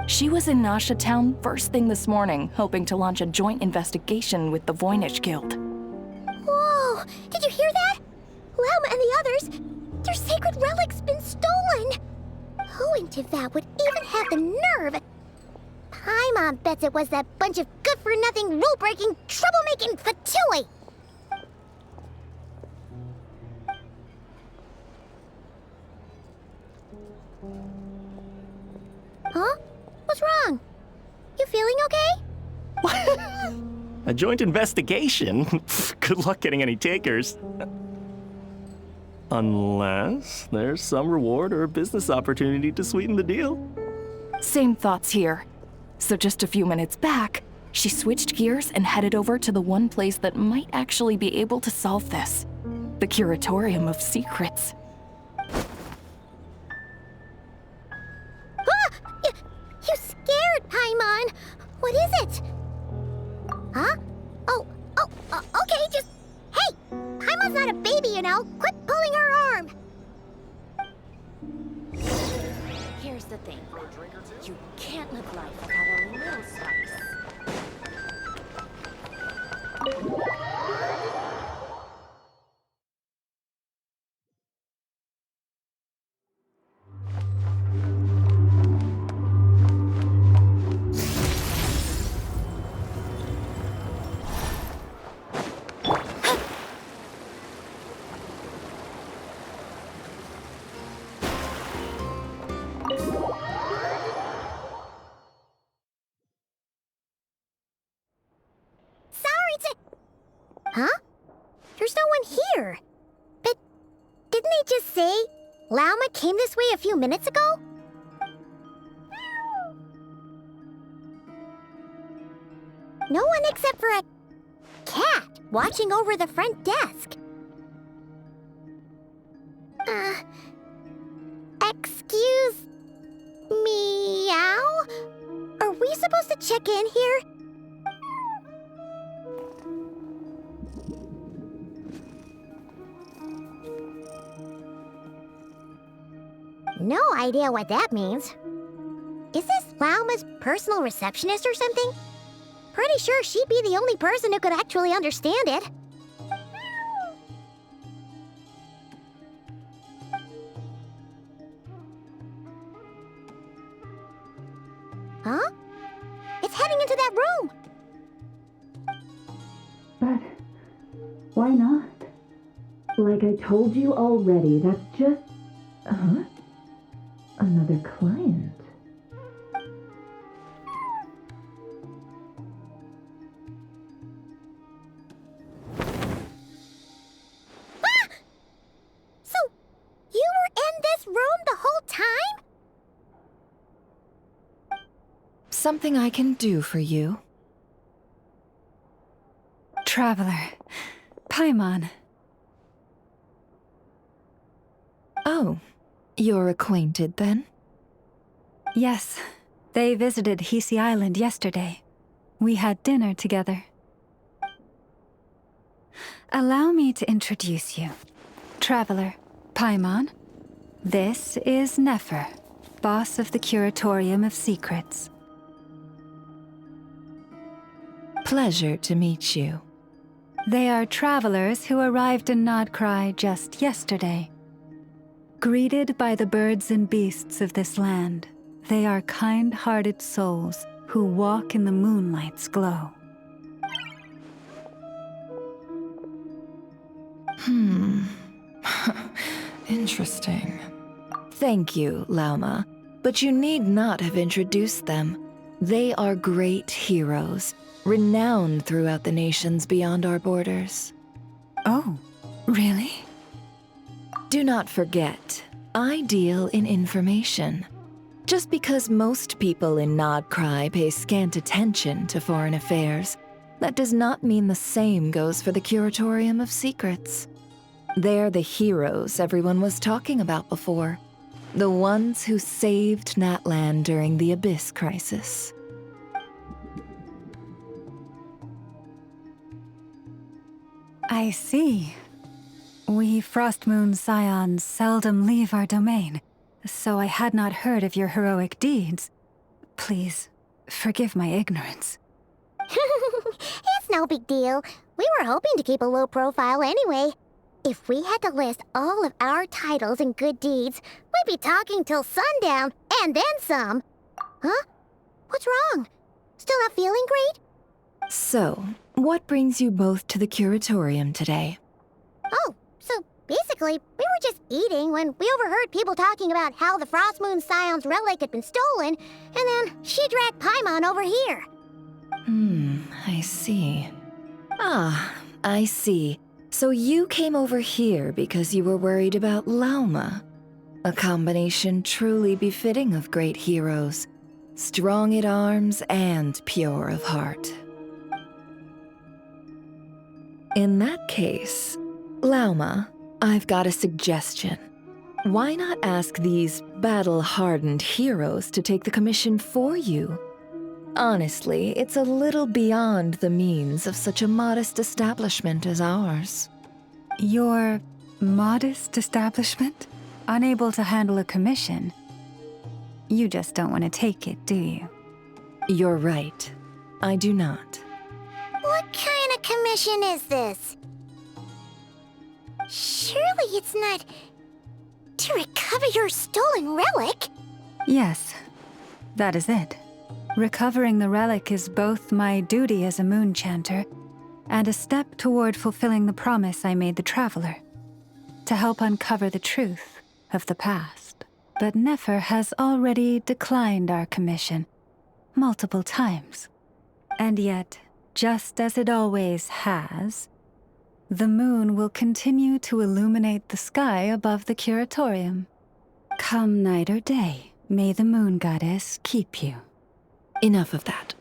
She was in Nasha Town first thing this morning, hoping to launch a joint investigation with the Voynich Guild. Whoa! Did you hear that? Lauma and the others, their sacred relic's been stolen! Who in Tivat would even have the nerve? Paimon bets it was that bunch of good-for-nothing, rule-breaking, troublemaking Fatui! Huh? What's wrong? You feeling okay? A joint investigation? Good luck getting any takers. Unless there's some reward or business opportunity to sweeten the deal. Same thoughts here. So just a few minutes back, she switched gears and headed over to the one place that might actually be able to solve this. The Curatorium of Secrets. You scared, Paimon! What is it? Huh? Okay, just... Hey! Paimon's not a baby, you know! Quit pulling her arm! Here's the thing. You can't live life without a little spice. Huh? There's no one here. But didn't they just say Lauma came this way a few minutes ago? No one except for a cat watching over the front desk. Excuse meow? Are we supposed to check in here? No idea what that means. Is this Lauma's personal receptionist or something? Pretty sure she'd be the only person who could actually understand it. Huh? It's heading into that room! But why not? Like I told you already, that's just... Huh? Another client. Ah! So, you were in this room the whole time? Something I can do for you? Traveler. Paimon. Oh, you're acquainted then? Yes. They visited Hisi Island yesterday. We had dinner together. Allow me to introduce you. Traveler, Paimon. This is Nefer, boss of the Curatorium of Secrets. Pleasure to meet you. They are travelers who arrived in nod-krai just yesterday. Greeted by the birds and beasts of this land, they are kind-hearted souls who walk in the moonlight's glow. Interesting. Thank you, Lauma, but you need not have introduced them. They are great heroes, renowned throughout the nations beyond our borders. Oh, really? Do not forget, I deal in information. Just because most people in nod-krai pay scant attention to foreign affairs, that does not mean the same goes for the Curatorium of Secrets. They're the heroes everyone was talking about before. The ones who saved Natlan during the Abyss crisis. I see. We Frostmoon Scions seldom leave our domain, so I had not heard of your heroic deeds. Please, forgive my ignorance. It's no big deal. We were hoping to keep a low profile anyway. If we had to list all of our titles and good deeds, we'd be talking till sundown, and then some. Huh? What's wrong? Still not feeling great? So, what brings you both to the Curatorium today? Oh, so basically, we were just eating when we overheard people talking about how the Frostmoon Scion's relic had been stolen, and then she dragged Paimon over here. I see. Ah, I see. So you came over here because you were worried about Lauma. A combination truly befitting of great heroes. Strong at arms and pure of heart. In that case, Lauma, I've got a suggestion. Why not ask these battle-hardened heroes to take the commission for you? Honestly, it's a little beyond the means of such a modest establishment as ours. Your modest establishment? Unable to handle a commission? You just don't want to take it, do you? You're right. I do not. What kind of commission is this? Surely it's not to recover your stolen relic? Yes, that is it. Recovering the relic is both my duty as a moon chanter and a step toward fulfilling the promise I made the traveler, to help uncover the truth of the past. But Nefer has already declined our commission multiple times. And yet, just as it always has, the moon will continue to illuminate the sky above the Curatorium. Come night or day, may the moon goddess keep you. Enough of that.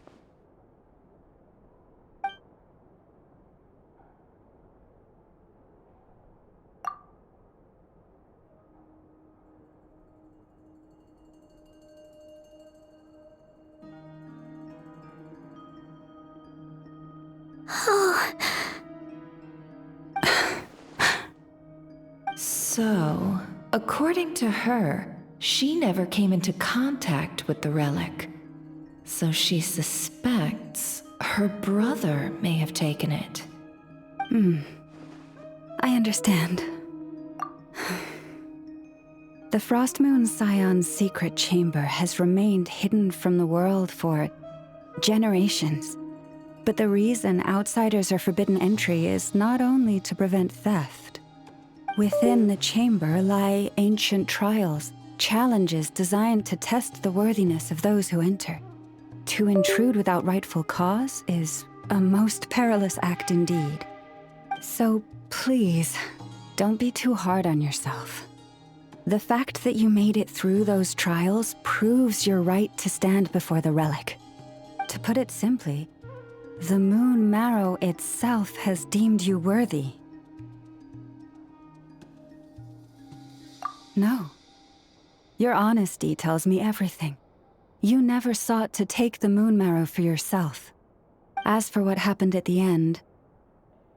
So, according to her, she never came into contact with the relic. So she suspects her brother may have taken it. I understand. The Frostmoon Scion's secret chamber has remained hidden from the world for generations. But the reason outsiders are forbidden entry is not only to prevent theft. Within the chamber lie ancient trials, challenges designed to test the worthiness of those who enter. To intrude without rightful cause is a most perilous act indeed. So please, don't be too hard on yourself. The fact that you made it through those trials proves your right to stand before the relic. To put it simply, the moon marrow itself has deemed you worthy. No. Your honesty tells me everything. You never sought to take the moon marrow for yourself. As for what happened at the end,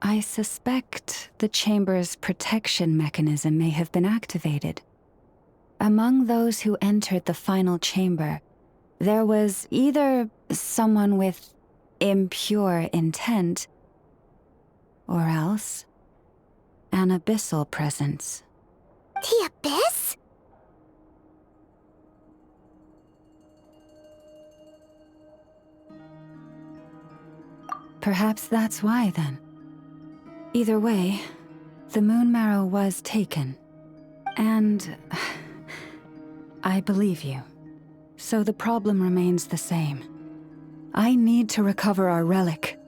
I suspect the chamber's protection mechanism may have been activated. Among those who entered the final chamber, there was either someone with impure intent, or else an abyssal presence. The Abyss? Perhaps that's why, then. Either way, the moon marrow was taken. And I believe you. So the problem remains the same. I need to recover our relic.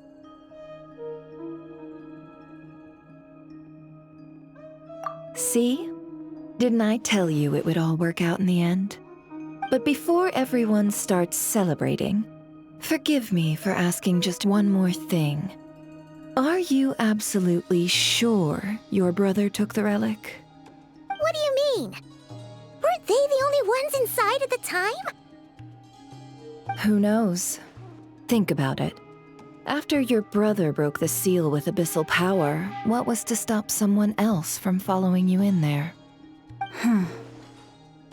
See? Didn't I tell you it would all work out in the end? But before everyone starts celebrating, forgive me for asking just one more thing. Are you absolutely sure your brother took the relic? What do you mean? Weren't they the only ones inside at the time? Who knows? Think about it. After your brother broke the seal with abyssal power, what was to stop someone else from following you in there?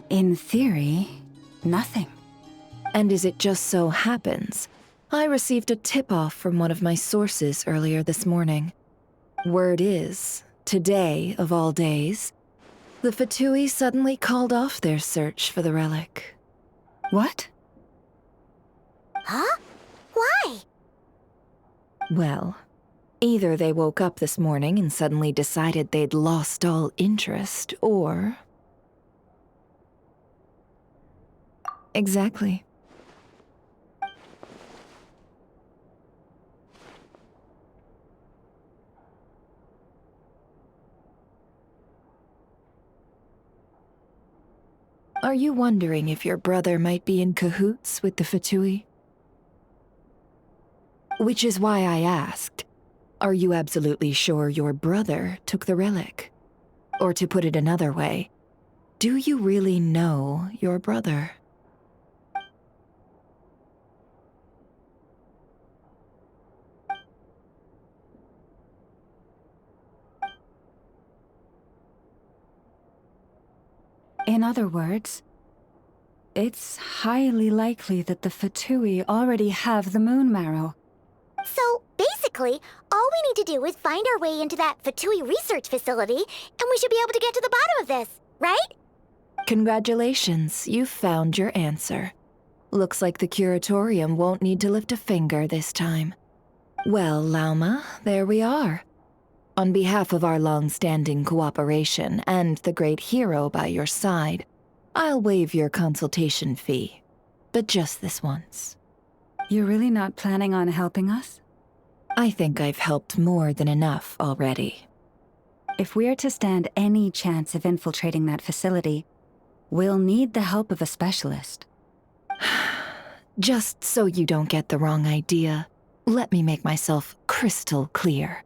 In theory, nothing. And as it just so happens, I received a tip-off from one of my sources earlier this morning. Word is, today of all days, the Fatui suddenly called off their search for the relic. What? Huh? Why? Well, either they woke up this morning and suddenly decided they'd lost all interest, or... Exactly. Are you wondering if your brother might be in cahoots with the Fatui? Which is why I asked, are you absolutely sure your brother took the relic? Or to put it another way, do you really know your brother? In other words, it's highly likely that the Fatui already have the moon marrow. So, basically, all we need to do is find our way into that Fatui research facility, and we should be able to get to the bottom of this, right? Congratulations, you've found your answer. Looks like the curatorium won't need to lift a finger this time. Well, Lauma, there we are. On behalf of our long-standing cooperation and the great hero by your side, I'll waive your consultation fee. But just this once. You're really not planning on helping us? I think I've helped more than enough already. If we're to stand any chance of infiltrating that facility, we'll need the help of a specialist. Just so you don't get the wrong idea, let me make myself crystal clear.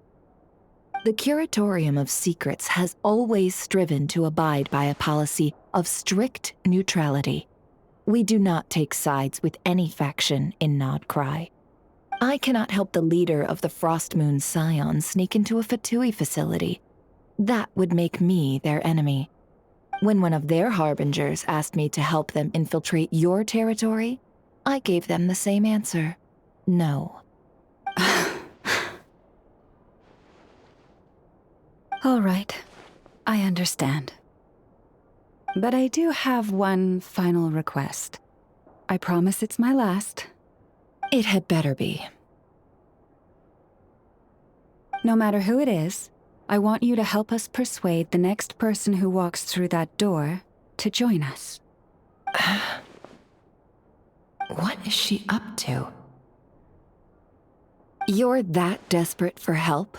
The Curatorium of Secrets has always striven to abide by a policy of strict neutrality. We do not take sides with any faction in nod-krai. I cannot help the leader of the Frostmoon Scions sneak into a Fatui facility. That would make me their enemy. When one of their harbingers asked me to help them infiltrate your territory, I gave them the same answer. No. All right, I understand. But I do have one final request. I promise it's my last. It had better be. No matter who it is, I want you to help us persuade the next person who walks through that door to join us. What is she up to? You're that desperate for help?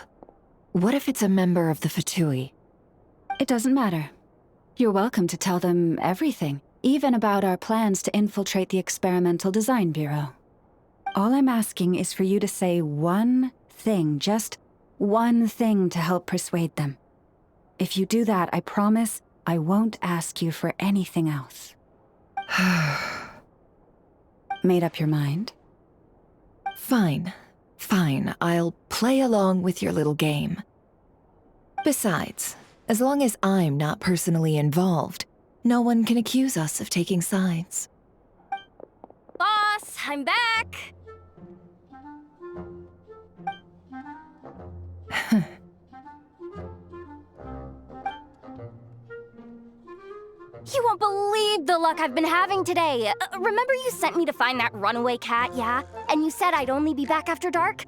What if it's a member of the Fatui? It doesn't matter. You're welcome to tell them everything, even about our plans to infiltrate the Experimental Design Bureau. All I'm asking is for you to say one thing, just one thing to help persuade them. If you do that, I promise I won't ask you for anything else. Made up your mind? Fine. Fine, I'll play along with your little game. Besides, as long as I'm not personally involved, no one can accuse us of taking sides. Boss, I'm back! You won't believe the luck I've been having today. Remember you sent me to find that runaway cat, yeah? And you said I'd only be back after dark?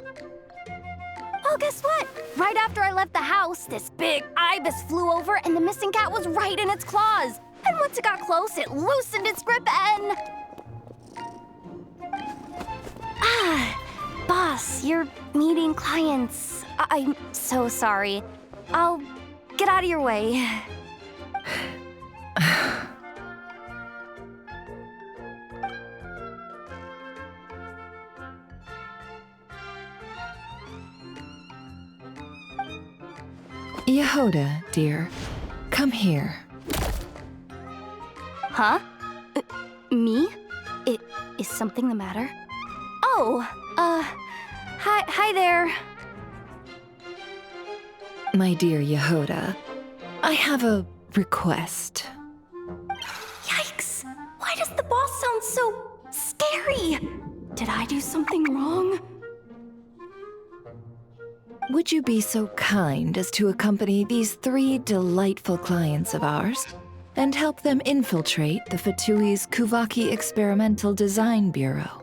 Well, guess what? Right after I left the house, this big ibis flew over and the missing cat was right in its claws. And once it got close, it loosened its grip and... Boss, you're meeting clients. I'm so sorry. I'll get out of your way. Jahoda, dear, come here. Huh? Me? Is something the matter? Oh, hi there. My dear Jahoda, I have a request. Yikes! Why does the boss sound so scary? Did I do something wrong? Would you be so kind as to accompany these 3 delightful clients of ours and help them infiltrate the Fatui's Kuvaki Experimental Design Bureau?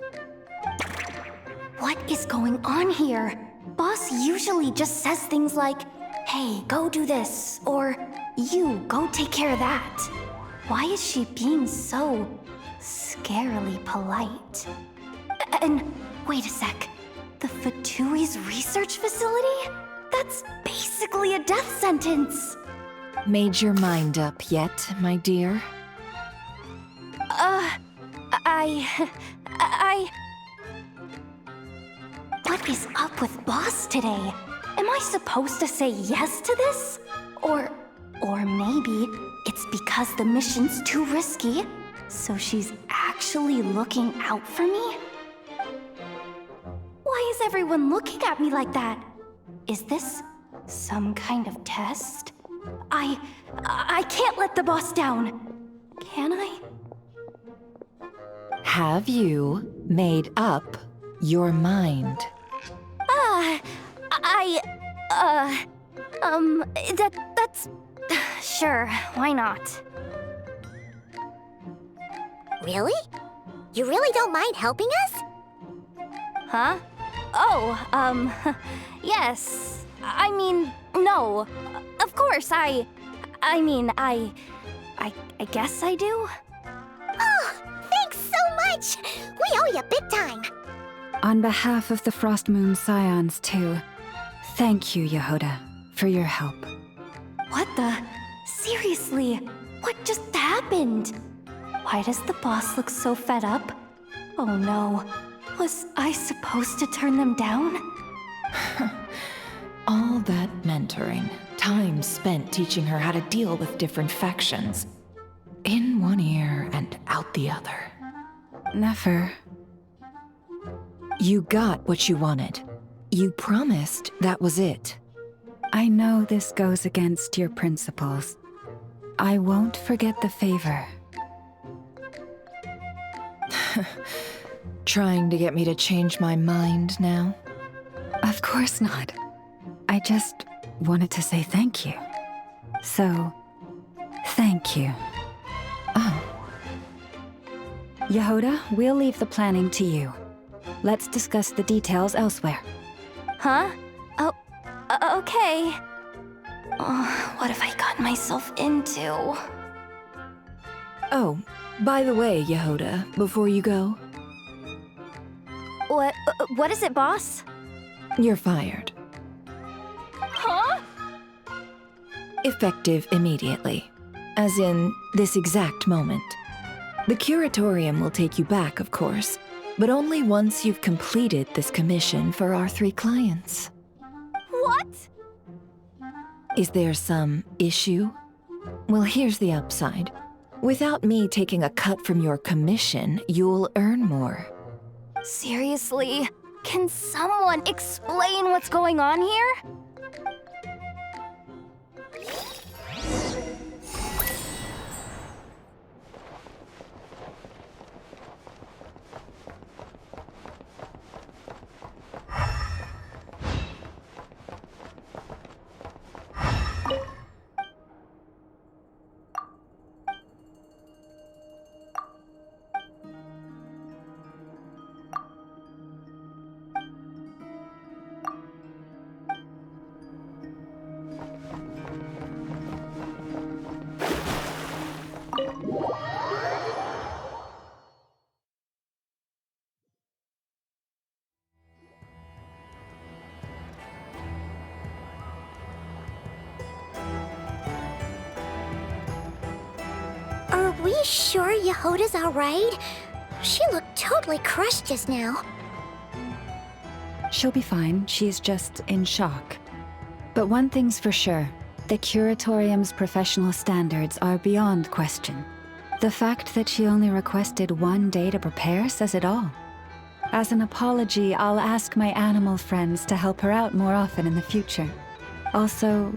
What is going on here? Boss usually just says things like, hey, go do this, or you, go take care of that. Why is she being so scarily polite? And wait a sec, the Fatui's research facility? That's basically a death sentence. Made your mind up yet, my dear? What is up with Boss today? Am I supposed to say yes to this? Or maybe it's because the mission's too risky, so she's actually looking out for me? Why is everyone looking at me like that? Is this some kind of test? I can't let the boss down. Can I? Have you made up your mind? That's... Sure, why not? Really? You really don't mind helping us? Huh? Oh, yes. I mean, no. Of course, I guess I do. Oh, thanks so much! We owe you big time! On behalf of the Frostmoon Scions, too, thank you, Jahoda, for your help. What the? Seriously, what just happened? Why does the boss look so fed up? Oh no, was I supposed to turn them down? All that mentoring, time spent teaching her how to deal with different factions. In one ear and out the other. Nefer. You got what you wanted. You promised that was it. I know this goes against your principles. I won't forget the favor. Trying to get me to change my mind now? Of course not. I just wanted to say thank you. So, thank you. Oh. Jahoda, we'll leave the planning to you. Let's discuss the details elsewhere. Huh? Oh, okay. Oh, what have I gotten myself into? Oh, by the way, Jahoda, before you go... What is it, boss? You're fired. Huh? Effective immediately. As in, this exact moment. The curatorium will take you back, of course, but only once you've completed this commission for our 3 clients. What? Is there some issue? Well, here's the upside. Without me taking a cut from your commission, you'll earn more. Seriously? Can someone explain what's going on here? you sure Jahoda's alright? She looked totally crushed just now. She'll be fine. She's just in shock. But one thing's for sure. The Curatorium's professional standards are beyond question. The fact that she only requested 1 day to prepare says it all. As an apology, I'll ask my animal friends to help her out more often in the future. Also,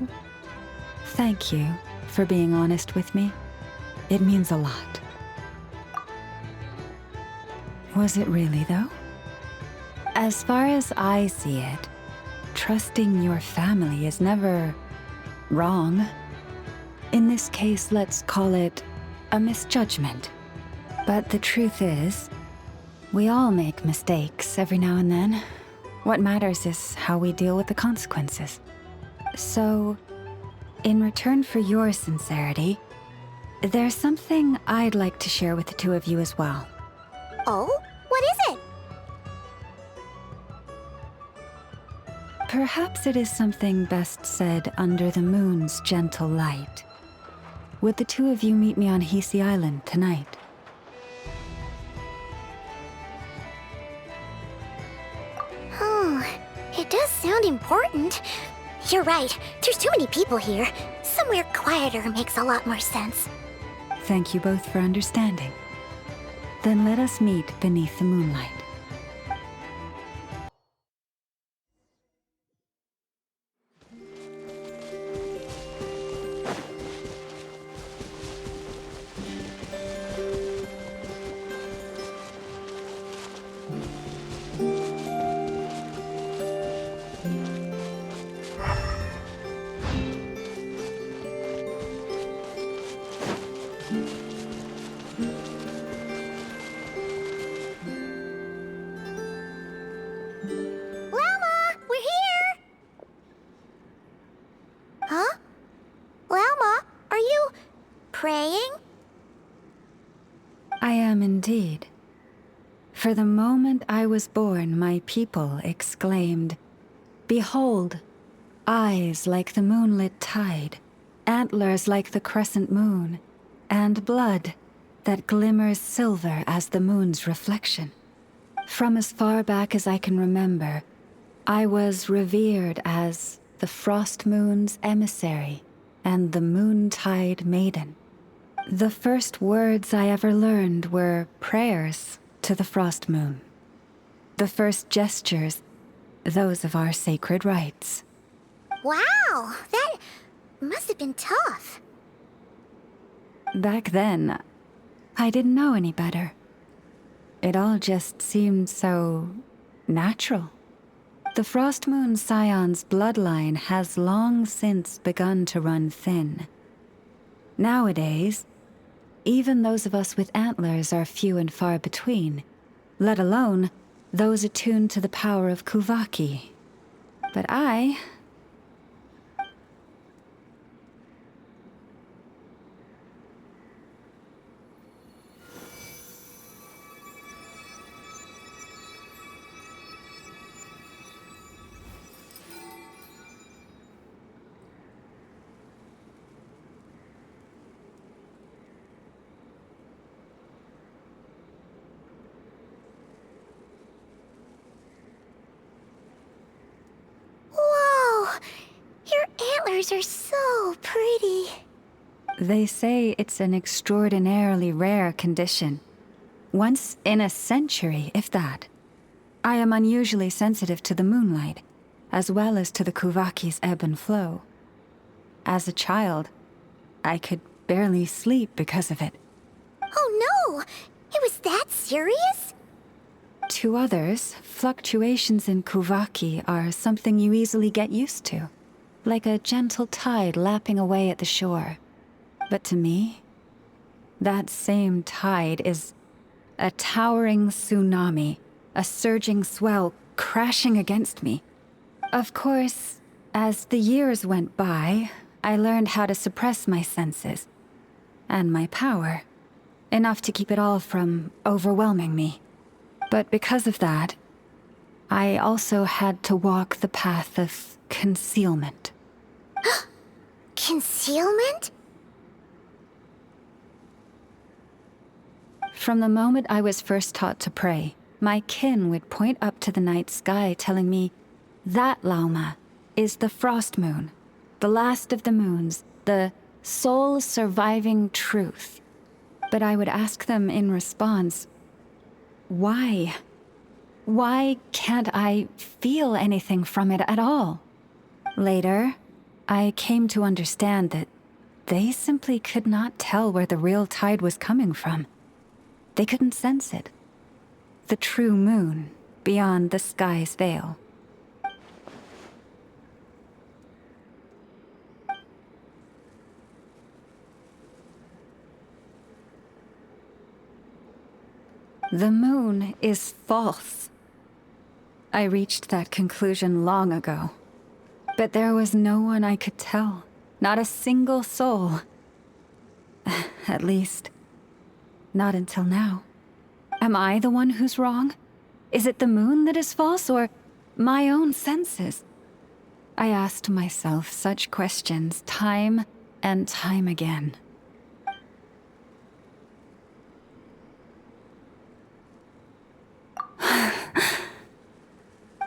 thank you for being honest with me. It means a lot. Was it really, though? As far as I see it, trusting your family is never wrong. In this case, let's call it a misjudgment. But the truth is, we all make mistakes every now and then. What matters is how we deal with the consequences. So, in return for your sincerity, there's something I'd like to share with the two of you as well. Oh? What is it? Perhaps it is something best said under the moon's gentle light. Would the two of you meet me on Hisi Island tonight? Oh, it does sound important. You're right, there's too many people here. Somewhere quieter makes a lot more sense. Thank you both for understanding. Then let us meet beneath the moonlight. Praying? I am indeed. For the moment I was born, my people exclaimed, "Behold, eyes like the moonlit tide, antlers like the crescent moon, and blood that glimmers silver as the moon's reflection." From as far back as I can remember, I was revered as the Frostmoon's emissary and the Moontide Maiden. The first words I ever learned were prayers to the Frost Moon. The first gestures, those of our sacred rites. Wow, that must have been tough. Back then, I didn't know any better. It all just seemed so natural. The Frostmoon Scion's bloodline has long since begun to run thin. Nowadays, even those of us with antlers are few and far between, let alone those attuned to the power of Kuvaki. But I... Antlers are so pretty. They say it's an extraordinarily rare condition. Once in a century, if that. I am unusually sensitive to the moonlight, as well as to the Kuvaki's ebb and flow. As a child, I could barely sleep because of it. Oh no! It was that serious? To others, fluctuations in Kuvaki are something you easily get used to. Like a gentle tide lapping away at the shore. But to me, that same tide is a towering tsunami, a surging swell crashing against me. Of course, as the years went by, I learned how to suppress my senses and my power, enough to keep it all from overwhelming me. But because of that, I also had to walk the path of concealment. Concealment? From the moment I was first taught to pray, my kin would point up to the night sky telling me, that Lauma is the frost moon, the last of the moons, the sole surviving truth. But I would ask them in response, why? Why can't I feel anything from it at all? Later, I came to understand that they simply could not tell where the real tide was coming from. They couldn't sense it. The true moon beyond the sky's veil. The moon is false. I reached that conclusion long ago. But there was no one I could tell. Not a single soul. At least, not until now. Am I the one who's wrong? Is it the moon that is false, or my own senses? I asked myself such questions time and time again.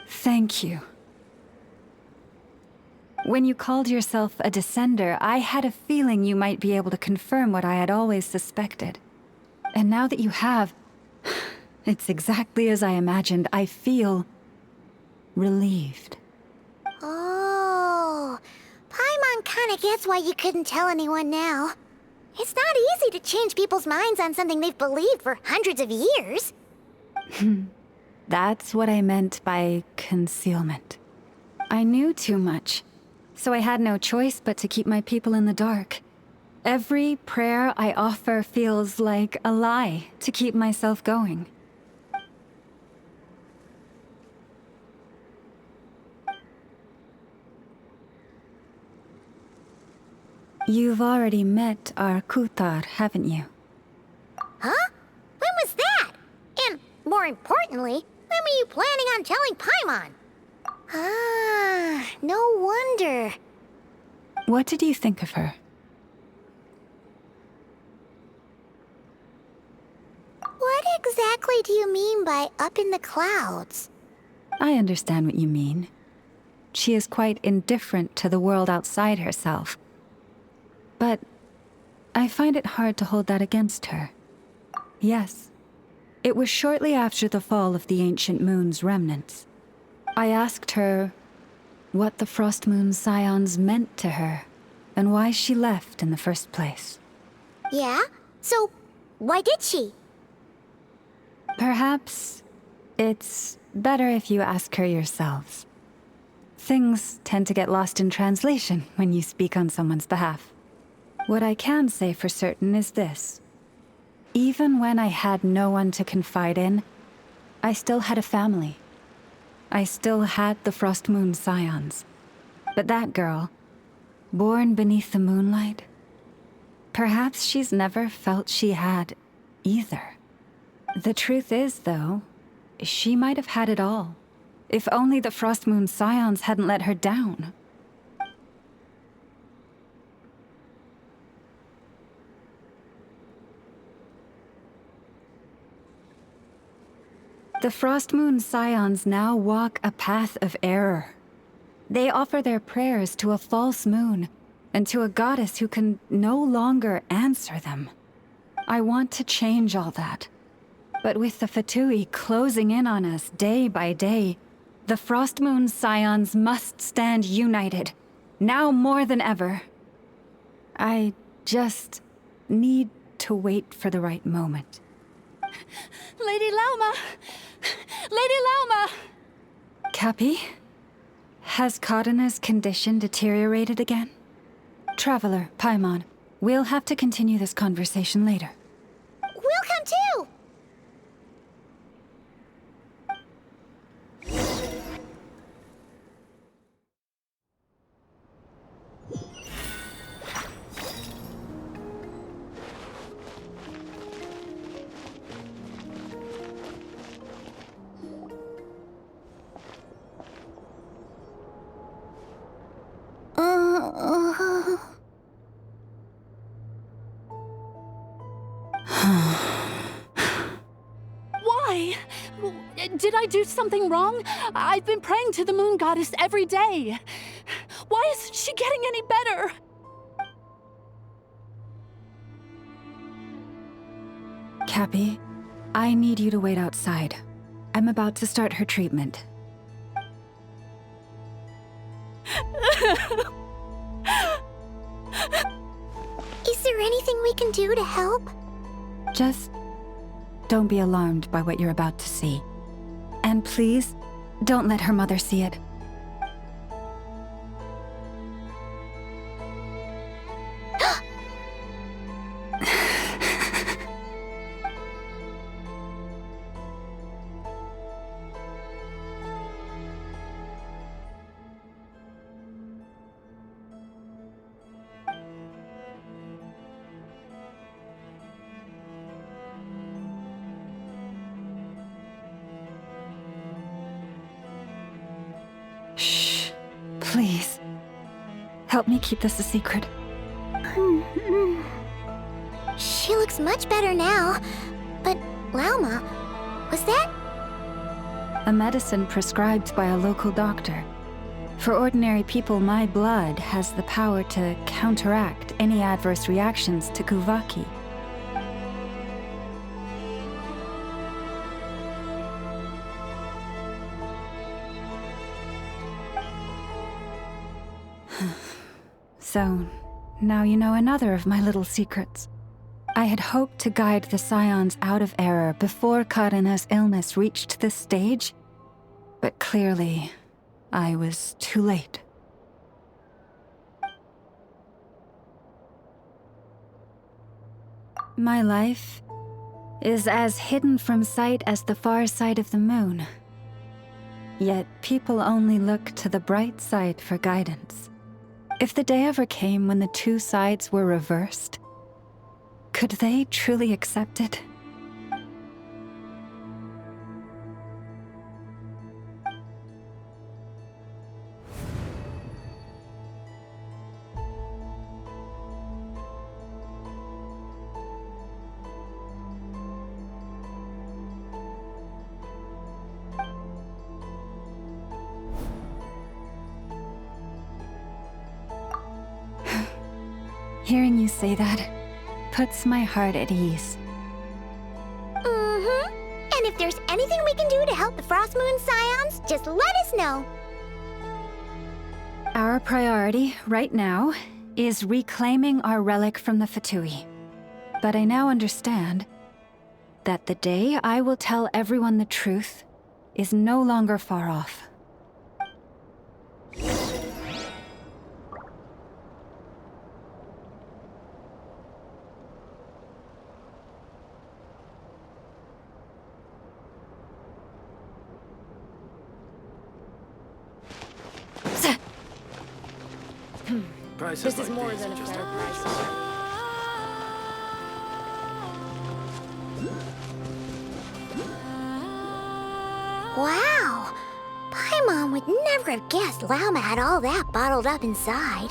Thank you. When you called yourself a descender, I had a feeling you might be able to confirm what I had always suspected. And now that you have, it's exactly as I imagined. I feel relieved. Oh, Paimon kinda gets why you couldn't tell anyone now. It's not easy to change people's minds on something they've believed for hundreds of years. That's what I meant by concealment. I knew too much, so I had no choice but to keep my people in the dark. Every prayer I offer feels like a lie to keep myself going. You've already met our Kutar, haven't you? Huh? When was that? And more importantly, when were you planning on telling Paimon? Ah, no wonder. What did you think of her? What exactly do you mean by up in the clouds? I understand what you mean. She is quite indifferent to the world outside herself. But I find it hard to hold that against her. Yes, it was shortly after the fall of the ancient moon's remnants. I asked her what the Frostmoon Scions meant to her, and why she left in the first place. Yeah? So, why did she? Perhaps it's better if you ask her yourselves. Things tend to get lost in translation when you speak on someone's behalf. What I can say for certain is this. Even when I had no one to confide in, I still had a family. I still had the Frostmoon Scions. But that girl, born beneath the moonlight, perhaps she's never felt she had either. The truth is, though, she might have had it all. If only the Frostmoon Scions hadn't let her down. The Frostmoon Scions now walk a path of error. They offer their prayers to a false moon, and to a goddess who can no longer answer them. I want to change all that. But with the Fatui closing in on us day by day, the Frostmoon Scions must stand united, now more than ever. I just need to wait for the right moment. Lady Lauma! Lady Lauma! Cappy? Has Katherina's condition deteriorated again? Traveler, Paimon, we'll have to continue this conversation later. We'll come too! Did I do something wrong? I've been praying to the moon goddess every day. Why isn't she getting any better? Cappy, I need you to wait outside. I'm about to start her treatment. Is there anything we can do to help? Just don't be alarmed by what you're about to see. And please, don't let her mother see it. Shh. Please. Help me keep this a secret. She looks much better now. But, Lauma, was that? A medicine prescribed by a local doctor. For ordinary people, my blood has the power to counteract any adverse reactions to Kuvaki. So, now you know another of my little secrets. I had hoped to guide the Scions out of error before Katheryne's illness reached this stage, but clearly, I was too late. My life is as hidden from sight as the far side of the moon. Yet people only look to the bright side for guidance. If the day ever came when the two sides were reversed, could they truly accept it? Hearing you say that puts my heart at ease. And if there's anything we can do to help the Frostmoon Scions, just let us know. Our priority, right now, is reclaiming our relic from the Fatui. But I now understand that the day I will tell everyone the truth is no longer far off. This is more than a fair price. Wow! Paimon would never have guessed Lauma had all that bottled up inside.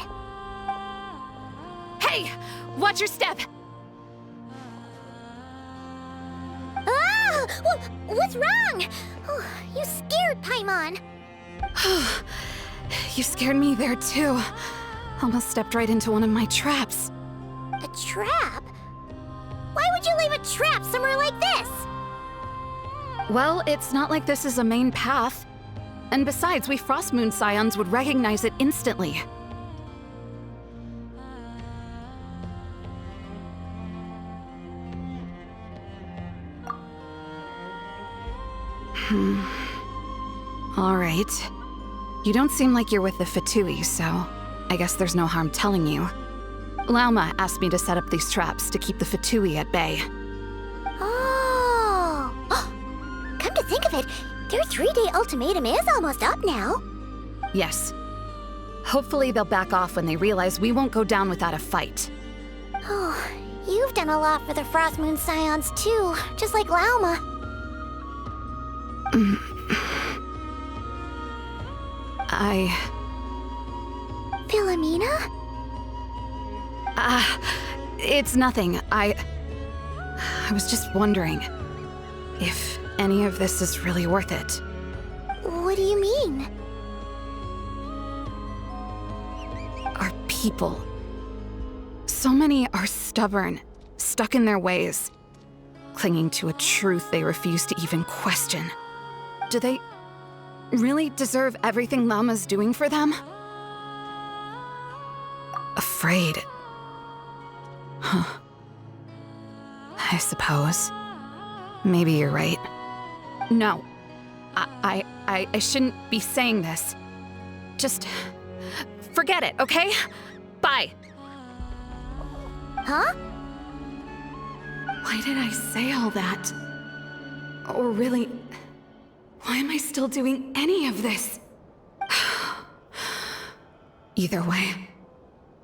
Hey! Watch your step! Ah! What's wrong? Oh, you scared Paimon. You scared me there too. Almost stepped right into one of my traps. A trap? Why would you leave a trap somewhere like this? Well, it's not like this is a main path. And besides, we Frostmoon Scions would recognize it instantly. All right. You don't seem like you're with the Fatui, so I guess there's no harm telling you. Lauma asked me to set up these traps to keep the Fatui at bay. Oh! Come to think of it, their 3-day ultimatum is almost up now. Yes. Hopefully they'll back off when they realize we won't go down without a fight. Oh, you've done a lot for the Frostmoon Scions too, just like Lauma. Philomena? It's nothing. I was just wondering if any of this is really worth it. What do you mean? Our people. So many are stubborn, stuck in their ways, clinging to a truth they refuse to even question. Do they really deserve everything Lauma's doing for them? Afraid. Huh. I suppose. Maybe you're right. No. I shouldn't be saying this. Just forget it, okay? Bye. Huh? Why did I say all that? Or really, why am I still doing any of this? Either way,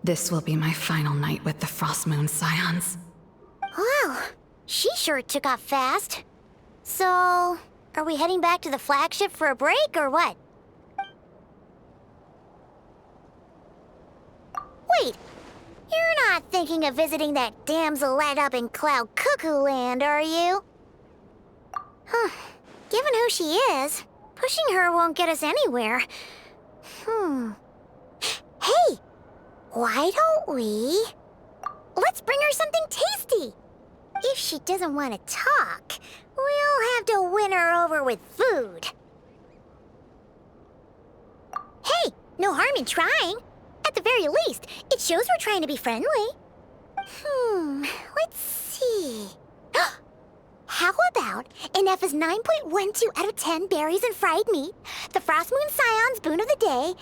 this will be my final night with the Frostmoon Scions. Wow, she sure took off fast. So, are we heading back to the flagship for a break, or what? Wait, you're not thinking of visiting that Damselette up in Cloud Cuckoo Land, are you? Huh. Given who she is, pushing her won't get us anywhere. Hey! Why don't we... Let's bring her something tasty! If she doesn't want to talk, we'll have to win her over with food. Hey! No harm in trying. At the very least, it shows we're trying to be friendly. Let's see... How about Nefer's 9.12 out of 10 berries and fried meat, the Frostmoon Scion's boon of the day,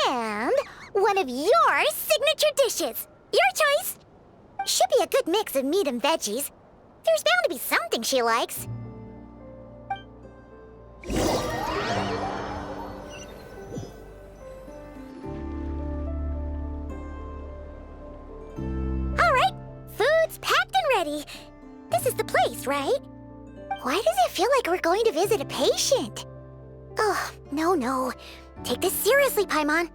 and one of your signature dishes? Your choice! Should be a good mix of meat and veggies. There's bound to be something she likes. All right, food's packed and ready. This is the place, right? Why does it feel like we're going to visit a patient? Oh, no. Take this seriously, Paimon.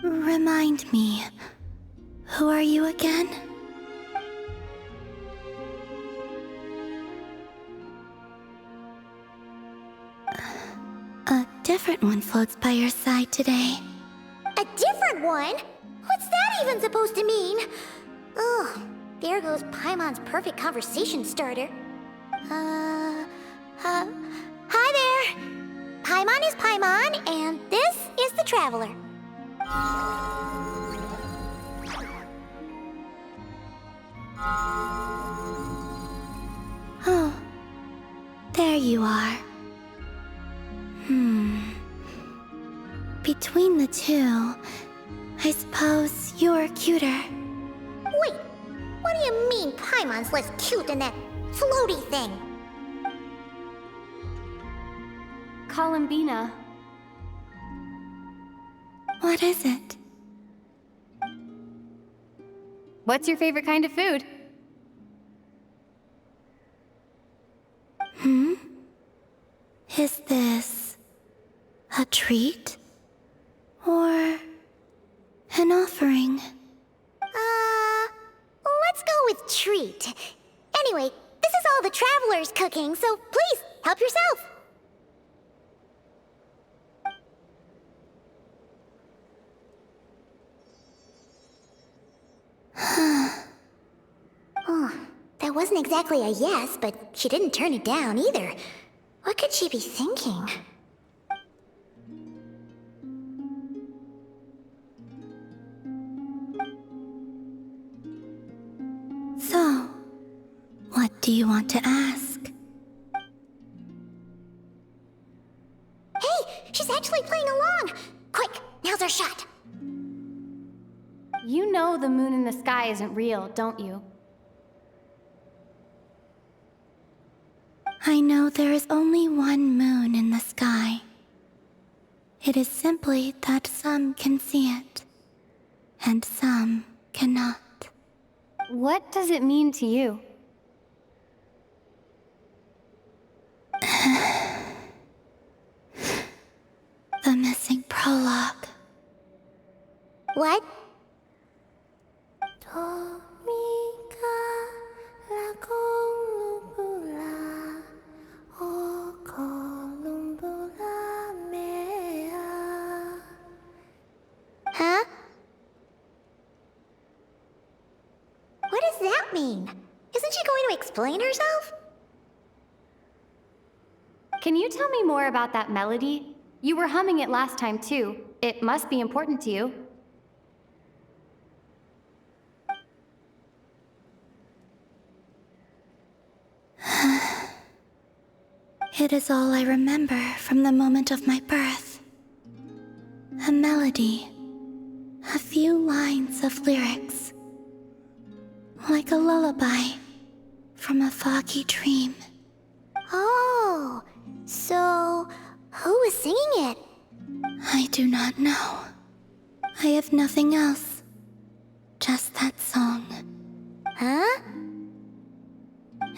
Remind me, who are you again? A different one floats by your side today. A different one? What's that even supposed to mean? Ugh, there goes Paimon's perfect conversation starter. Hi there! Paimon is Paimon, and this is the Traveler. Oh, there you are. Between the two, I suppose you're cuter. Wait, what do you mean Paimon's less cute than that floaty thing? Call him Bina. What is it? What's your favorite kind of food? Is this a treat? Or an offering? Let's go with treat. Anyway, this is all the traveler's cooking, so please, help yourself. Oh, that wasn't exactly a yes, but she didn't turn it down either. What could she be thinking? So, what do you want to ask? Hey, she's actually playing along! Quick, now's our shot! You know the moon in the sky isn't real, don't you? I know there is only one moon in the sky. It is simply that some can see it, and some cannot. What does it mean to you? The missing prologue. What? Huh? What does that mean? Isn't she going to explain herself? Can you tell me more about that melody? You were humming it last time too. It must be important to you. It is all I remember from the moment of my birth. A melody. A few lines of lyrics. Like a lullaby from a foggy dream. Oh, so who was singing it? I do not know. I have nothing else. Just that song. Huh?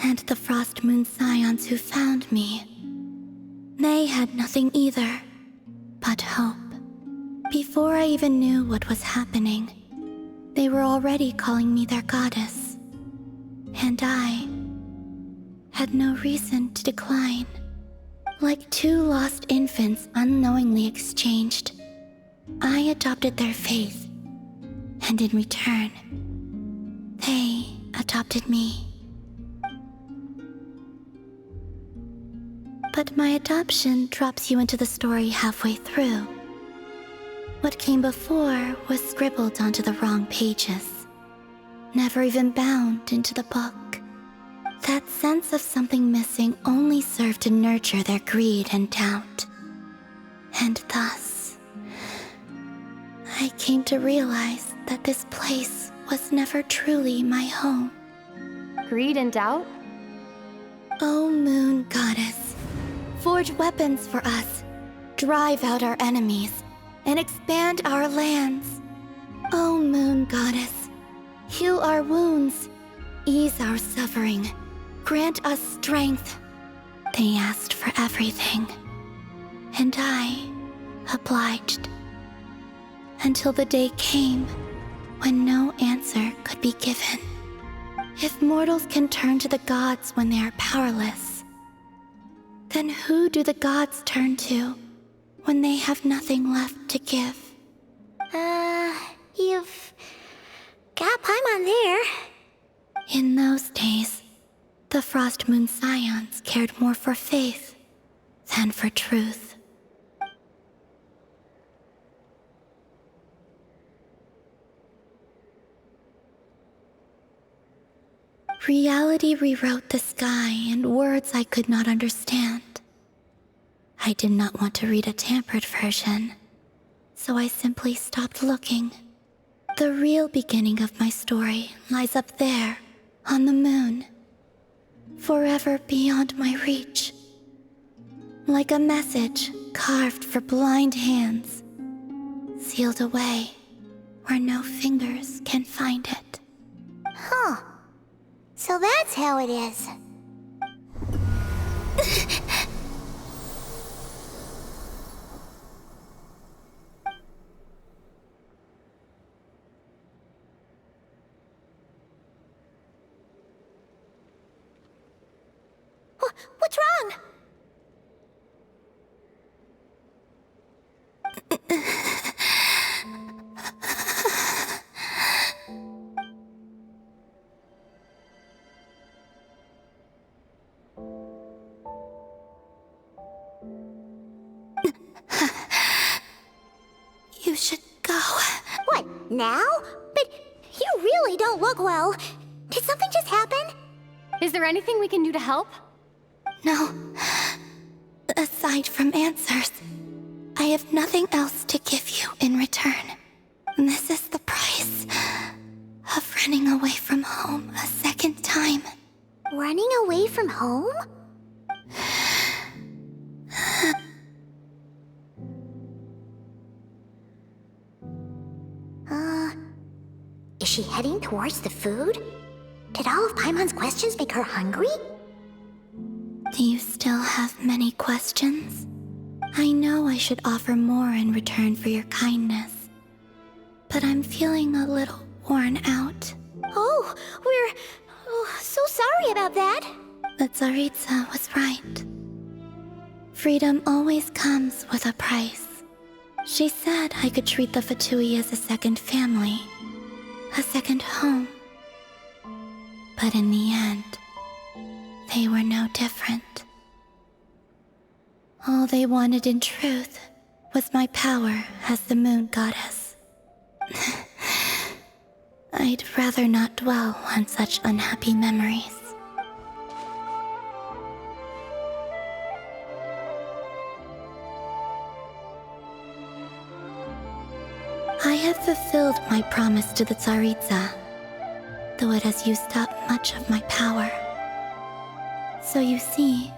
And the Frostmoon Scions who found me. They had nothing either, but hope. Before I even knew what was happening, they were already calling me their goddess. And I had no reason to decline. Like two lost infants unknowingly exchanged, I adopted their faith. And in return, they adopted me. But my adoption drops you into the story halfway through. What came before was scribbled onto the wrong pages, never even bound into the book. That sense of something missing only served to nurture their greed and doubt. And thus, I came to realize that this place was never truly my home. Greed and doubt? O Moon Goddess, forge weapons for us, drive out our enemies, and expand our lands. O Moon Goddess, heal our wounds, ease our suffering, grant us strength. They asked for everything, and I obliged. Until the day came when no answer could be given. If mortals can turn to the gods when they are powerless, then who do the gods turn to when they have nothing left to give? You've got Paimon there. In those days, the Frostmoon Scions cared more for faith than for truth. Reality rewrote the sky in words I could not understand. I did not want to read a tampered version, so I simply stopped looking. The real beginning of my story lies up there, on the moon, forever beyond my reach. Like a message carved for blind hands, sealed away where no fingers can find it. Huh. So that's how it is. What's wrong? You should go. What, now? But you really don't look well. Did something just happen? Is there anything we can do to help? No. Aside from answers, I have nothing else to give you in return. This is the price of running away from home a second time. Running away from home? Is she heading towards the food? Did all of Paimon's questions make her hungry? Do you still have many questions? I know I should offer more in return for your kindness, but I'm feeling a little worn out. Oh, we're so sorry about that. The Tsaritsa was right. Freedom always comes with a price. She said I could treat the Fatui as a second family, a second home. But in the end, they were no different. All they wanted in truth was my power as the moon goddess. I'd rather not dwell on such unhappy memories. I have fulfilled my promise to the Tsaritsa, though it has used up much of my power. So you see,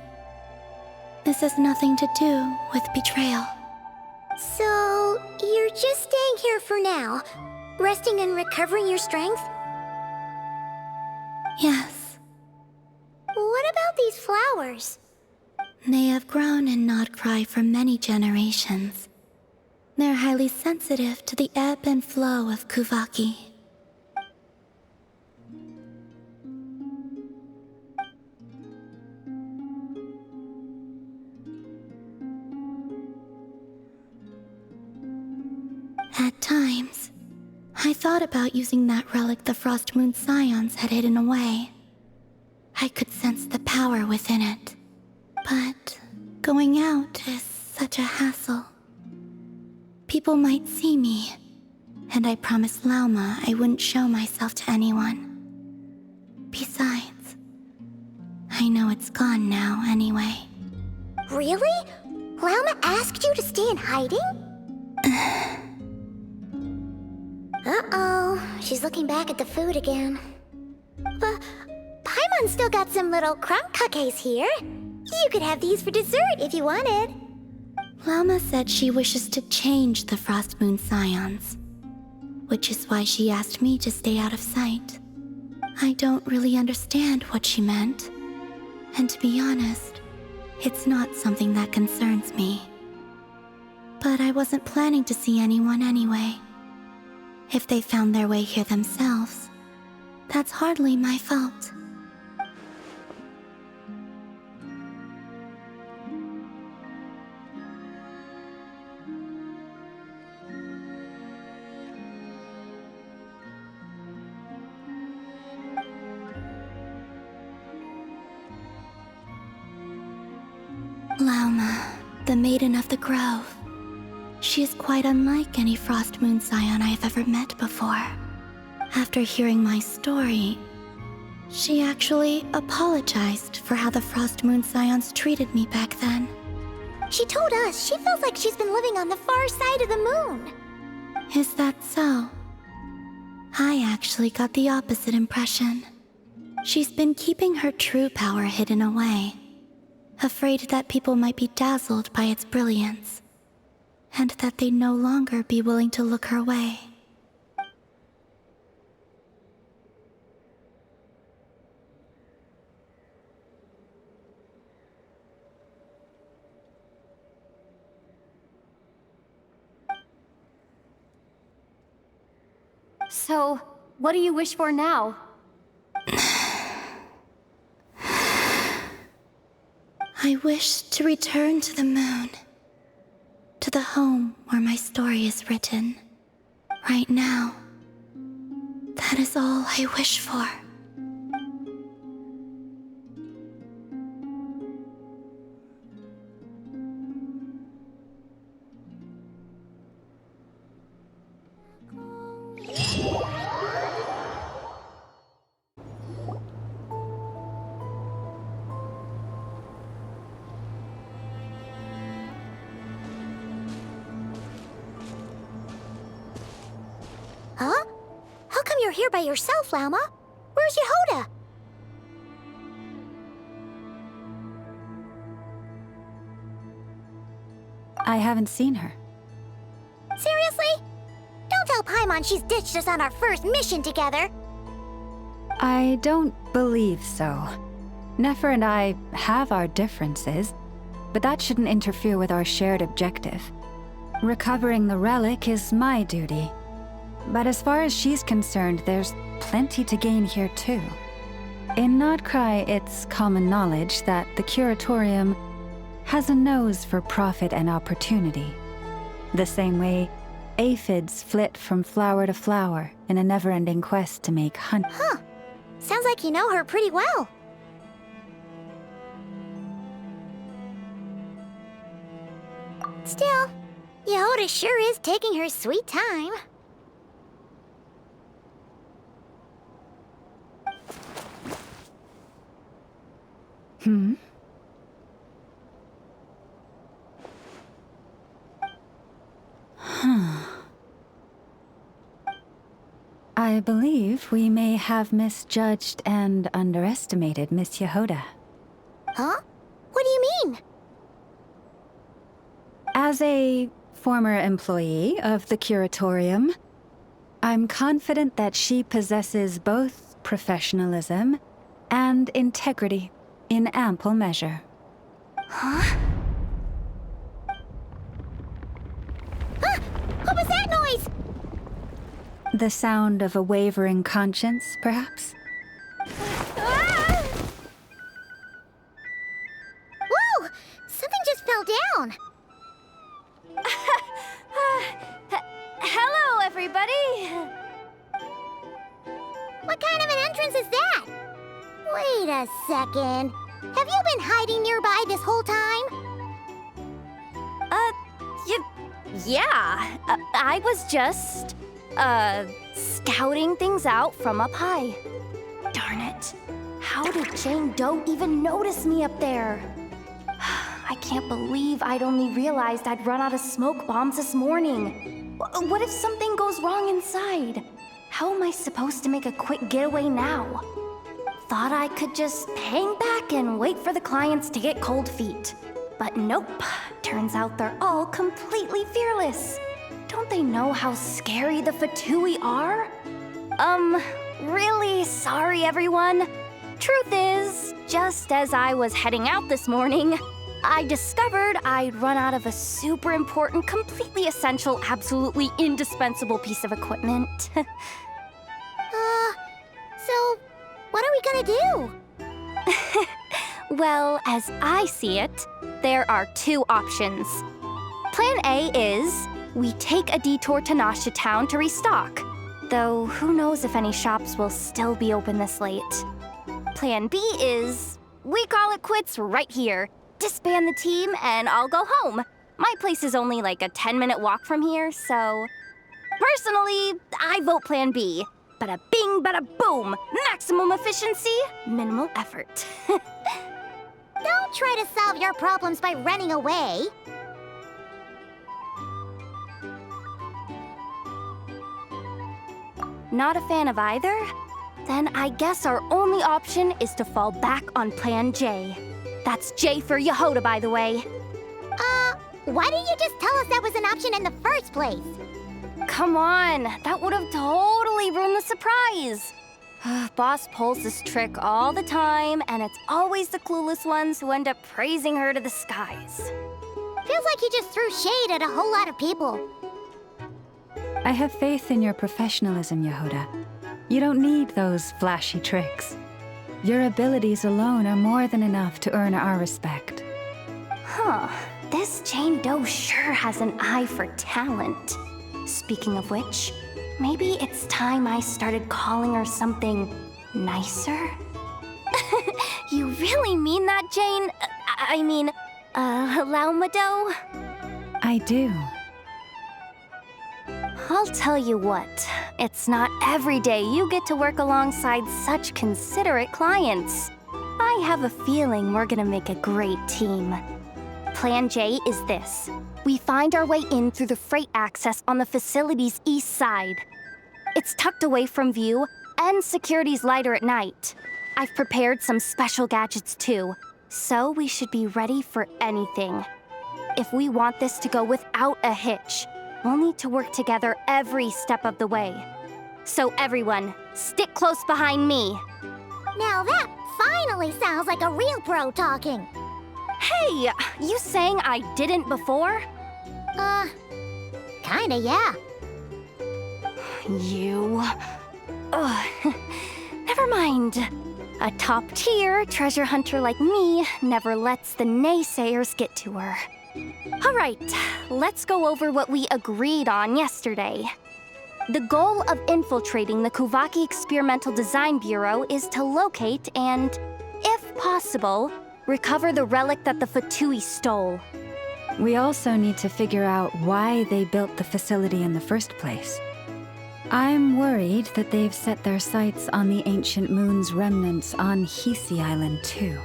this has nothing to do with betrayal. So, you're just staying here for now, resting and recovering your strength? Yes. What about these flowers? They have grown in nod-krai for many generations. They're highly sensitive to the ebb and flow of Kuvaki. At times, I thought about using that relic the Frostmoon Scions had hidden away. I could sense the power within it. But going out is such a hassle. People might see me, and I promised Lauma I wouldn't show myself to anyone. Besides, I know it's gone now anyway. Really? Lauma asked you to stay in hiding? Uh-oh, she's looking back at the food again. Paimon's still got some little crumb cookies here. You could have these for dessert if you wanted. Lauma said she wishes to change the Frostmoon Scions, which is why she asked me to stay out of sight. I don't really understand what she meant, and to be honest, it's not something that concerns me. But I wasn't planning to see anyone anyway. If they found their way here themselves, that's hardly my fault. Lauma, the Maiden of the Grove. She is quite unlike any Frostmoon Scion I have ever met before. After hearing my story, she actually apologized for how the Frostmoon Scions treated me back then. She told us she feels like she's been living on the far side of the moon. Is that so? I actually got the opposite impression. She's been keeping her true power hidden away, afraid that people might be dazzled by its brilliance, and that they'd no longer be willing to look her way. So, what do you wish for now? I wish to return to the moon. To the home where my story is written. Right now. That is all I wish for. Huh? How come you're here by yourself, Lauma? Where's Jahoda? I haven't seen her. Seriously? Don't tell Paimon she's ditched us on our first mission together. I don't believe so. Nefer and I have our differences, but that shouldn't interfere with our shared objective. Recovering the relic is my duty. But as far as she's concerned, there's plenty to gain here too. In nod-krai, it's common knowledge that the curatorium has a nose for profit and opportunity. The same way aphids flit from flower to flower in a never-ending quest to make honey. Huh. Sounds like you know her pretty well. Still, Jahoda sure is taking her sweet time. I believe we may have misjudged and underestimated Miss Jahoda. Huh? What do you mean? As a former employee of the curatorium, I'm confident that she possesses both professionalism and integrity in ample measure. Huh? Huh? What was that noise? The sound of a wavering conscience, perhaps? Ah! Whoa! Something just fell down. Hello, everybody! What kind of an entrance is that? Wait a second. Have you been hiding nearby this whole time? Yeah. I was just, scouting things out from up high. Darn it. How did Jane Doe even notice me up there? I can't believe I'd only realized I'd run out of smoke bombs this morning. What if something goes wrong inside? How am I supposed to make a quick getaway now? Thought I could just hang back and wait for the clients to get cold feet. But nope. Turns out they're all completely fearless. Don't they know how scary the Fatui are? Really sorry, everyone. Truth is, just as I was heading out this morning, I discovered I'd run out of a super important, completely essential, absolutely indispensable piece of equipment. So, what are we gonna do? Well, as I see it, there are two options. Plan A is we take a detour to Nasha Town to restock, though who knows if any shops will still be open this late. Plan B is we call it quits right here, disband the team, and I'll go home. My place is only like a 10-minute walk from here, so... Personally, I vote Plan B. Bada bing, bada boom! Maximum efficiency, minimal effort. Don't try to solve your problems by running away. Not a fan of either? Then I guess our only option is to fall back on Plan J. That's J for Jahoda, by the way. Why didn't you just tell us that was an option in the first place? Come on, that would have totally ruined the surprise. Boss pulls this trick all the time, and it's always the clueless ones who end up praising her to the skies. Feels like you just threw shade at a whole lot of people. I have faith in your professionalism, Jahoda. You don't need those flashy tricks. Your abilities alone are more than enough to earn our respect. Huh. This Jane Doe sure has an eye for talent. Speaking of which, maybe it's time I started calling her something nicer? You really mean that, Jane? I mean, Lauma Doe? I do. I'll tell you what, it's not every day you get to work alongside such considerate clients. I have a feeling we're gonna make a great team. Plan J is this. We find our way in through the freight access on the facility's east side. It's tucked away from view, and security's lighter at night. I've prepared some special gadgets too, so we should be ready for anything. If we want this to go without a hitch, we'll need to work together every step of the way. So everyone, stick close behind me. Now that finally sounds like a real pro talking. Hey, you saying I didn't before? Kinda, yeah. You... Ugh. Never mind. A top-tier treasure hunter like me never lets the naysayers get to her. All right, let's go over what we agreed on yesterday. The goal of infiltrating the Kuvaki Experimental Design Bureau is to locate and, if possible, recover the relic that the Fatui stole. We also need to figure out why they built the facility in the first place. I'm worried that they've set their sights on the ancient moon's remnants on Hisi Island too.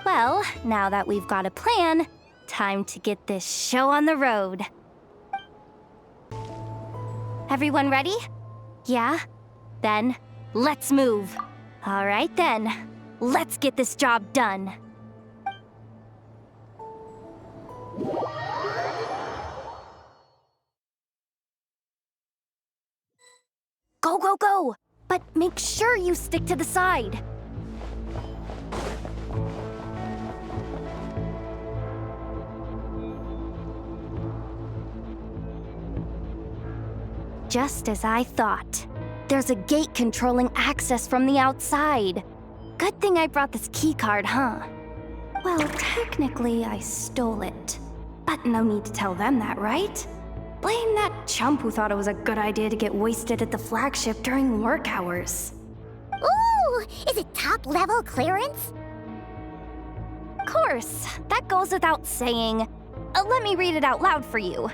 Well, now that we've got a plan, time to get this show on the road. Everyone ready? Yeah? Then, let's move. All right then, let's get this job done. Go, go, go! But make sure you stick to the side. Just as I thought. There's a gate controlling access from the outside. Good thing I brought this keycard, huh? Well, technically I stole it. But no need to tell them that, right? Blame that chump who thought it was a good idea to get wasted at the flagship during work hours. Ooh, is it top-level clearance? Of course, that goes without saying. Let me read it out loud for you.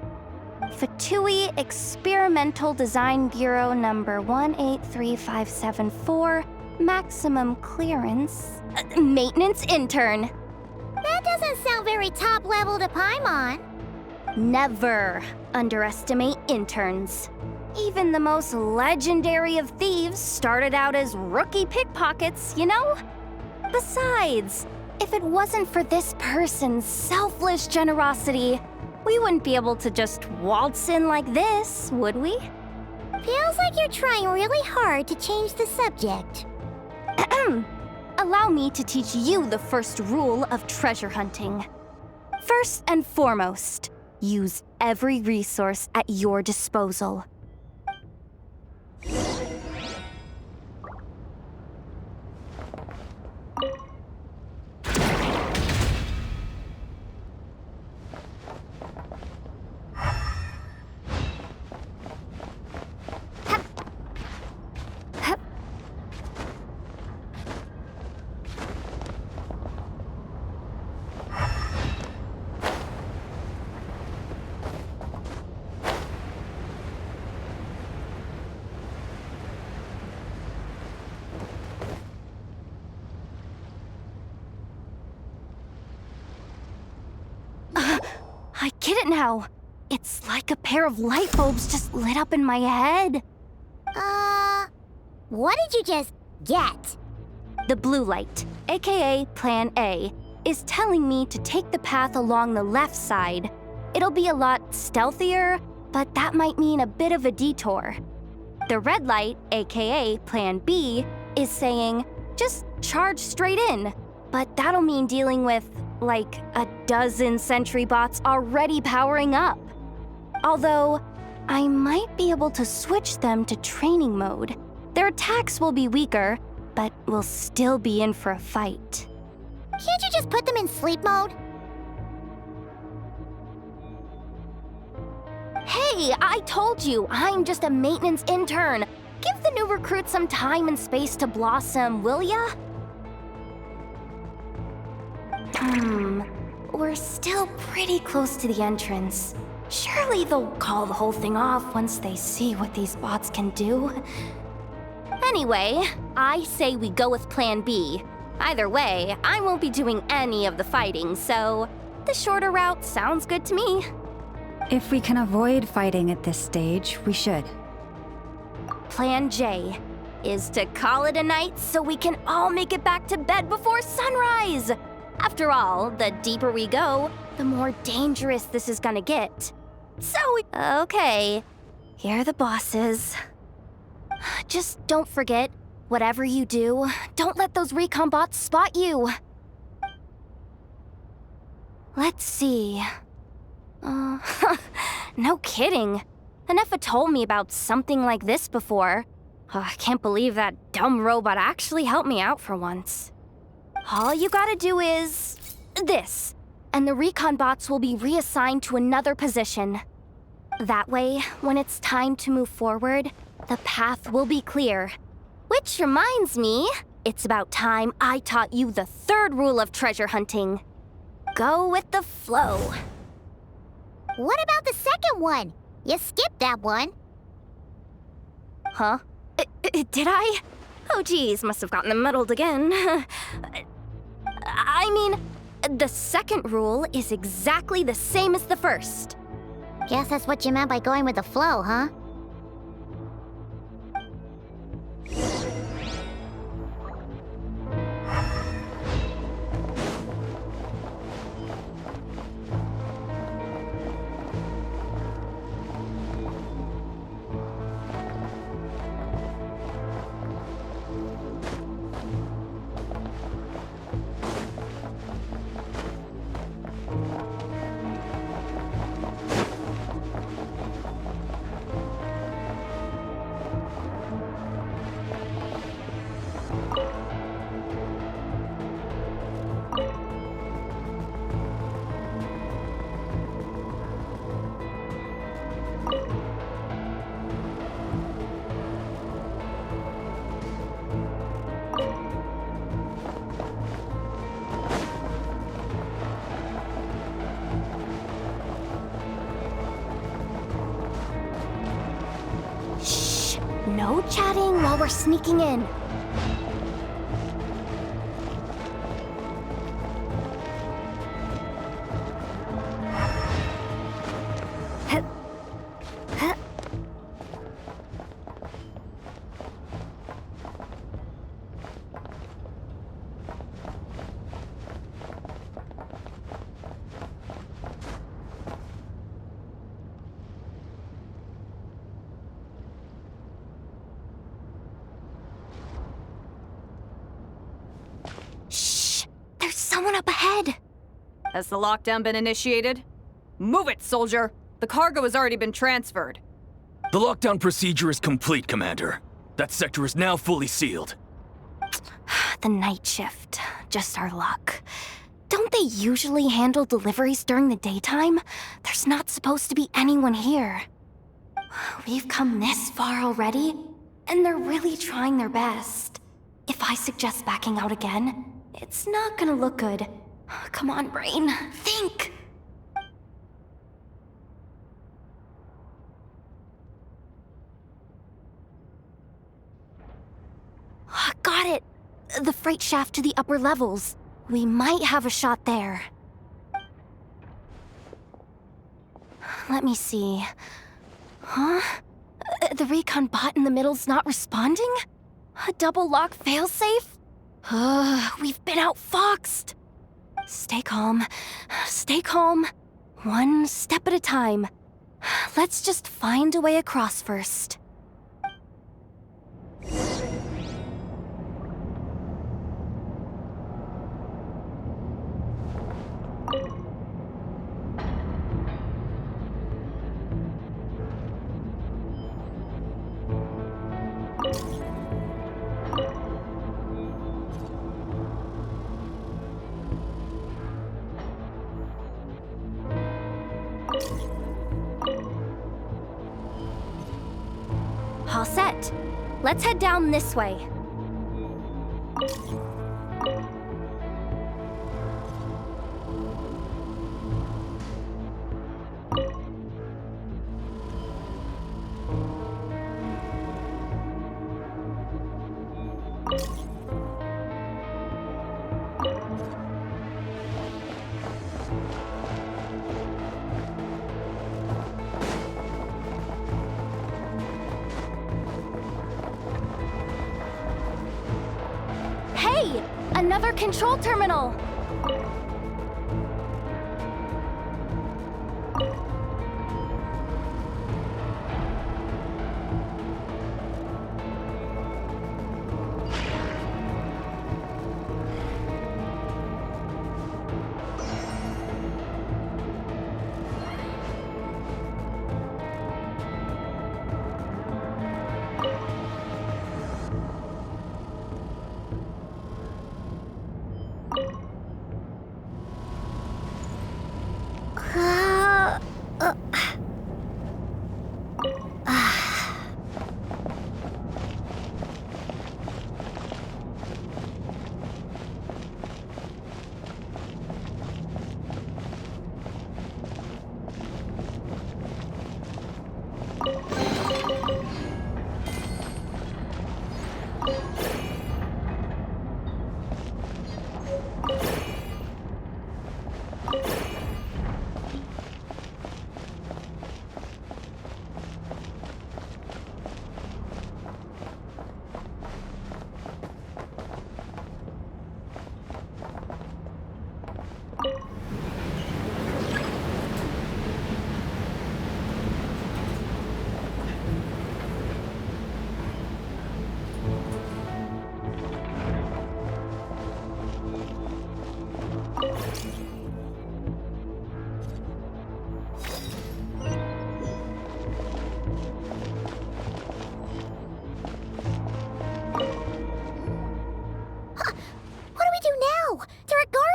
Fatui Experimental Design Bureau number 183574, maximum clearance, maintenance intern. That doesn't sound very top-level to Paimon. Never underestimate interns. Even the most legendary of thieves started out as rookie pickpockets, you know? Besides, if it wasn't for this person's selfless generosity, we wouldn't be able to just waltz in like this, would we? Feels like you're trying really hard to change the subject. Allow me to teach you the first rule of treasure hunting. First and foremost, use every resource at your disposal. I get it now. It's like a pair of light bulbs just lit up in my head. What did you just get? The blue light, aka Plan A, is telling me to take the path along the left side. It'll be a lot stealthier, but that might mean a bit of a detour. The red light, aka Plan B, is saying, just charge straight in. But that'll mean dealing with, like, a dozen sentry bots already powering up. Although, I might be able to switch them to training mode. Their attacks will be weaker, but we'll still be in for a fight. Can't you just put them in sleep mode? Hey, I told you, I'm just a maintenance intern. Give the new recruits some time and space to blossom, will ya? We're still pretty close to the entrance. Surely they'll call the whole thing off once they see what these bots can do. Anyway, I say we go with Plan B. Either way, I won't be doing any of the fighting, so the shorter route sounds good to me. If we can avoid fighting at this stage, we should. Plan J is to call it a night so we can all make it back to bed before sunrise. After all, the deeper we go, the more dangerous this is gonna get. So, okay, here are the bosses. Just don't forget, whatever you do, don't let those recon bots spot you. Let's see. No kidding. Nefer told me about something like this before. I can't believe that dumb robot actually helped me out for once. All you gotta do is this, and the recon bots will be reassigned to another position. That way, when it's time to move forward, the path will be clear. Which reminds me, it's about time I taught you the third rule of treasure hunting. Go with the flow. What about the second one? You skipped that one. Huh? Did I? Oh geez, must have gotten them muddled again. I mean, the second rule is exactly the same as the first. Guess that's what you meant by going with the flow, huh? No chatting while we're sneaking in. Someone up ahead! Has the lockdown been initiated? Move it, soldier! The cargo has already been transferred. The lockdown procedure is complete, Commander. That sector is now fully sealed. The night shift. Just our luck. Don't they usually handle deliveries during the daytime? There's not supposed to be anyone here. We've come this far already, and they're really trying their best. If I suggest backing out again, it's not gonna look good. Come on, brain. Think! Got it! The freight shaft to the upper levels. We might have a shot there. Let me see. Huh? The recon bot in the middle's not responding? A double lock failsafe? We've been outfoxed. Stay calm. Stay calm. One step at a time. Let's just find a way across first. All set. Let's head down this way. Hey! Another control terminal!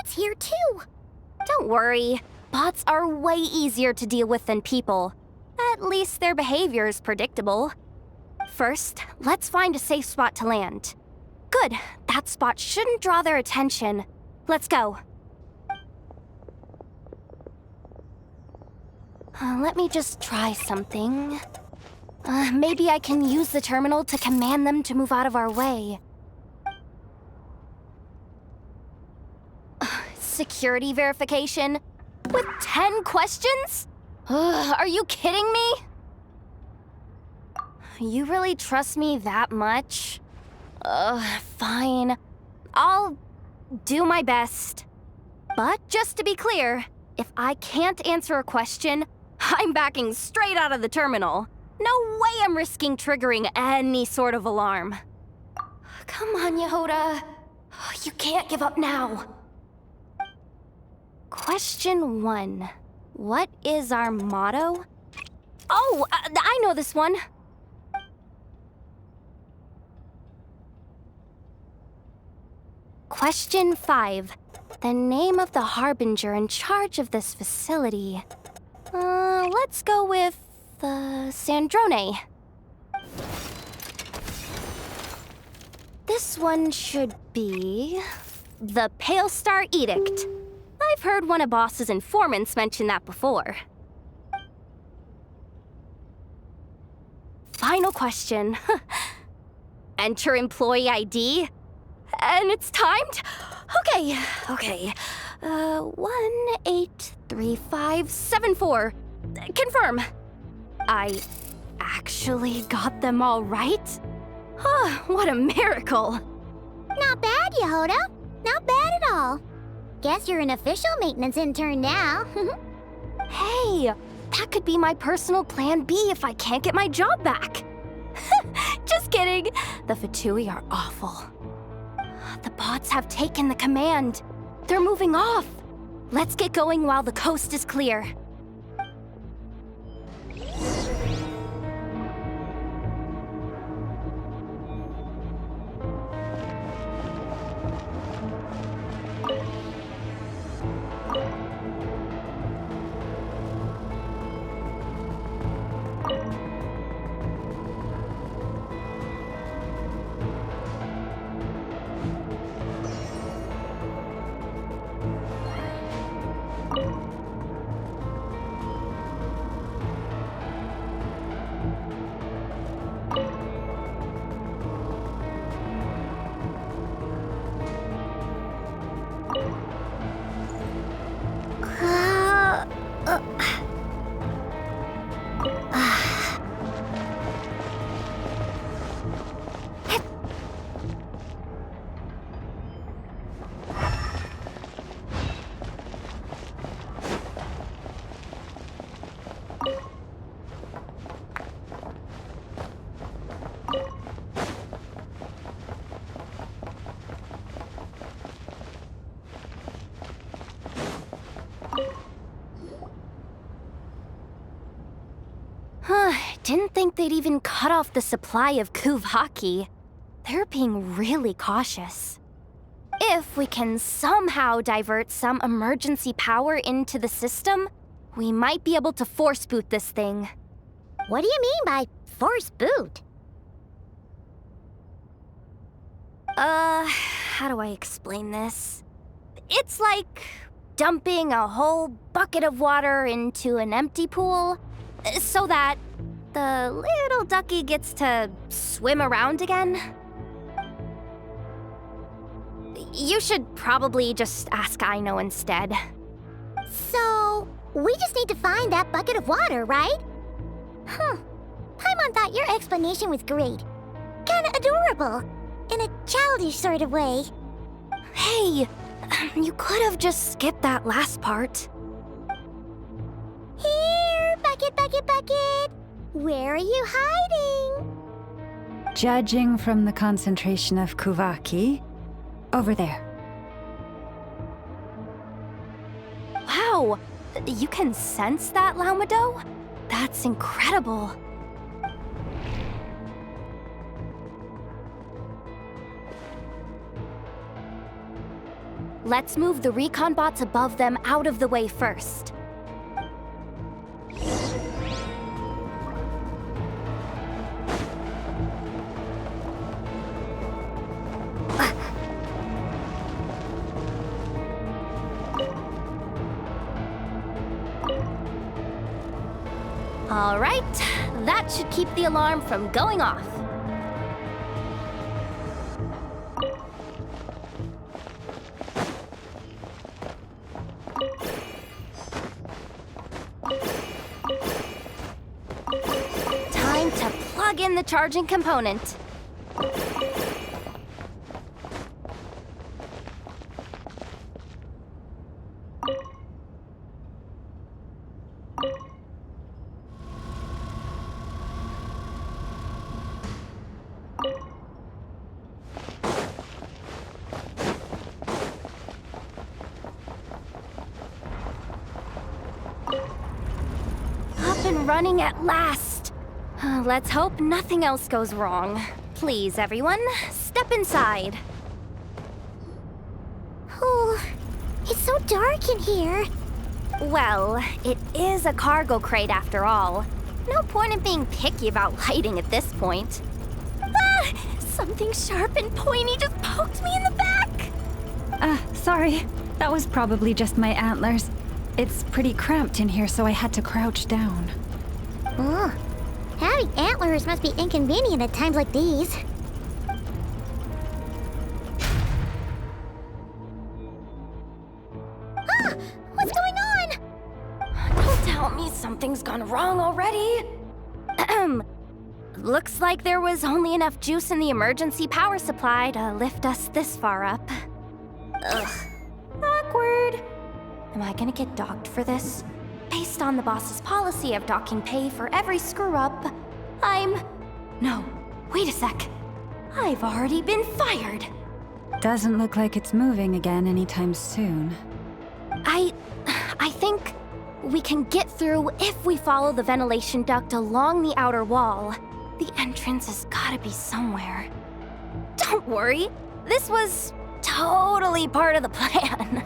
Here too. Don't worry. Bots are way easier to deal with than people. At least their behavior is predictable. First, let's find a safe spot to land. Good. That spot shouldn't draw their attention. Let's go. Let me just try something. Maybe I can use the terminal to command them to move out of our way. Security verification? With 10 questions? Are you kidding me? You really trust me that much? Fine. I'll do my best. But just to be clear, if I can't answer a question, I'm backing straight out of the terminal. No way I'm risking triggering any sort of alarm. Come on, Jahoda. You can't give up now. Question 1. What is our motto? Oh, I know this one. Question 5. The name of the harbinger in charge of this facility. Let's go with, Sandrone. This one should be the Pale Star Edict. I've heard one of Boss's informants mention that before. Final question. Enter employee ID. And it's timed? Okay. 183574. Confirm. I actually got them all right? What a miracle. Not bad, Jahoda. Not bad at all. Guess you're an official maintenance intern now. Hey, that could be my personal plan B if I can't get my job back. Just kidding. The Fatui are awful. The bots have taken the command. They're moving off. Let's get going while the coast is clear. Didn't think they'd even cut off the supply of Kuvaki. They're being really cautious. If we can somehow divert some emergency power into the system, we might be able to force boot this thing. What do you mean by force boot? How do I explain this? It's like dumping a whole bucket of water into an empty pool, so that the little ducky gets to swim around again. You should probably just ask Aino instead. So, we just need to find that bucket of water, right? Huh. Paimon thought your explanation was great. Kinda adorable. In a childish sort of way. Hey, you could have just skipped that last part. Here, bucket, bucket, bucket. Where are you hiding? Judging from the concentration of Kuvaki, over there. Wow, you can sense that, Laumado? That's incredible. Let's move the recon bots above them out of the way first. All right, that should keep the alarm from going off. Time to plug in the charging component. Running at last. Let's hope nothing else goes wrong. Please, everyone, step inside. Oh, it's so dark in here. Well, it is a cargo crate after all. No point in being picky about lighting at this point. Ah! Something sharp and pointy just poked me in the back! Sorry. That was probably just my antlers. It's pretty cramped in here, so I had to crouch down. Ugh. Having antlers must be inconvenient at times like these. Ah! What's going on? Don't tell me something's gone wrong already. Looks like there was only enough juice in the emergency power supply to lift us this far up. Ugh. Awkward. Am I gonna get docked for this? Based on the boss's policy of docking pay for every screw-up, No, wait a sec. I've already been fired. Doesn't look like it's moving again anytime soon. I think we can get through if we follow the ventilation duct along the outer wall. The entrance has gotta be somewhere. Don't worry, this was totally part of the plan.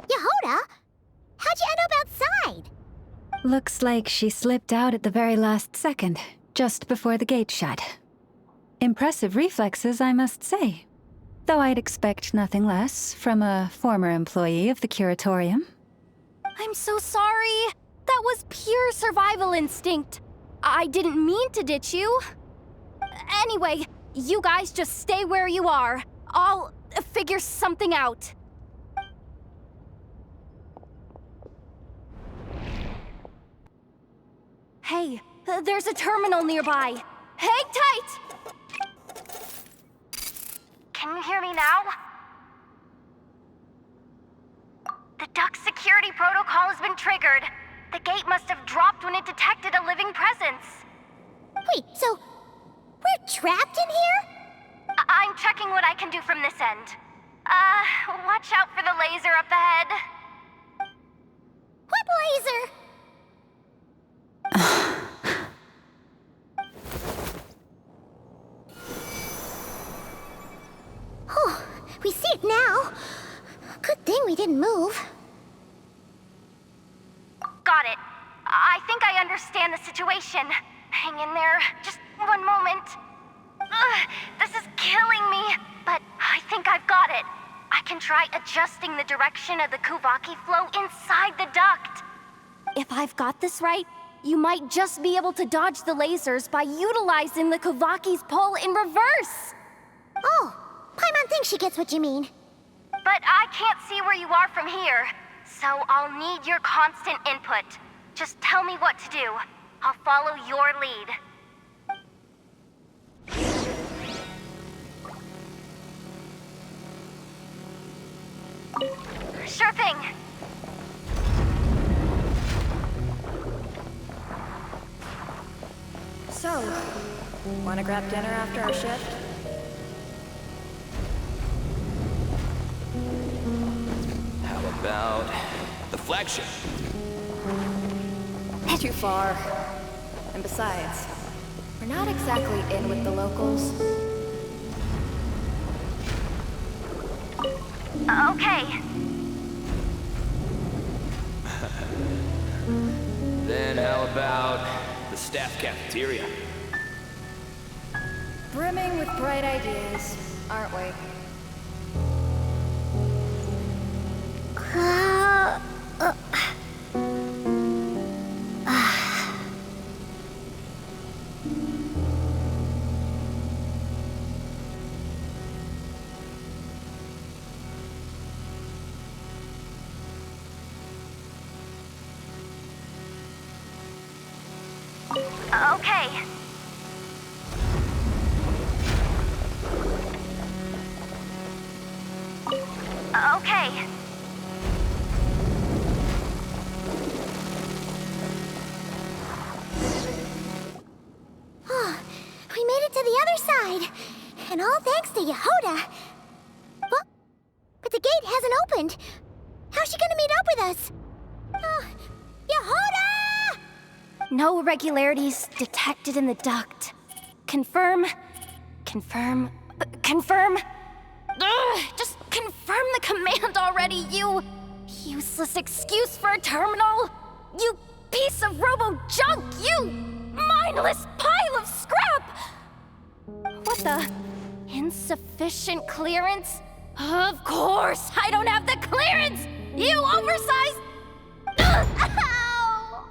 Jahoda? How'd you end up outside? Looks like she slipped out at the very last second, just before the gate shut. Impressive reflexes, I must say. Though I'd expect nothing less from a former employee of the Curatorium. I'm so sorry. That was pure survival instinct. I didn't mean to ditch you. Anyway, you guys just stay where you are. I'll figure something out. Hey, there's a terminal nearby. hang tight! Can you hear me now? The duck security protocol has been triggered. The gate must have dropped when it detected a living presence. Wait, so we're trapped in here? I'm checking what I can do from this end. Watch out for the laser up ahead. What laser? Oh, we see it now. Good thing we didn't move. Got it. I think I understand the situation. Hang in there. Just one moment. This is killing me, but I think I've got it. I can try adjusting the direction of the Kuvaki flow inside the duct. If I've got this right, you might just be able to dodge the lasers by utilizing the Kuvaki's pull in reverse. Oh, Paimon thinks she gets what you mean. But I can't see where you are from here, so I'll need your constant input. Just tell me what to do. I'll follow your lead. Sure thing. So, wanna grab dinner after our shift? How about the flagship? Too far. And besides, we're not exactly in with the locals. Okay. Then how about the staff cafeteria? Brimming with bright ideas, aren't we? Okay. Okay. Oh, we made it to the other side. And all thanks to Jahoda. Well, but the gate hasn't opened. How's she gonna meet up with us? Jahoda! No irregularities detected in the duct. Confirm. Confirm. Confirm. Ugh, just confirm the command already, you useless excuse for a terminal. You piece of robo-junk, you mindless pile of scrap! What the? Insufficient clearance? Of course, I don't have the clearance! You oversized... Ow!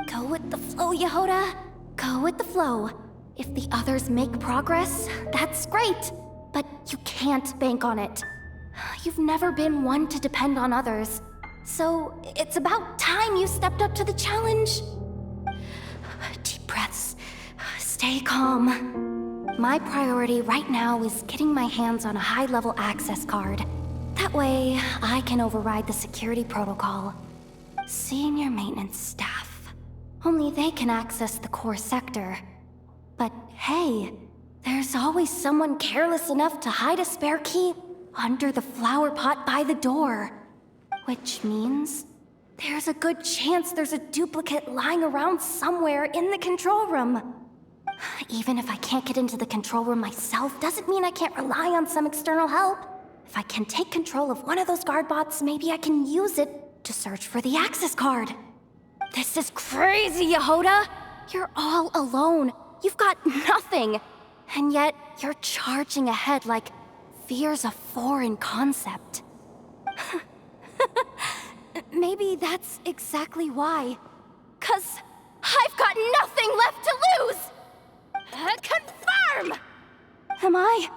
Go with the flow, Jahoda. Go with the flow. If the others make progress, that's great. But you can't bank on it. You've never been one to depend on others. So it's about time you stepped up to the challenge. Deep breaths. Stay calm. My priority right now is getting my hands on a high-level access card. That way, I can override the security protocol. Senior maintenance staff. Only they can access the core sector. But hey, there's always someone careless enough to hide a spare key under the flower pot by the door. Which means there's a good chance there's a duplicate lying around somewhere in the control room. Even if I can't get into the control room myself, doesn't mean I can't rely on some external help. If I can take control of one of those guard bots, maybe I can use it to search for the access card. This is crazy, Jahoda! You're all alone. You've got nothing. And yet, you're charging ahead like fear's a foreign concept. Maybe that's exactly why. 'Cause I've got nothing left to lose! Confirm! Am I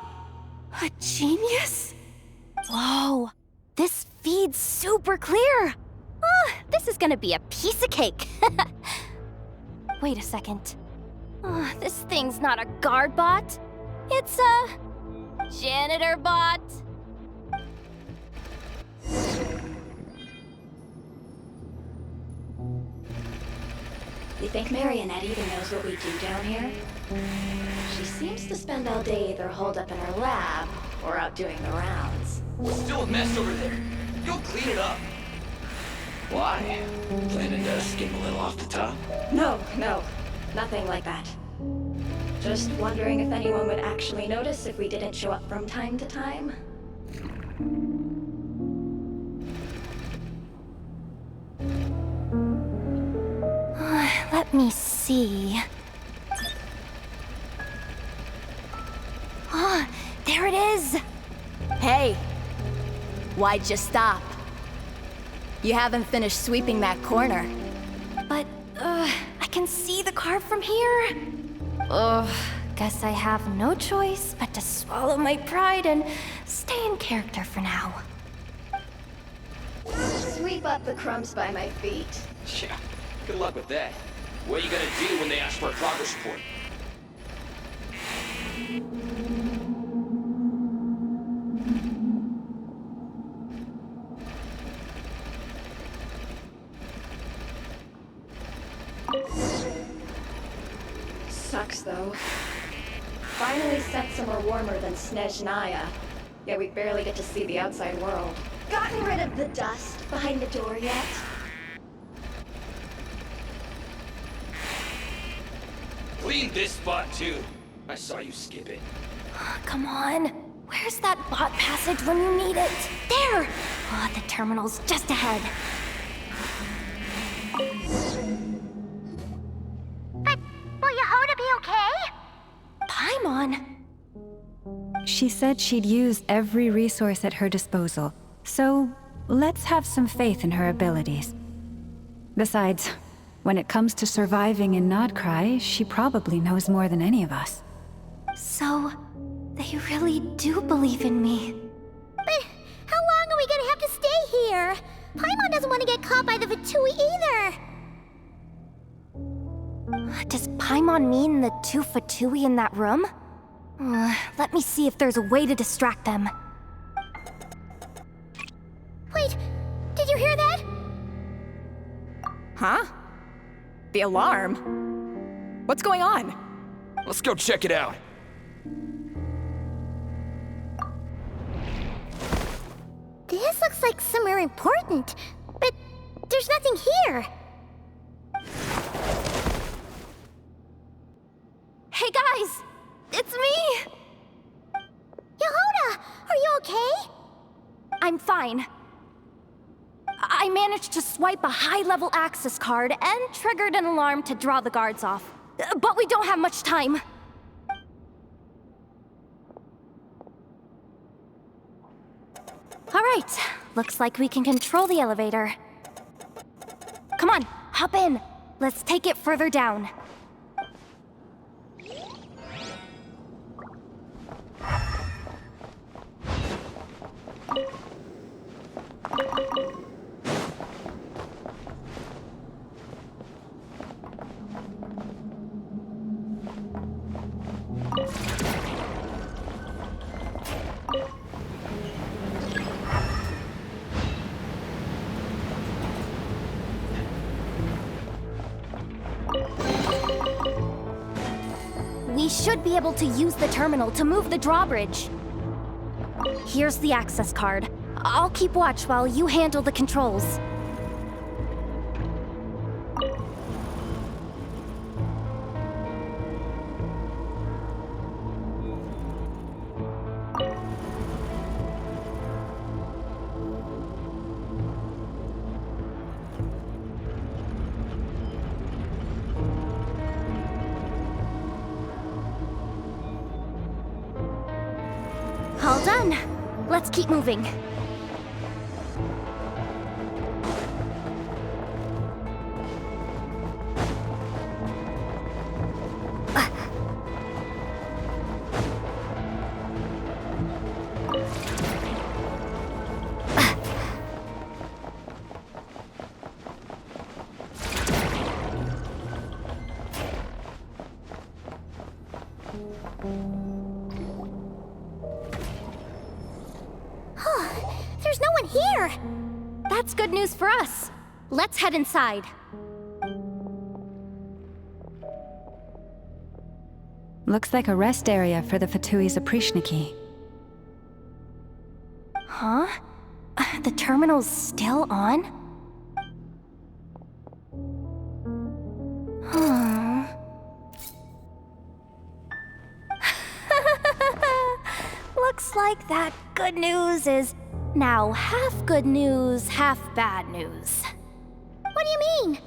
a genius? Whoa, this feed's super clear. Oh, this is gonna be a piece of cake. Wait a second. This thing's not a guard bot. It's a janitor bot. You think Marionette even knows what we do down here? She seems to spend all day either holed up in her lab or out doing the rounds. Still a mess over there. Go clean it up. Why? Planning to skim a little off the top? No, nothing like that. Just wondering if anyone would actually notice if we didn't show up from time to time. Let me see. Ah, there it is! Hey! Why'd you stop? You haven't finished sweeping that corner. But, I can see the car from here. Guess I have no choice but to swallow my pride and stay in character for now. Sweep up the crumbs by my feet. Yeah, good luck with that. What are you gonna do when they ask for a progress report? Sucks though. Finally sent somewhere warmer than Snezhnaya, yet we barely get to see the outside world. Gotten rid of the dust behind the door yet? Clean this spot too. I saw you skip it. Come on. Where's that bot passage when you need it? There! The terminal's just ahead. But will Jahoda be okay? Paimon? She said she'd use every resource at her disposal, so let's have some faith in her abilities. Besides, when it comes to surviving in nod-krai, she probably knows more than any of us. So, they really do believe in me. But how long are we gonna have to stay here? Paimon doesn't want to get caught by the Fatui either. Does Paimon mean the two Fatui in that room? Let me see if there's a way to distract them. Wait, did you hear that? Huh? The alarm? What's going on? Let's go check it out. This looks like somewhere important, but there's nothing here. Hey guys! It's me! Jahoda, are you okay? I'm fine. I managed to swipe a high-level access card and triggered an alarm to draw the guards off. But we don't have much time. All right, looks like we can control the elevator. Come on, hop in. Let's take it further down. We should be able to use the terminal to move the drawbridge. Here's the access card. I'll keep watch while you handle the controls. All done. Let's keep moving. There's no one here! That's good news for us. Let's head inside. Looks like a rest area for the Fatui's Oprishniki. Huh? The terminal's still on? Huh. Looks like that good news is now half good news, half bad news. What do you mean?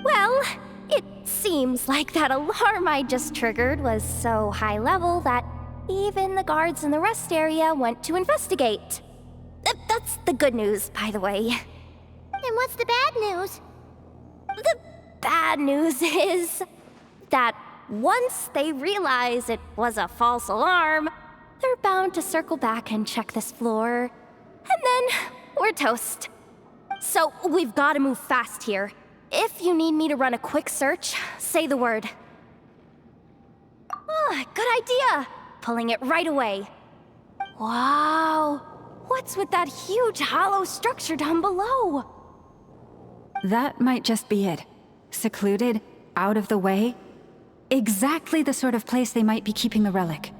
Well, it seems like that alarm I just triggered was so high level that even the guards in the rest area went to investigate. That's the good news, by the way. And what's the bad news? The bad news is that once they realize it was a false alarm, they're bound to circle back and check this floor. And then we're toast. So we've got to move fast here. If you need me to run a quick search, say the word. Good idea! Pulling it right away. Wow! What's with that huge hollow structure down below? That might just be it. Secluded, out of the way. Exactly the sort of place they might be keeping the relic.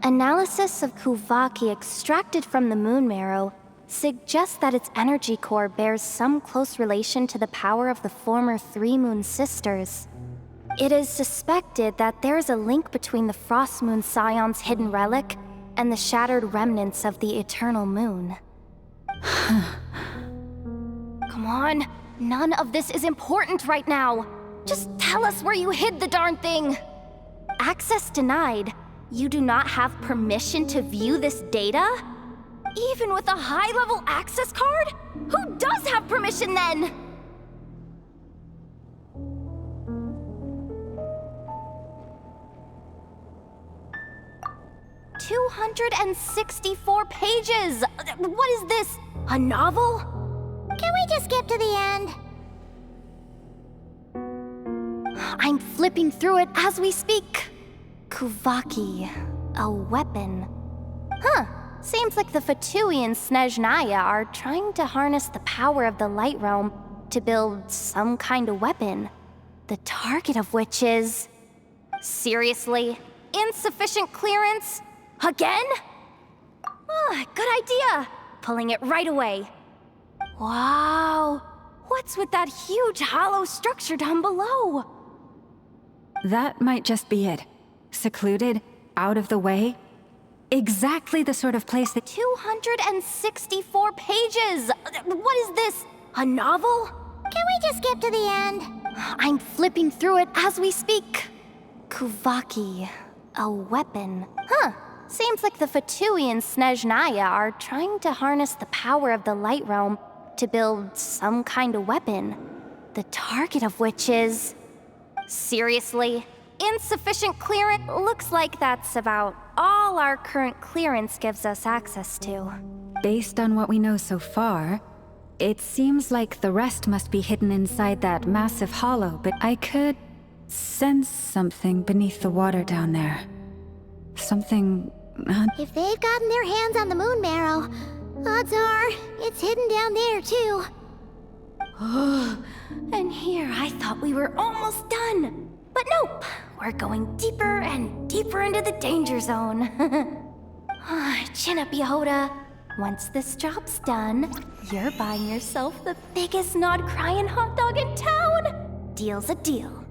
Analysis of Kuvaki extracted from the moon marrow suggests that its energy core bears some close relation to the power of the former Three Moon Sisters. It is suspected that there is a link between the Frostmoon Scion's hidden relic and the shattered remnants of the Eternal Moon. Come on, none of this is important right now. Just tell us where you hid the darn thing. Access denied. You do not have permission to view this data? Even with a high-level access card? Who does have permission then? "264 pages! What is this? A novel? Can we just skip to the end? I'm flipping through it as we speak. Kuvaki, a weapon. Seems like the Fatui and Snezhnaya are trying to harness the power of the Light Realm to build some kind of weapon, the target of which is... Seriously? Insufficient clearance? Again? Good idea! Pulling it right away. Wow! What's with that huge hollow structure down below? That might just be it. Secluded, out of the way. Exactly the sort of place that... 264 pages! What is this? A novel? Can we just skip to the end? I'm flipping through it as we speak. Kuvaki, a weapon. Seems like the Fatui and Snezhnaya are trying to harness the power of the Light Realm to build some kind of weapon, the target of which is... Seriously? Insufficient clearance? Looks like that's about all our current clearance gives us access to. Based on what we know so far, it seems like the rest must be hidden inside that massive hollow, but I could sense something beneath the water down there. Something... If they've gotten their hands on the moon marrow, odds are it's hidden down there too. And here I thought we were almost done. But nope, we're going deeper and deeper into the danger zone. Chin up, Jahoda. Once this job's done, you're buying yourself the biggest nod-krai and hot dog in town. Deal's a deal.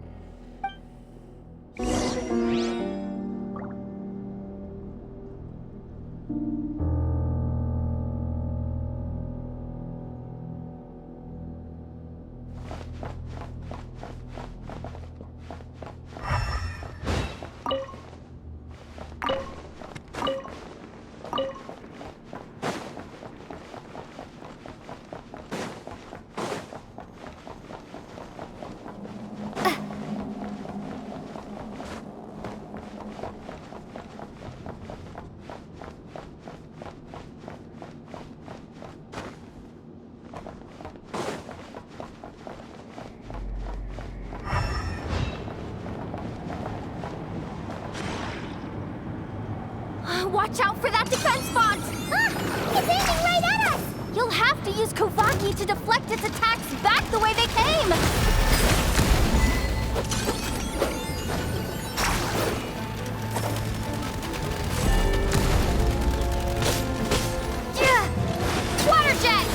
Watch out for that defense bot! Ah! It's aiming right at us! You'll have to use Kuvaki to deflect its attacks back the way they came! Water jet!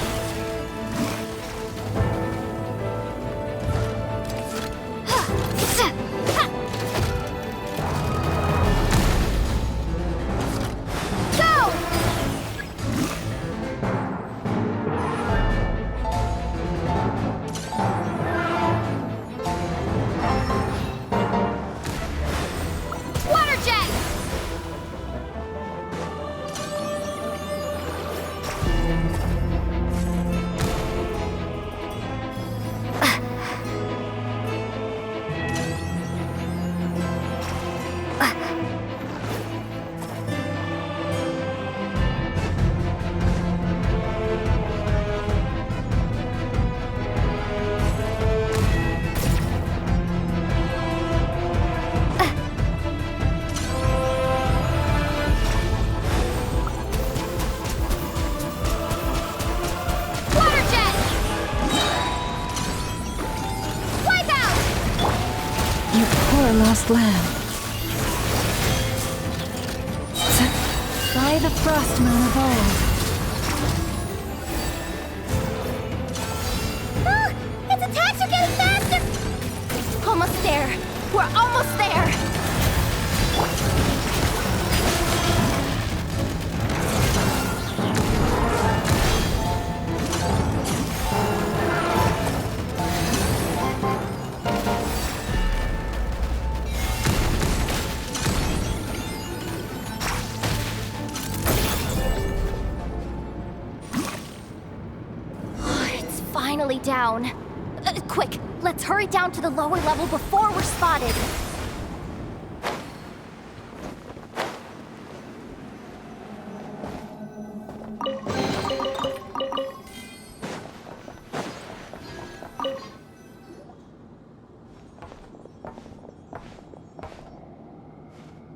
Lost lamb. By the Frostmoon of old. Ah! Its attacks are getting faster! Almost there! We're almost there! Down. Quick, let's hurry down to the lower level before we're spotted.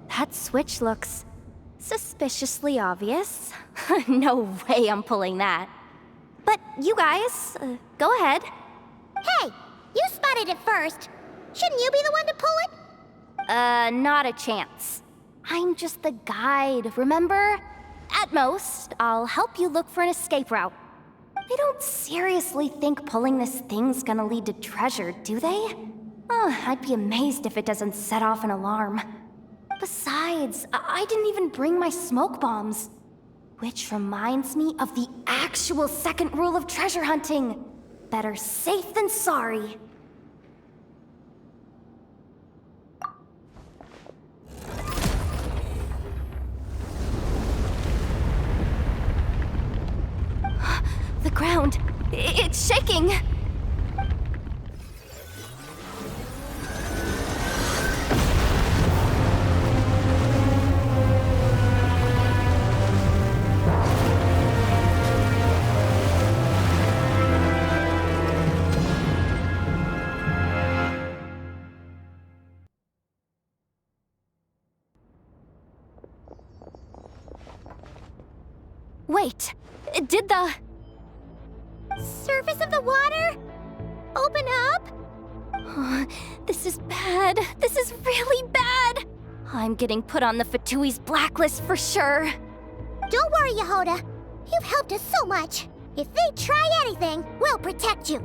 That switch looks suspiciously obvious. No way I'm pulling that. But you guys, go ahead. Hey, you spotted it first. Shouldn't you be the one to pull it? Not a chance. I'm just the guide, remember? At most, I'll help you look for an escape route. They don't seriously think pulling this thing's gonna lead to treasure, do they? I'd be amazed if it doesn't set off an alarm. Besides, I didn't even bring my smoke bombs. Which reminds me of the actual second rule of treasure hunting. Better safe than sorry. The ground, it's shaking. Wait, did the surface of the water open up? This is bad. This is really bad. I'm getting put on the Fatui's blacklist for sure. Don't worry, Jahoda. You've helped us so much. If they try anything, we'll protect you.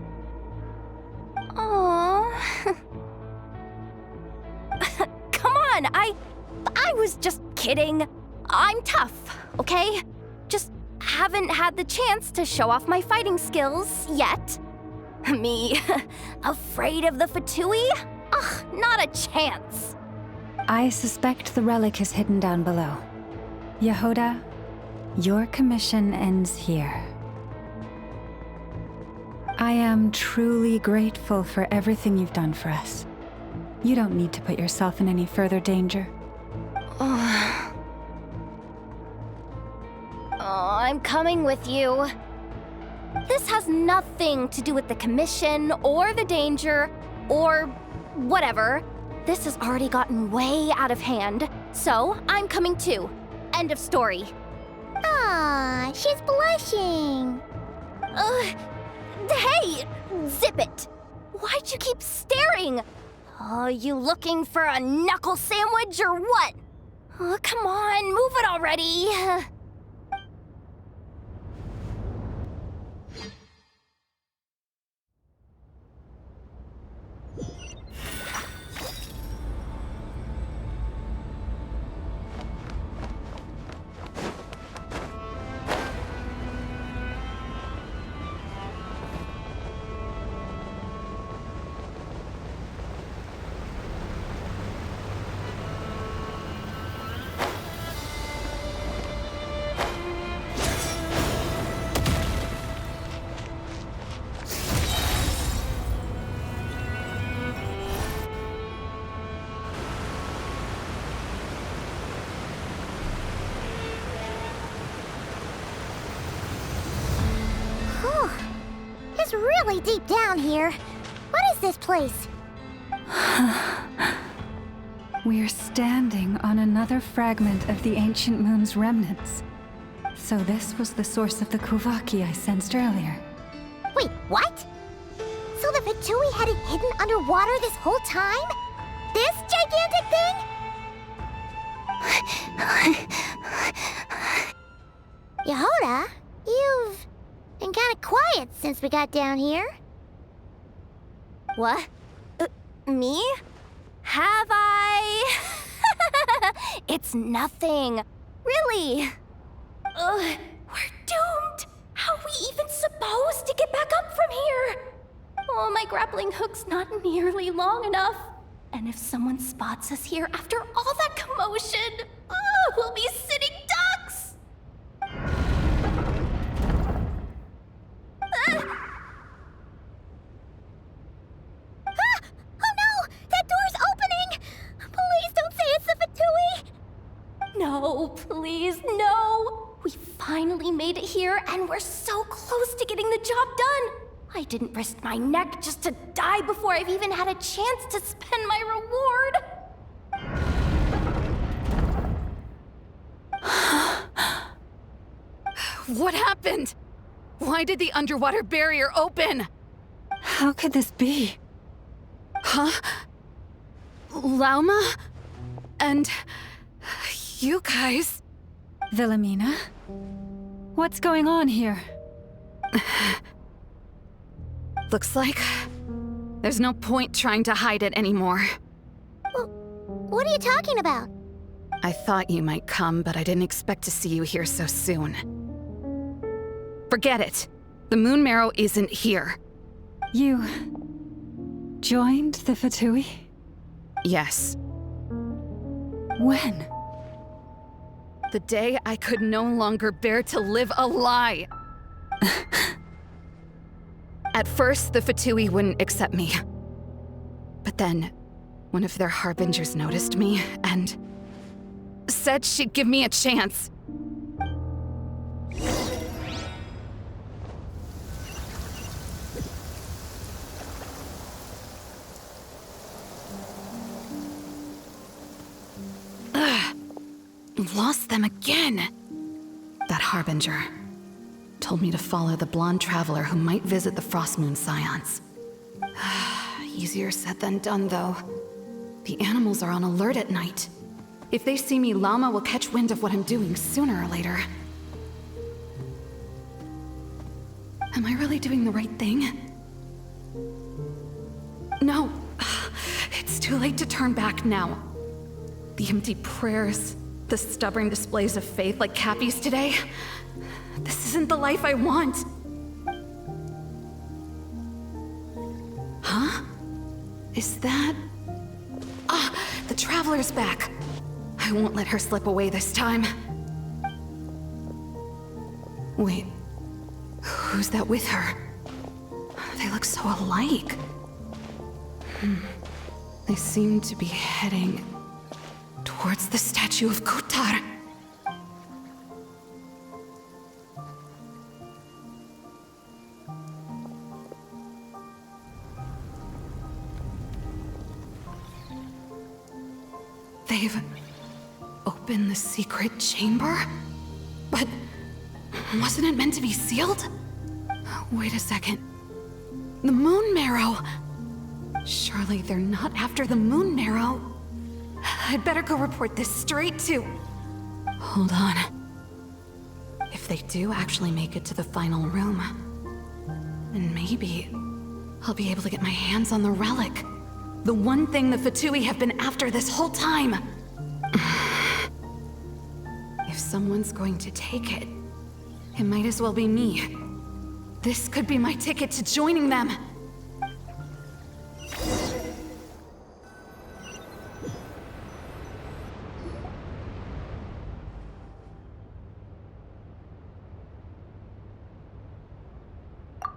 Aww. Come on, I was just kidding. I'm tough, okay? Just haven't had the chance to show off my fighting skills yet. Me, afraid of the Fatui? Ugh, not a chance. I suspect the relic is hidden down below. Jahoda, your commission ends here. I am truly grateful for everything you've done for us. You don't need to put yourself in any further danger. I'm coming with you. This has nothing to do with the commission, or the danger, or whatever. This has already gotten way out of hand, so I'm coming too. End of story. Aw, she's blushing. Hey! Zip it! Why'd you keep staring? Oh, you looking for a knuckle sandwich or what? Oh, come on, move it already! It's really deep down here. What is this place? We're standing on another fragment of the ancient moon's remnants. So this was the source of the Kuvaki I sensed earlier. Wait, what? So the Fatui had it hidden underwater this whole time? This gigantic thing? Jahoda, you've been kind of quiet since we got down here. What? Me? Have I? It's nothing. Really. We're doomed. How are we even supposed to get back up from here? Oh, my grappling hook's not nearly long enough. And if someone spots us here after all that commotion, we'll be sitting ducks. Oh no! That door's opening! Please don't say it's the Fatui! No, please, no! We finally made it here, and we're so close to getting the job done! I didn't risk my neck just to die before I've even had a chance to spend my reward! What happened? Why did the underwater barrier open? How could this be? Huh? Lauma? And... you guys... Wilhelmina? What's going on here? Looks like... there's no point trying to hide it anymore. What are you talking about? I thought you might come, but I didn't expect to see you here so soon. Forget it. The moon marrow isn't here. You... joined the Fatui? Yes. When? The day I could no longer bear to live a lie. At first, the Fatui wouldn't accept me. But then, one of their harbingers noticed me and said she'd give me a chance. Lost them again. That harbinger told me to follow the blonde traveler who might visit the Frostmoon Scions. Easier said than done, though. The animals are on alert at night. If they see me, Lauma will catch wind of what I'm doing sooner or later. Am I really doing the right thing? No. It's too late to turn back now. The empty prayers, the stubborn displays of faith like Cappy's today. This isn't the life I want. Huh? Is that... the Traveler's back. I won't let her slip away this time. Wait, who's that with her? They look so alike. They seem to be heading towards the statue of Kotar. Open the secret chamber? But wasn't it meant to be sealed? Wait a second. The moon marrow! Surely they're not after the moon marrow. I'd better go report this straight to... Hold on. If they do actually make it to the final room, then maybe I'll be able to get my hands on the relic. The one thing the Fatui have been after this whole time. If someone's going to take it, it might as well be me. This could be my ticket to joining them.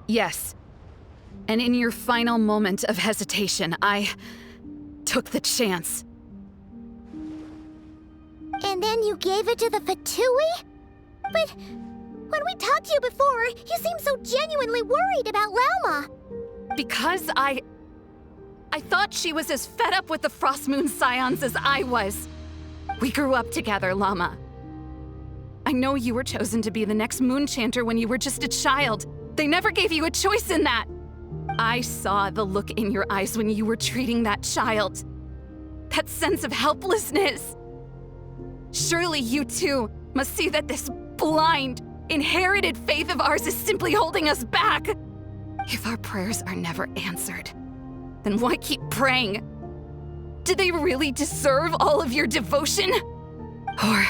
Yes. And in your final moment of hesitation, I took the chance. And then you gave it to the Fatui? But when we talked to you before, you seemed so genuinely worried about Lauma. Because I thought she was as fed up with the Frostmoon Scions as I was. We grew up together, Lauma. I know you were chosen to be the next Moon Chanter when you were just a child. They never gave you a choice in that. I saw the look in your eyes when you were treating that child. That sense of helplessness. Surely you too must see that this blind, inherited faith of ours is simply holding us back. If our prayers are never answered, then why keep praying? Do they really deserve all of your devotion? Or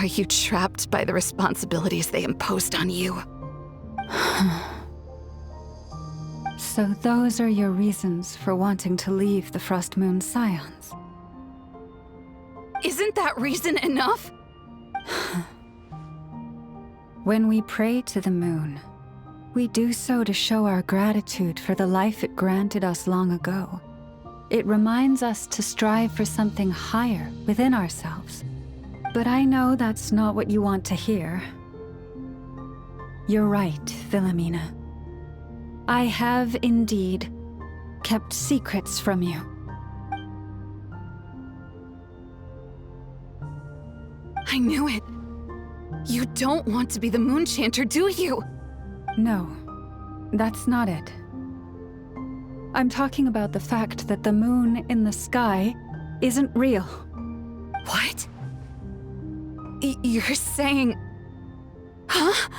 are you trapped by the responsibilities they imposed on you? So those are your reasons for wanting to leave the Frostmoon Scions? Isn't that reason enough? When we pray to the moon, we do so to show our gratitude for the life it granted us long ago. It reminds us to strive for something higher within ourselves. But I know that's not what you want to hear. You're right, Philomena. I have indeed kept secrets from you. I knew it. You don't want to be the Moon Chanter, do you? No, that's not it. I'm talking about the fact that the moon in the sky isn't real. What? You're saying... Huh?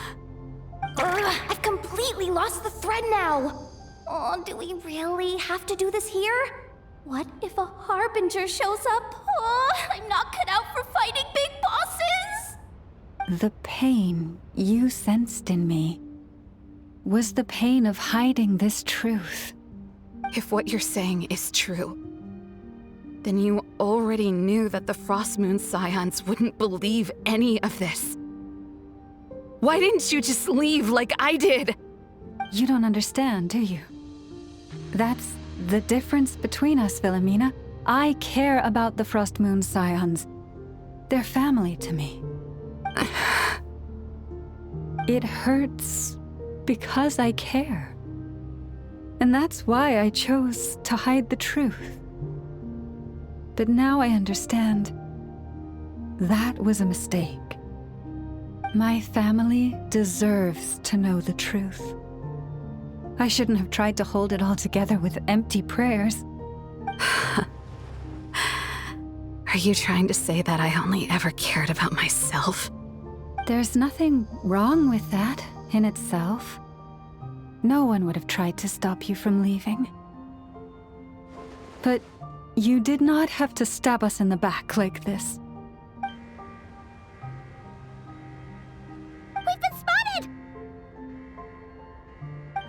I've completely lost the thread now. Oh, do we really have to do this here? What if a Harbinger shows up? Oh, I'm not cut out for fighting big bosses! The pain you sensed in me was the pain of hiding this truth. If what you're saying is true, then you already knew that the Frostmoon Scions wouldn't believe any of this. Why didn't you just leave like I did? You don't understand, do you? That's the difference between us, Philomena. I care about the Frostmoon Scions. They're family to me. It hurts because I care. And that's why I chose to hide the truth. But now I understand that was a mistake. My family deserves to know the truth. I shouldn't have tried to hold it all together with empty prayers. Are you trying to say that I only ever cared about myself? There's nothing wrong with that in itself. No one would have tried to stop you from leaving. But you did not have to stab us in the back like this. We've been spotted!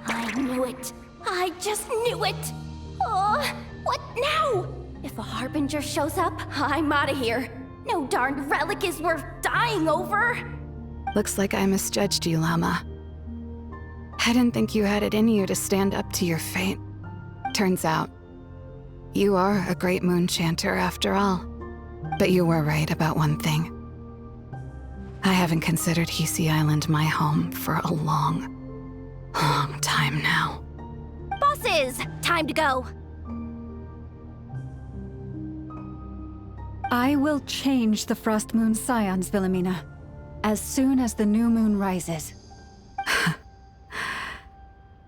I knew it. I just knew it. Oh, what now? If a Harbinger shows up, I'm out of here. No darned relic is worth dying over. Looks like I misjudged you, Lauma. I didn't think you had it in you to stand up to your fate. Turns out, you are a great Moon Chanter after all. But you were right about one thing. I haven't considered Hisi Island my home for a long time now. Bosses, time to go. I will change the Frostmoon Scions, Wilhelmina, as soon as the new moon rises.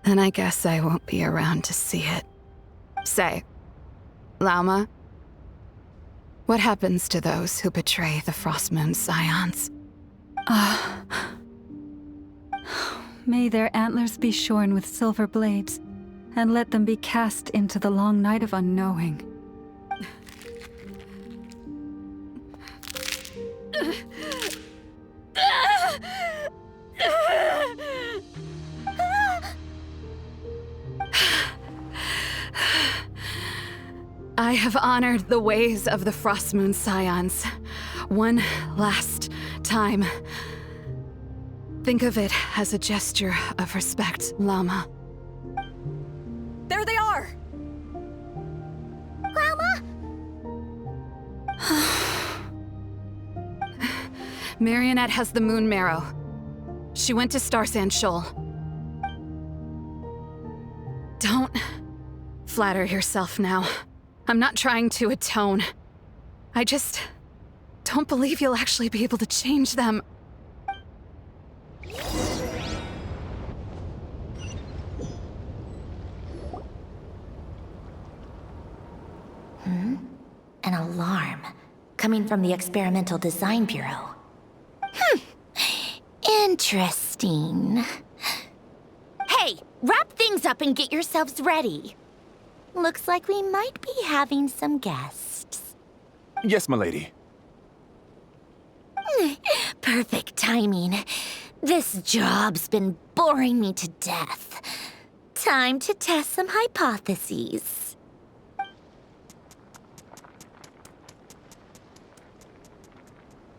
Then I guess I won't be around to see it. Say, Lauma, what happens to those who betray the Frostmoon Scions? May their antlers be shorn with silver blades, and let them be cast into the long night of unknowing. I have honored the ways of the Frostmoon Scions one last time. Think of it as a gesture of respect, Lauma. There they are! Lauma? Marionette has the moon marrow. She went to Star Sand Shoal. Don't flatter yourself now. I'm not trying to atone. I just don't believe you'll actually be able to change them. An alarm coming from the Experimental Design Bureau. Interesting. Hey, wrap things up and get yourselves ready. Looks like we might be having some guests. Yes, my lady. Perfect timing. This job's been boring me to death. Time to test some hypotheses.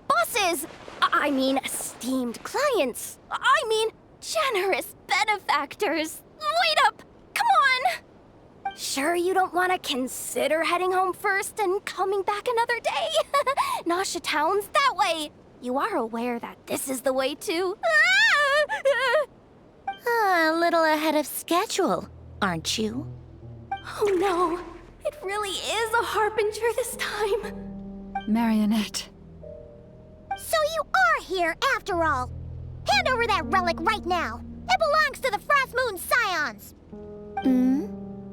Bosses! I mean, esteemed clients. I mean, generous benefactors. Wait up! Come on! Sure you don't want to consider heading home first and coming back another day? Nasha Town's that way. You are aware that this is the way too. A little ahead of schedule, aren't you? Oh no, it really is a harbinger this time. Marionette. So you are here after all. Hand over that relic right now. It belongs to the Frostmoon Scions.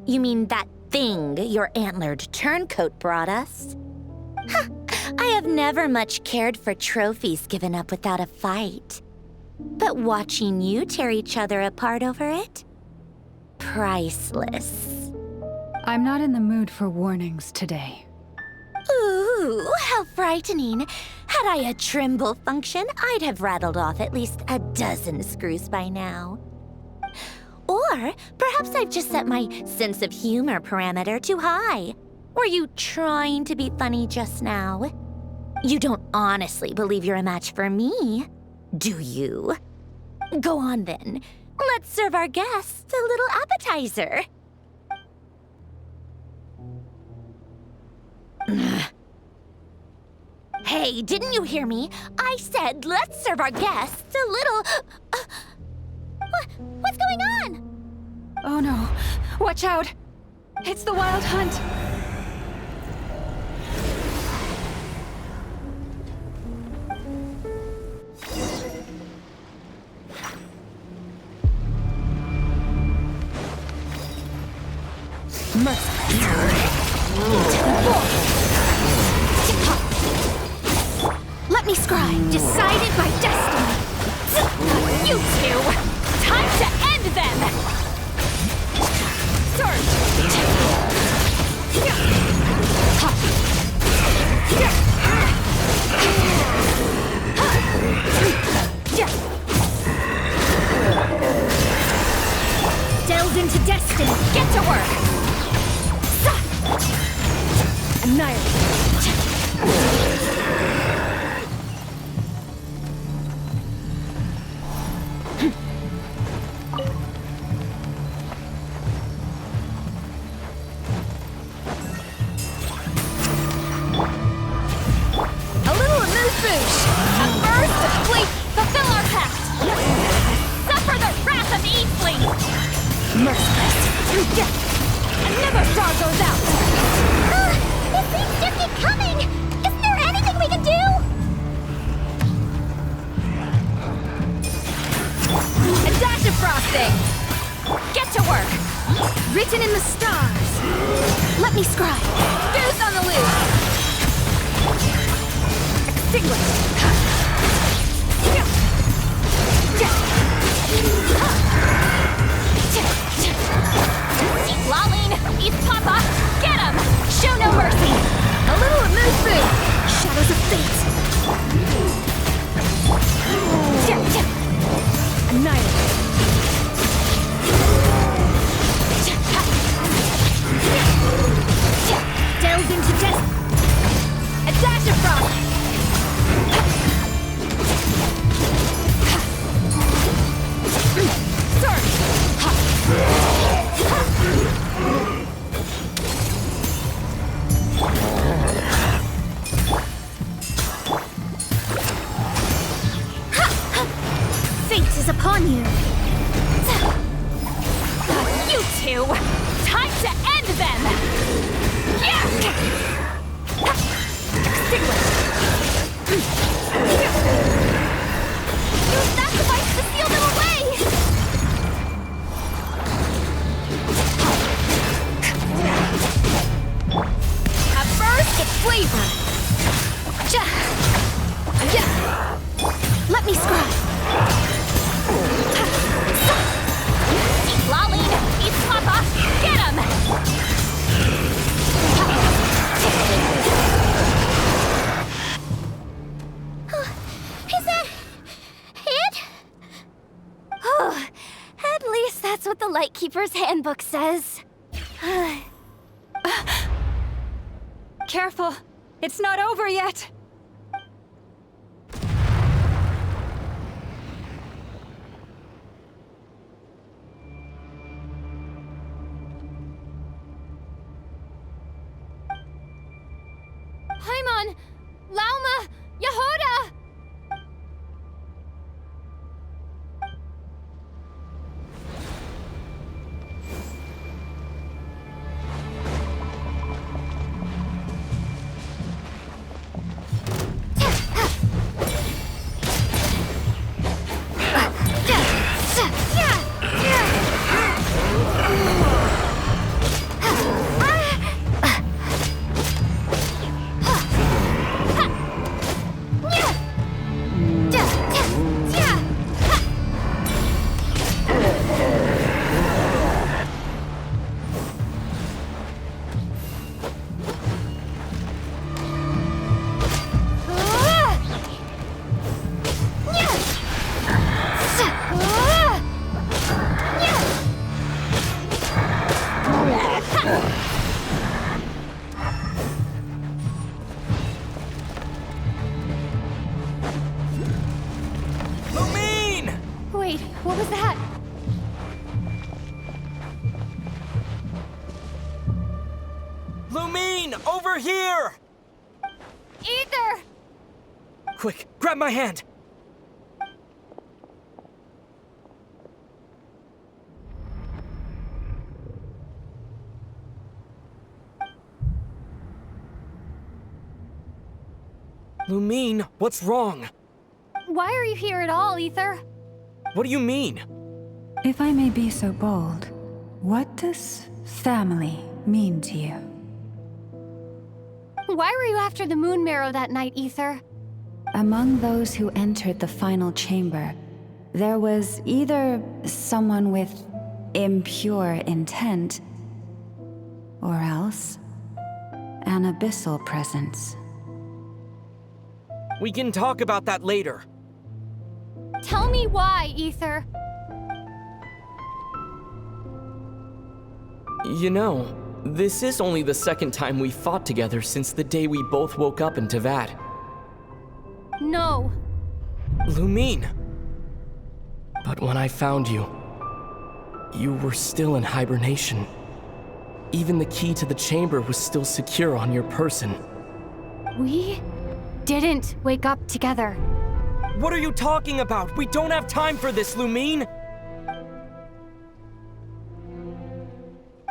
You mean that thing your antlered turncoat brought us? I have never much cared for trophies given up without a fight. But watching you tear each other apart over it? Priceless. I'm not in the mood for warnings today. Ooh, how frightening. Had I a Trimble function, I'd have rattled off at least a dozen screws by now. Or perhaps I've just set my sense of humor parameter too high. Were you trying to be funny just now? You don't honestly believe you're a match for me, do you? Go on then. Let's serve our guests a little appetizer. Hey, didn't you hear me? I said let's serve our guests a little... What's going on? Oh no. Watch out. It's the Wild Hunt. Let me scry. Decided by destiny. You two! Time to end them! Surge! Delve into destiny. Get to work! Annihilate. It seems just keep coming! Isn't me scry! Goose on the loose! Extinguish! Lolling! East Papa! Get him! Show no mercy! A little moose boo! Shadows of fate! Annihilate! Delve into death! A dash of frost! Surge! Fate is upon you! You two! Time to end them! Extinguish! Use that device to seal them away! A burst of flavor! Let me scry! Lolling! East Papa! Get him! Is that it? Oh, at least that's what the Lightkeeper's handbook says. Careful! It's not over yet! Paimon! Lauma! Jahoda! Wait, what was that? Lumine, over here! Aether! Quick, grab my hand! Lumine, what's wrong? Why are you here at all, Aether? What do you mean? If I may be so bold, what does family mean to you? Why were you after the Moon Marrow that night, Aether? Among those who entered the final chamber, there was either someone with impure intent, or else an abyssal presence. We can talk about that later. Tell me why, Aether. You know, this is only the second time we fought together since the day we both woke up in Teyvat. No. Lumine! But when I found you, you were still in hibernation. Even the key to the chamber was still secure on your person. We didn't wake up together. What are you talking about? We don't have time for this, Lumine!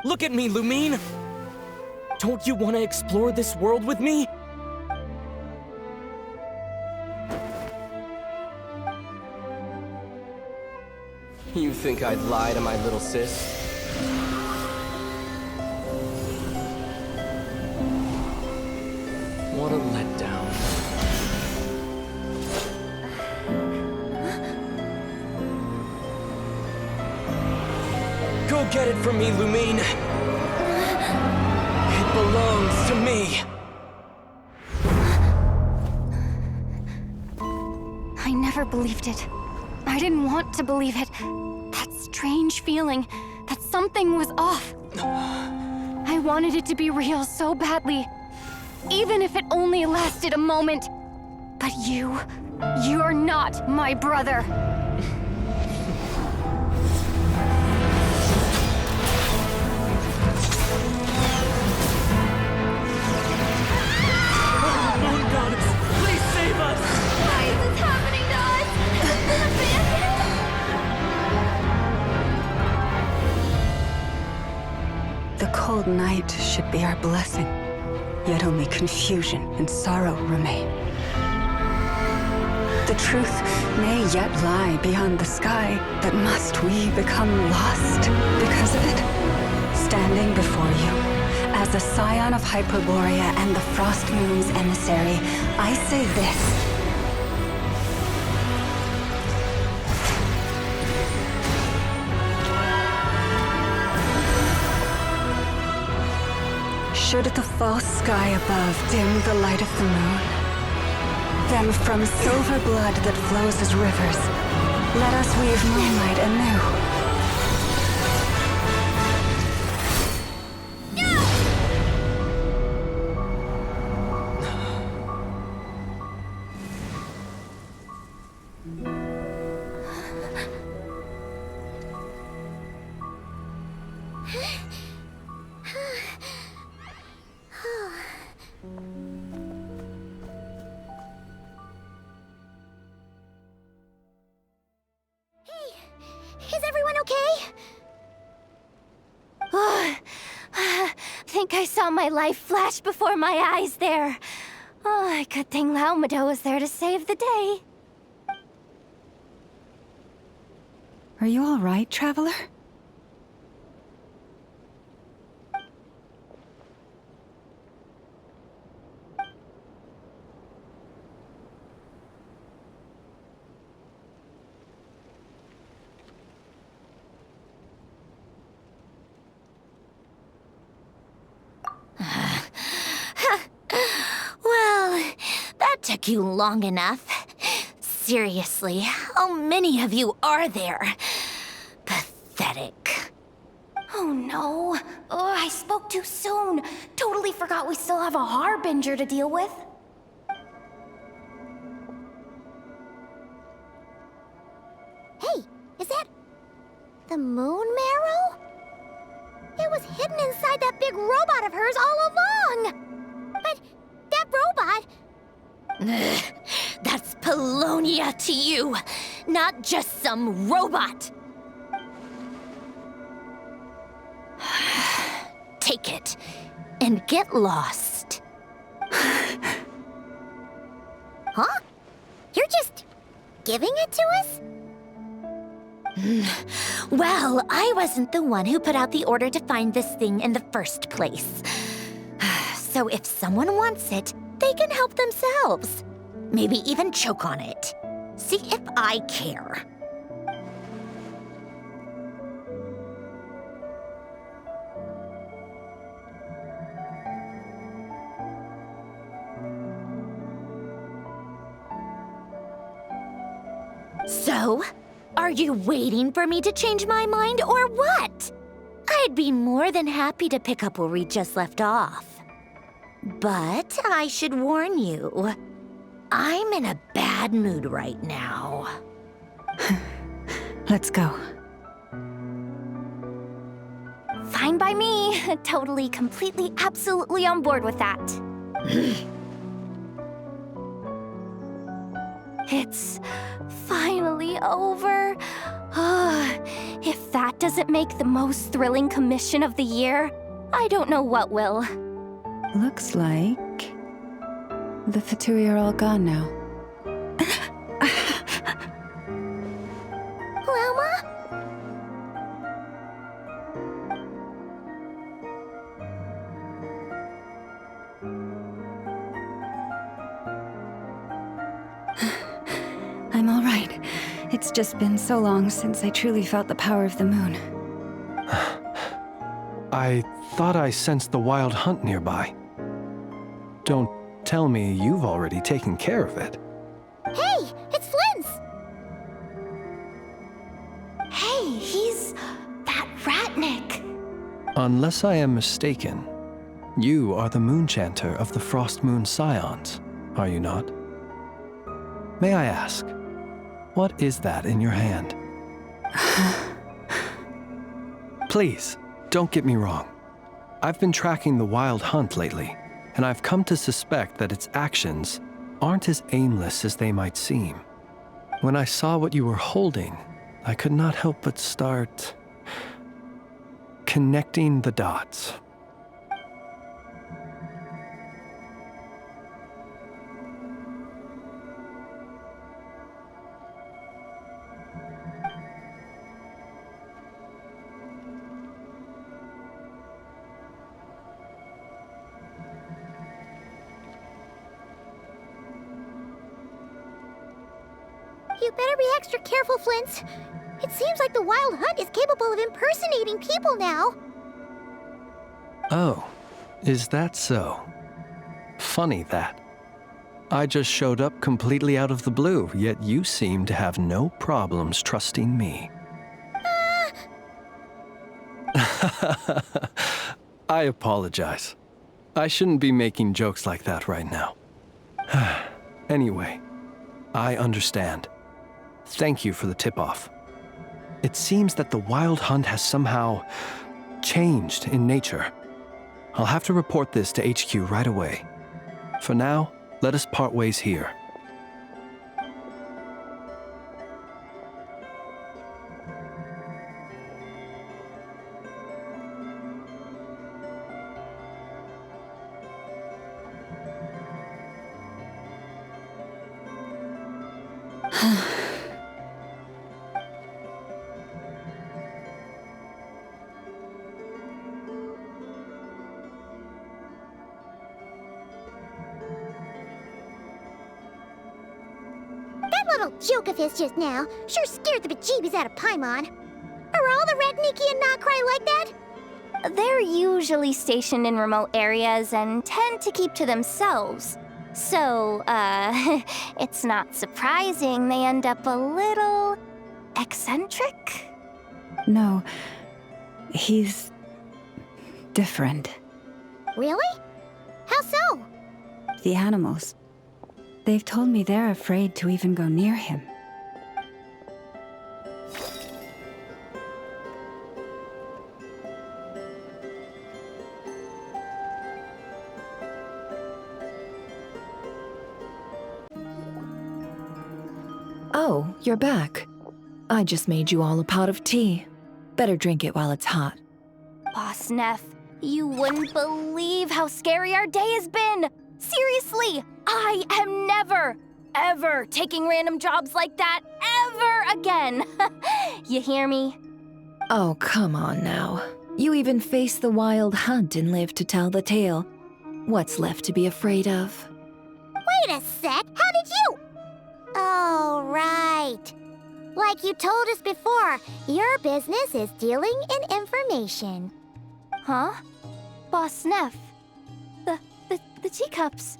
Look at me, Lumine! Don't you want to explore this world with me? You think I'd lie to my little sis? What a letdown. Go get it from me, Lumine. It belongs to me. I never believed it. I didn't want to believe it. That strange feeling that something was off. I wanted it to be real so badly, even if it only lasted a moment. But you're not my brother. Moon goddess, please save us! Why is this happening to us? We've been abandoned? The cold night should be our blessing, yet only confusion and sorrow remain. The truth may yet lie beyond the sky, but must we become lost because of it? Standing before you, as a scion of Hyperborea and the Frostmoon's emissary, I say this. Should the false sky above dim the light of the moon, then from silver blood that flows as rivers, let us weave moonlight anew. Is everyone okay? Think I saw my life flash before my eyes there. Oh, good thing Lauma was there to save the day. Are you all right, traveler? Well, that took you long enough. Seriously, how many of you are there? Pathetic. Oh no. Oh, I spoke too soon. Totally forgot we still have a harbinger to deal with. Hey, is that the moon marrow? It was hidden inside that big robot of hers all along. But that robot... That's Polonia to you, not just some robot. Take it and get lost. Huh? You're just giving it to us? Well, I wasn't the one who put out the order to find this thing in the first place. So if someone wants it, they can help themselves. Maybe even choke on it. See if I care. So, are you waiting for me to change my mind or what? I'd be more than happy to pick up where we just left off. But I should warn you, I'm in a bad mood right now. Let's go. Fine by me. Totally, completely, absolutely on board with that. It's finally over. If that doesn't make the most thrilling commission of the year, I don't know what will. Looks like the Fatui are all gone now. Lauma? I'm all right. It's just been so long since I truly felt the power of the moon. I thought I sensed the wild hunt nearby. Don't tell me you've already taken care of it. Hey, it's Flins! Hey, he's that Ratnik. Unless I am mistaken, you are the Moonchanter of the Frostmoon Scions, are you not? May I ask, what is that in your hand? Please, don't get me wrong. I've been tracking the wild hunt lately, and I've come to suspect that its actions aren't as aimless as they might seem. When I saw what you were holding, I could not help but start connecting the dots. You better be extra careful, Flins. It seems like the wild hunt is capable of impersonating people now. Oh, is that so? Funny that. I just showed up completely out of the blue, yet you seem to have no problems trusting me. I apologize. I shouldn't be making jokes like that right now. Anyway, I understand. Thank you for the tip-off. It seems that the wild hunt has somehow changed in nature. I'll have to report this to HQ right away. For now, let us part ways here. That little joke of his just now sure scared the bejeebies out of Paimon. Are all the Ratniki and nod-krai like that? They're usually stationed in remote areas and tend to keep to themselves. So, it's not surprising they end up a little eccentric? No, he's different. Really? How so? The animals. They've told me they're afraid to even go near him. Oh, you're back. I just made you all a pot of tea. Better drink it while it's hot. Boss Neff, you wouldn't believe how scary our day has been! Seriously, I am never, ever taking random jobs like that ever again! You hear me? Oh, come on now. You even faced the wild hunt and lived to tell the tale. What's left to be afraid of? Wait a sec, how did you? Oh, right. Like you told us before, your business is dealing in information. Huh? Boss Neff, the teacups.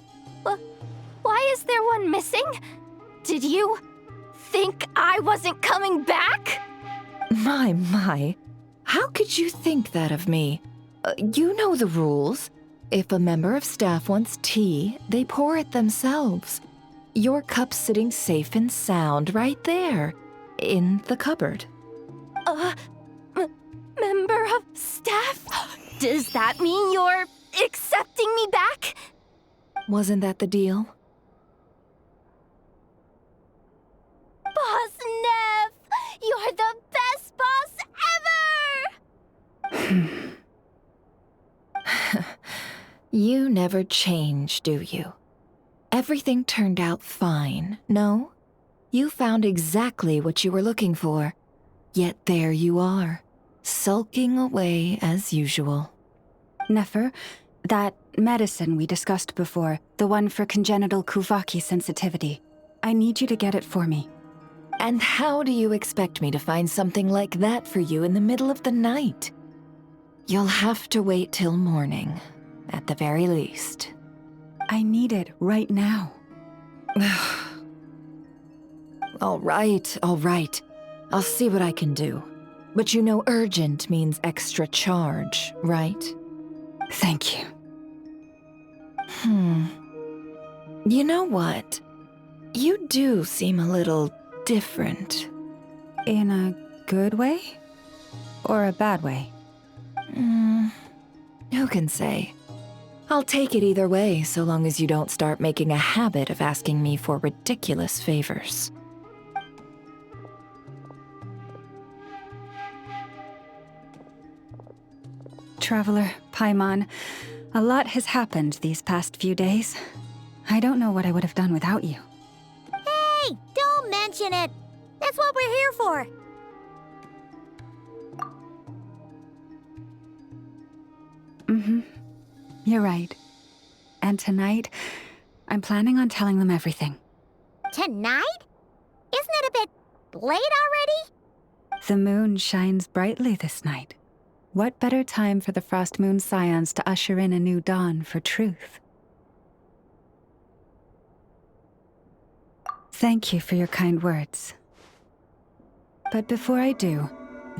Why is there one missing? Did you think I wasn't coming back? My. How could you think that of me? You know the rules. If a member of staff wants tea, they pour it themselves. Your cup's sitting safe and sound right there, in the cupboard. Member of staff? Does that mean you're accepting me back? Wasn't that the deal? Boss Neff! You're the best boss ever! You never change, do you? Everything turned out fine, no? You found exactly what you were looking for. Yet there you are, sulking away as usual. Nefer, that medicine we discussed before, the one for congenital Kuvaki sensitivity. I need you to get it for me. And how do you expect me to find something like that for you in the middle of the night? You'll have to wait till morning, at the very least. I need it right now. All right. I'll see what I can do. But you know urgent means extra charge, right? Thank you. You know what? You do seem a little different. In a good way? Or a bad way? Who can say? I'll take it either way, so long as you don't start making a habit of asking me for ridiculous favors. Traveler, Paimon, a lot has happened these past few days. I don't know what I would have done without you. Hey, don't mention it. That's what we're here for. You're right. And tonight, I'm planning on telling them everything. Tonight? Isn't it a bit late already? The moon shines brightly this night. What better time for the Frostmoon Scions to usher in a new dawn for truth? Thank you for your kind words. But before I do,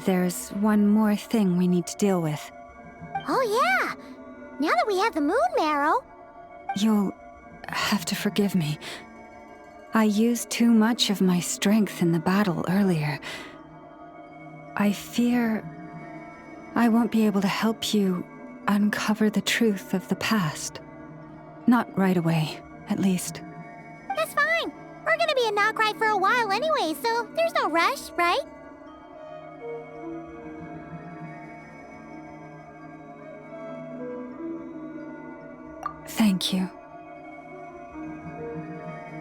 there's one more thing we need to deal with. Oh yeah! Now that we have the moon marrow... You'll have to forgive me. I used too much of my strength in the battle earlier. I fear I won't be able to help you uncover the truth of the past. Not right away, at least. That's fine. We're gonna be a nod-krai for a while anyway, so there's no rush, right? Thank you.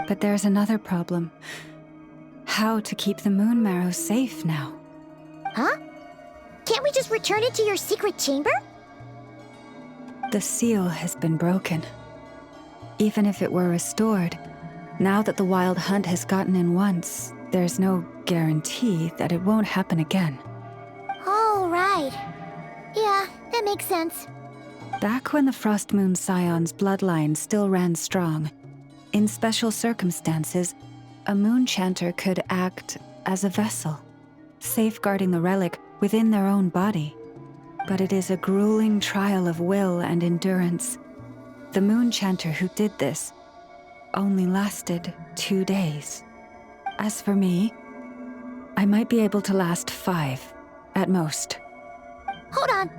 But there's another problem. How to keep the moon marrow safe now? Huh? Can't we just return it to your secret chamber? The seal has been broken. Even if it were restored, now that the wild hunt has gotten in once, there's no guarantee that it won't happen again. Oh, right. Yeah, that makes sense. Back when the Frostmoon Scion's bloodline still ran strong, in special circumstances, a moon chanter could act as a vessel, safeguarding the relic within their own body. But it is a grueling trial of will and endurance. The moon chanter who did this only lasted 2 days. As for me, I might be able to last 5, at most. Hold on.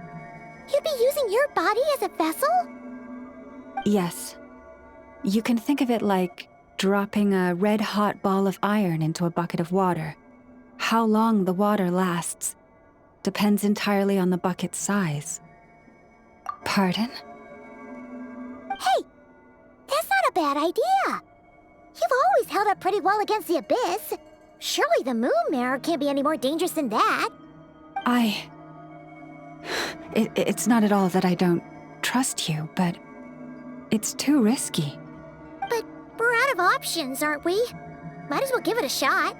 You'd be using your body as a vessel? Yes. You can think of it like dropping a red-hot ball of iron into a bucket of water. How long the water lasts depends entirely on the bucket's size. Pardon? Hey! That's not a bad idea! You've always held up pretty well against the abyss. Surely the moon mirror can't be any more dangerous than that. It's not at all that I don't trust you, but it's too risky. But we're out of options, aren't we? Might as well give it a shot.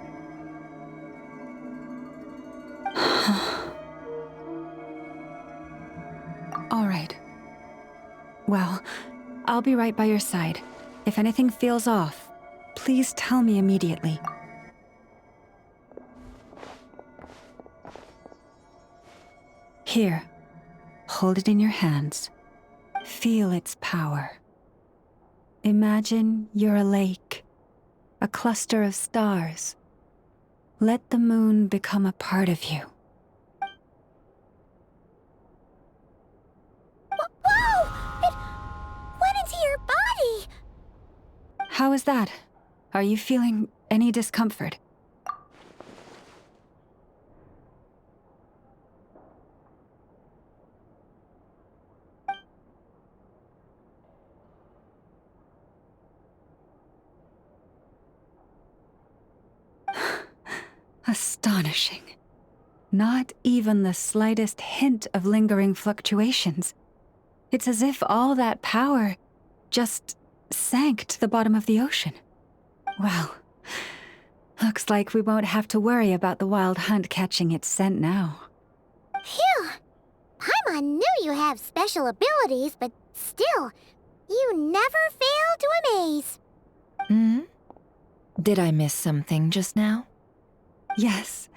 All right. Well, I'll be right by your side. If anything feels off, please tell me immediately. Here, hold it in your hands. Feel its power. Imagine you're a lake, a cluster of stars. Let the moon become a part of you. Whoa! It went into your body! How is that? Are you feeling any discomfort? Astonishing. Not even the slightest hint of lingering fluctuations. It's as if all that power just sank to the bottom of the ocean. Well, Looks like we won't have to worry about the wild hunt catching its scent now. Phew! Paimon knew you have special abilities, but still, you never fail to amaze. Hmm? Did I miss something just now? Yes.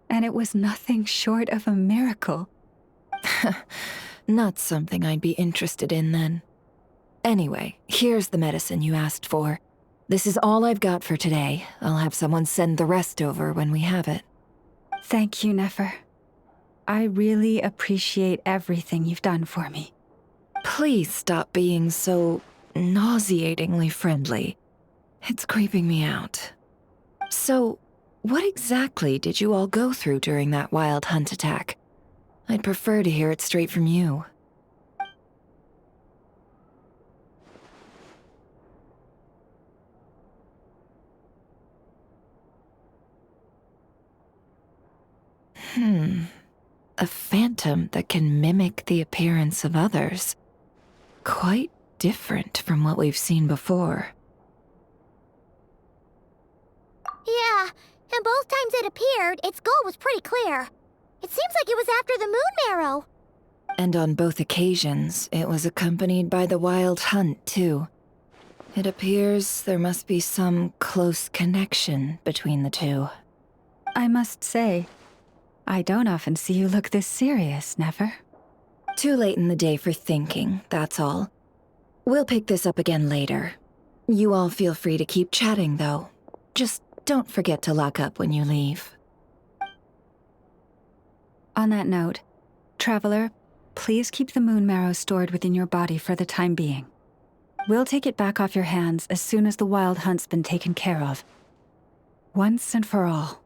And it was nothing short of a miracle. Not something I'd be interested in then. Anyway, here's the medicine you asked for. This is all I've got for today. I'll have someone send the rest over when we have it. Thank you, Nefer. I really appreciate everything you've done for me. Please stop being so nauseatingly friendly. It's creeping me out. So, what exactly did you all go through during that wild hunt attack? I'd prefer to hear it straight from you. A phantom that can mimic the appearance of others. Quite different from what we've seen before. Yeah, and both times it appeared, its goal was pretty clear. It seems like it was after the moon marrow. And on both occasions, it was accompanied by the wild hunt, too. It appears there must be some close connection between the two. I must say, I don't often see you look this serious, Nefer. Too late in the day for thinking, that's all. We'll pick this up again later. You all feel free to keep chatting, though. Just don't forget to lock up when you leave. On that note, Traveler, please keep the moon marrow stored within your body for the time being. We'll take it back off your hands as soon as the wild hunt's been taken care of. Once and for all.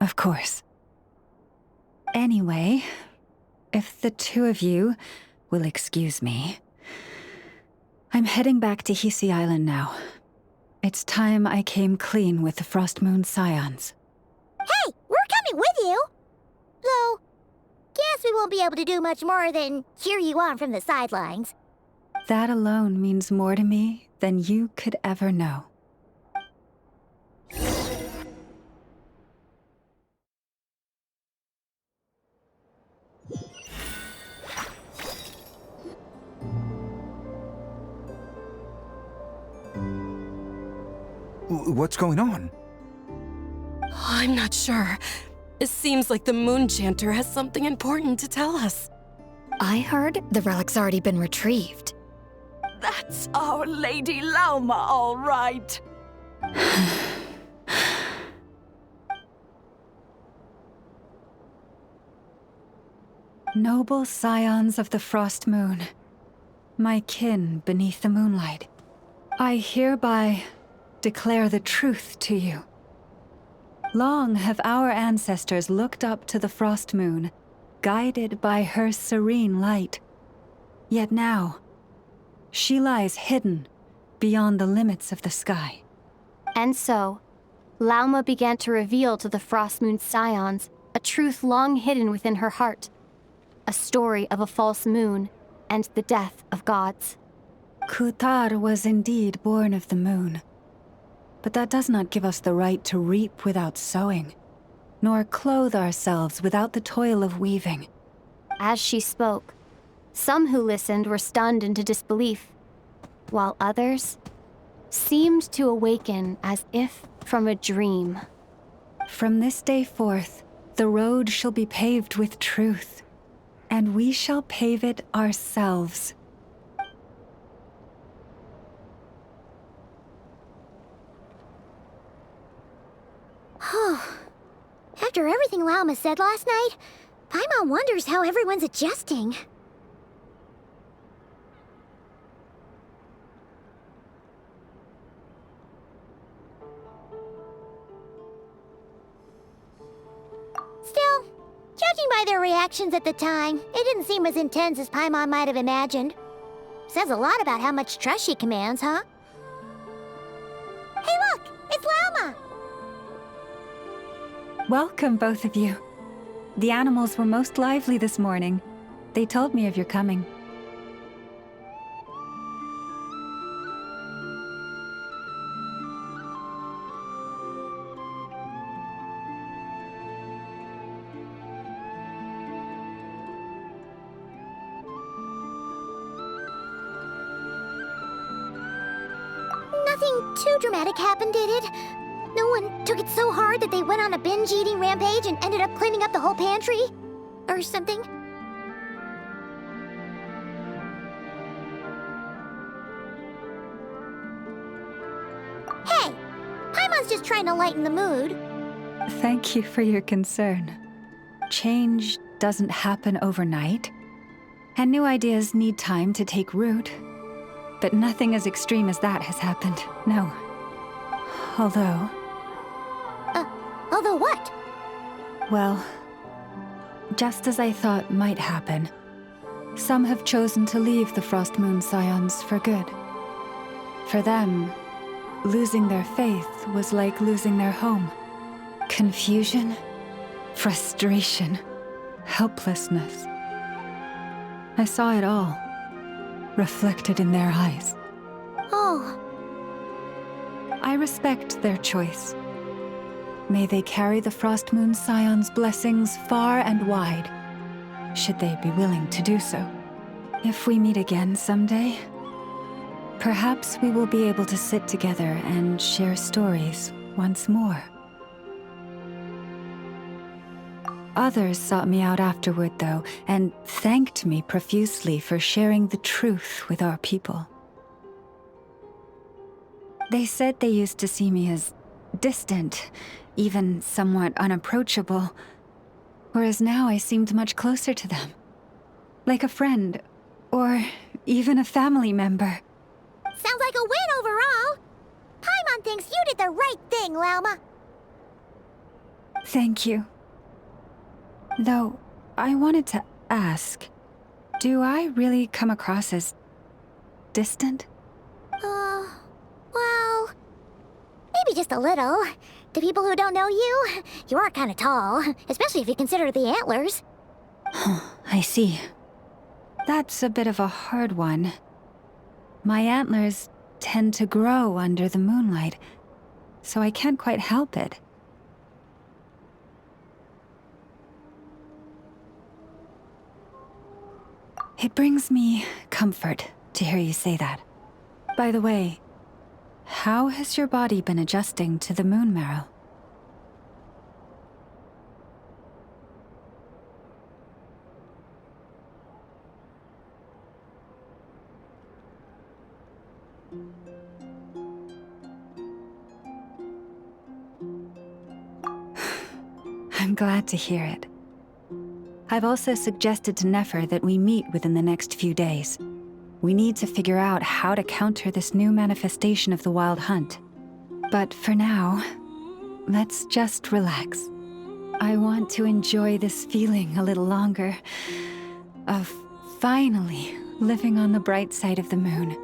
Of course. Anyway, if the two of you will excuse me, I'm heading back to Hisi Island now. It's time I came clean with the Frostmoon Scions. Hey, we're coming with you! Though, guess we won't be able to do much more than cheer you on from the sidelines. That alone means more to me than you could ever know. What's going on? I'm not sure. It seems like the Moon Chanter has something important to tell us. I heard the relic's already been retrieved. That's our Lady Lauma, all right. Noble scions of the Frost Moon, my kin beneath the moonlight, I hereby declare the truth to you. Long have our ancestors looked up to the Frost Moon, guided by her serene light. Yet now, she lies hidden beyond the limits of the sky. And so, Lauma began to reveal to the Frostmoon Scions a truth long hidden within her heart. A story of a false moon and the death of gods. Kutar was indeed born of the moon. But that does not give us the right to reap without sowing, nor clothe ourselves without the toil of weaving. As she spoke, some who listened were stunned into disbelief, while others seemed to awaken as if from a dream. From this day forth, the road shall be paved with truth, and we shall pave it ourselves. After everything Lauma said last night, Paimon wonders how everyone's adjusting. Still, judging by their reactions at the time, it didn't seem as intense as Paimon might have imagined. Says a lot about how much trust she commands, huh? Hey look! It's Lauma! Welcome, both of you. The animals were most lively this morning. They told me of your coming. Nothing too dramatic happened, did it? No one took it so hard that they went on a binge-eating rampage and ended up cleaning up the whole pantry? Or something? Hey! Paimon's just trying to lighten the mood. Thank you for your concern. Change doesn't happen overnight, and new ideas need time to take root. But nothing as extreme as that has happened, no. Although... Although what? Well, just as I thought might happen, some have chosen to leave the Frostmoon Scions for good. For them, losing their faith was like losing their home. Confusion, frustration, helplessness. I saw it all, reflected in their eyes. Oh. I respect their choice. May they carry the Frostmoon Scions' blessings far and wide, should they be willing to do so. If we meet again someday, perhaps we will be able to sit together and share stories once more. Others sought me out afterward, though, and thanked me profusely for sharing the truth with our people. They said they used to see me as distant, even somewhat unapproachable, whereas now I seemed much closer to them. Like a friend, or even a family member. Sounds like a win overall! Paimon thinks you did the right thing, Lauma. Thank you. Though, I wanted to ask, do I really come across as distant? Well, maybe just a little. To people who don't know you, you are kind of tall, especially if you consider the antlers. I see. That's a bit of a hard one. My antlers tend to grow under the moonlight, so I can't quite help it. It brings me comfort to hear you say that. By the way, how has your body been adjusting to the moon marrow? I'm glad to hear it. I've also suggested to Nefer that we meet within the next few days. We need to figure out how to counter this new manifestation of the Wild Hunt. But for now, let's just relax. I want to enjoy this feeling a little longer, of finally living on the bright side of the moon.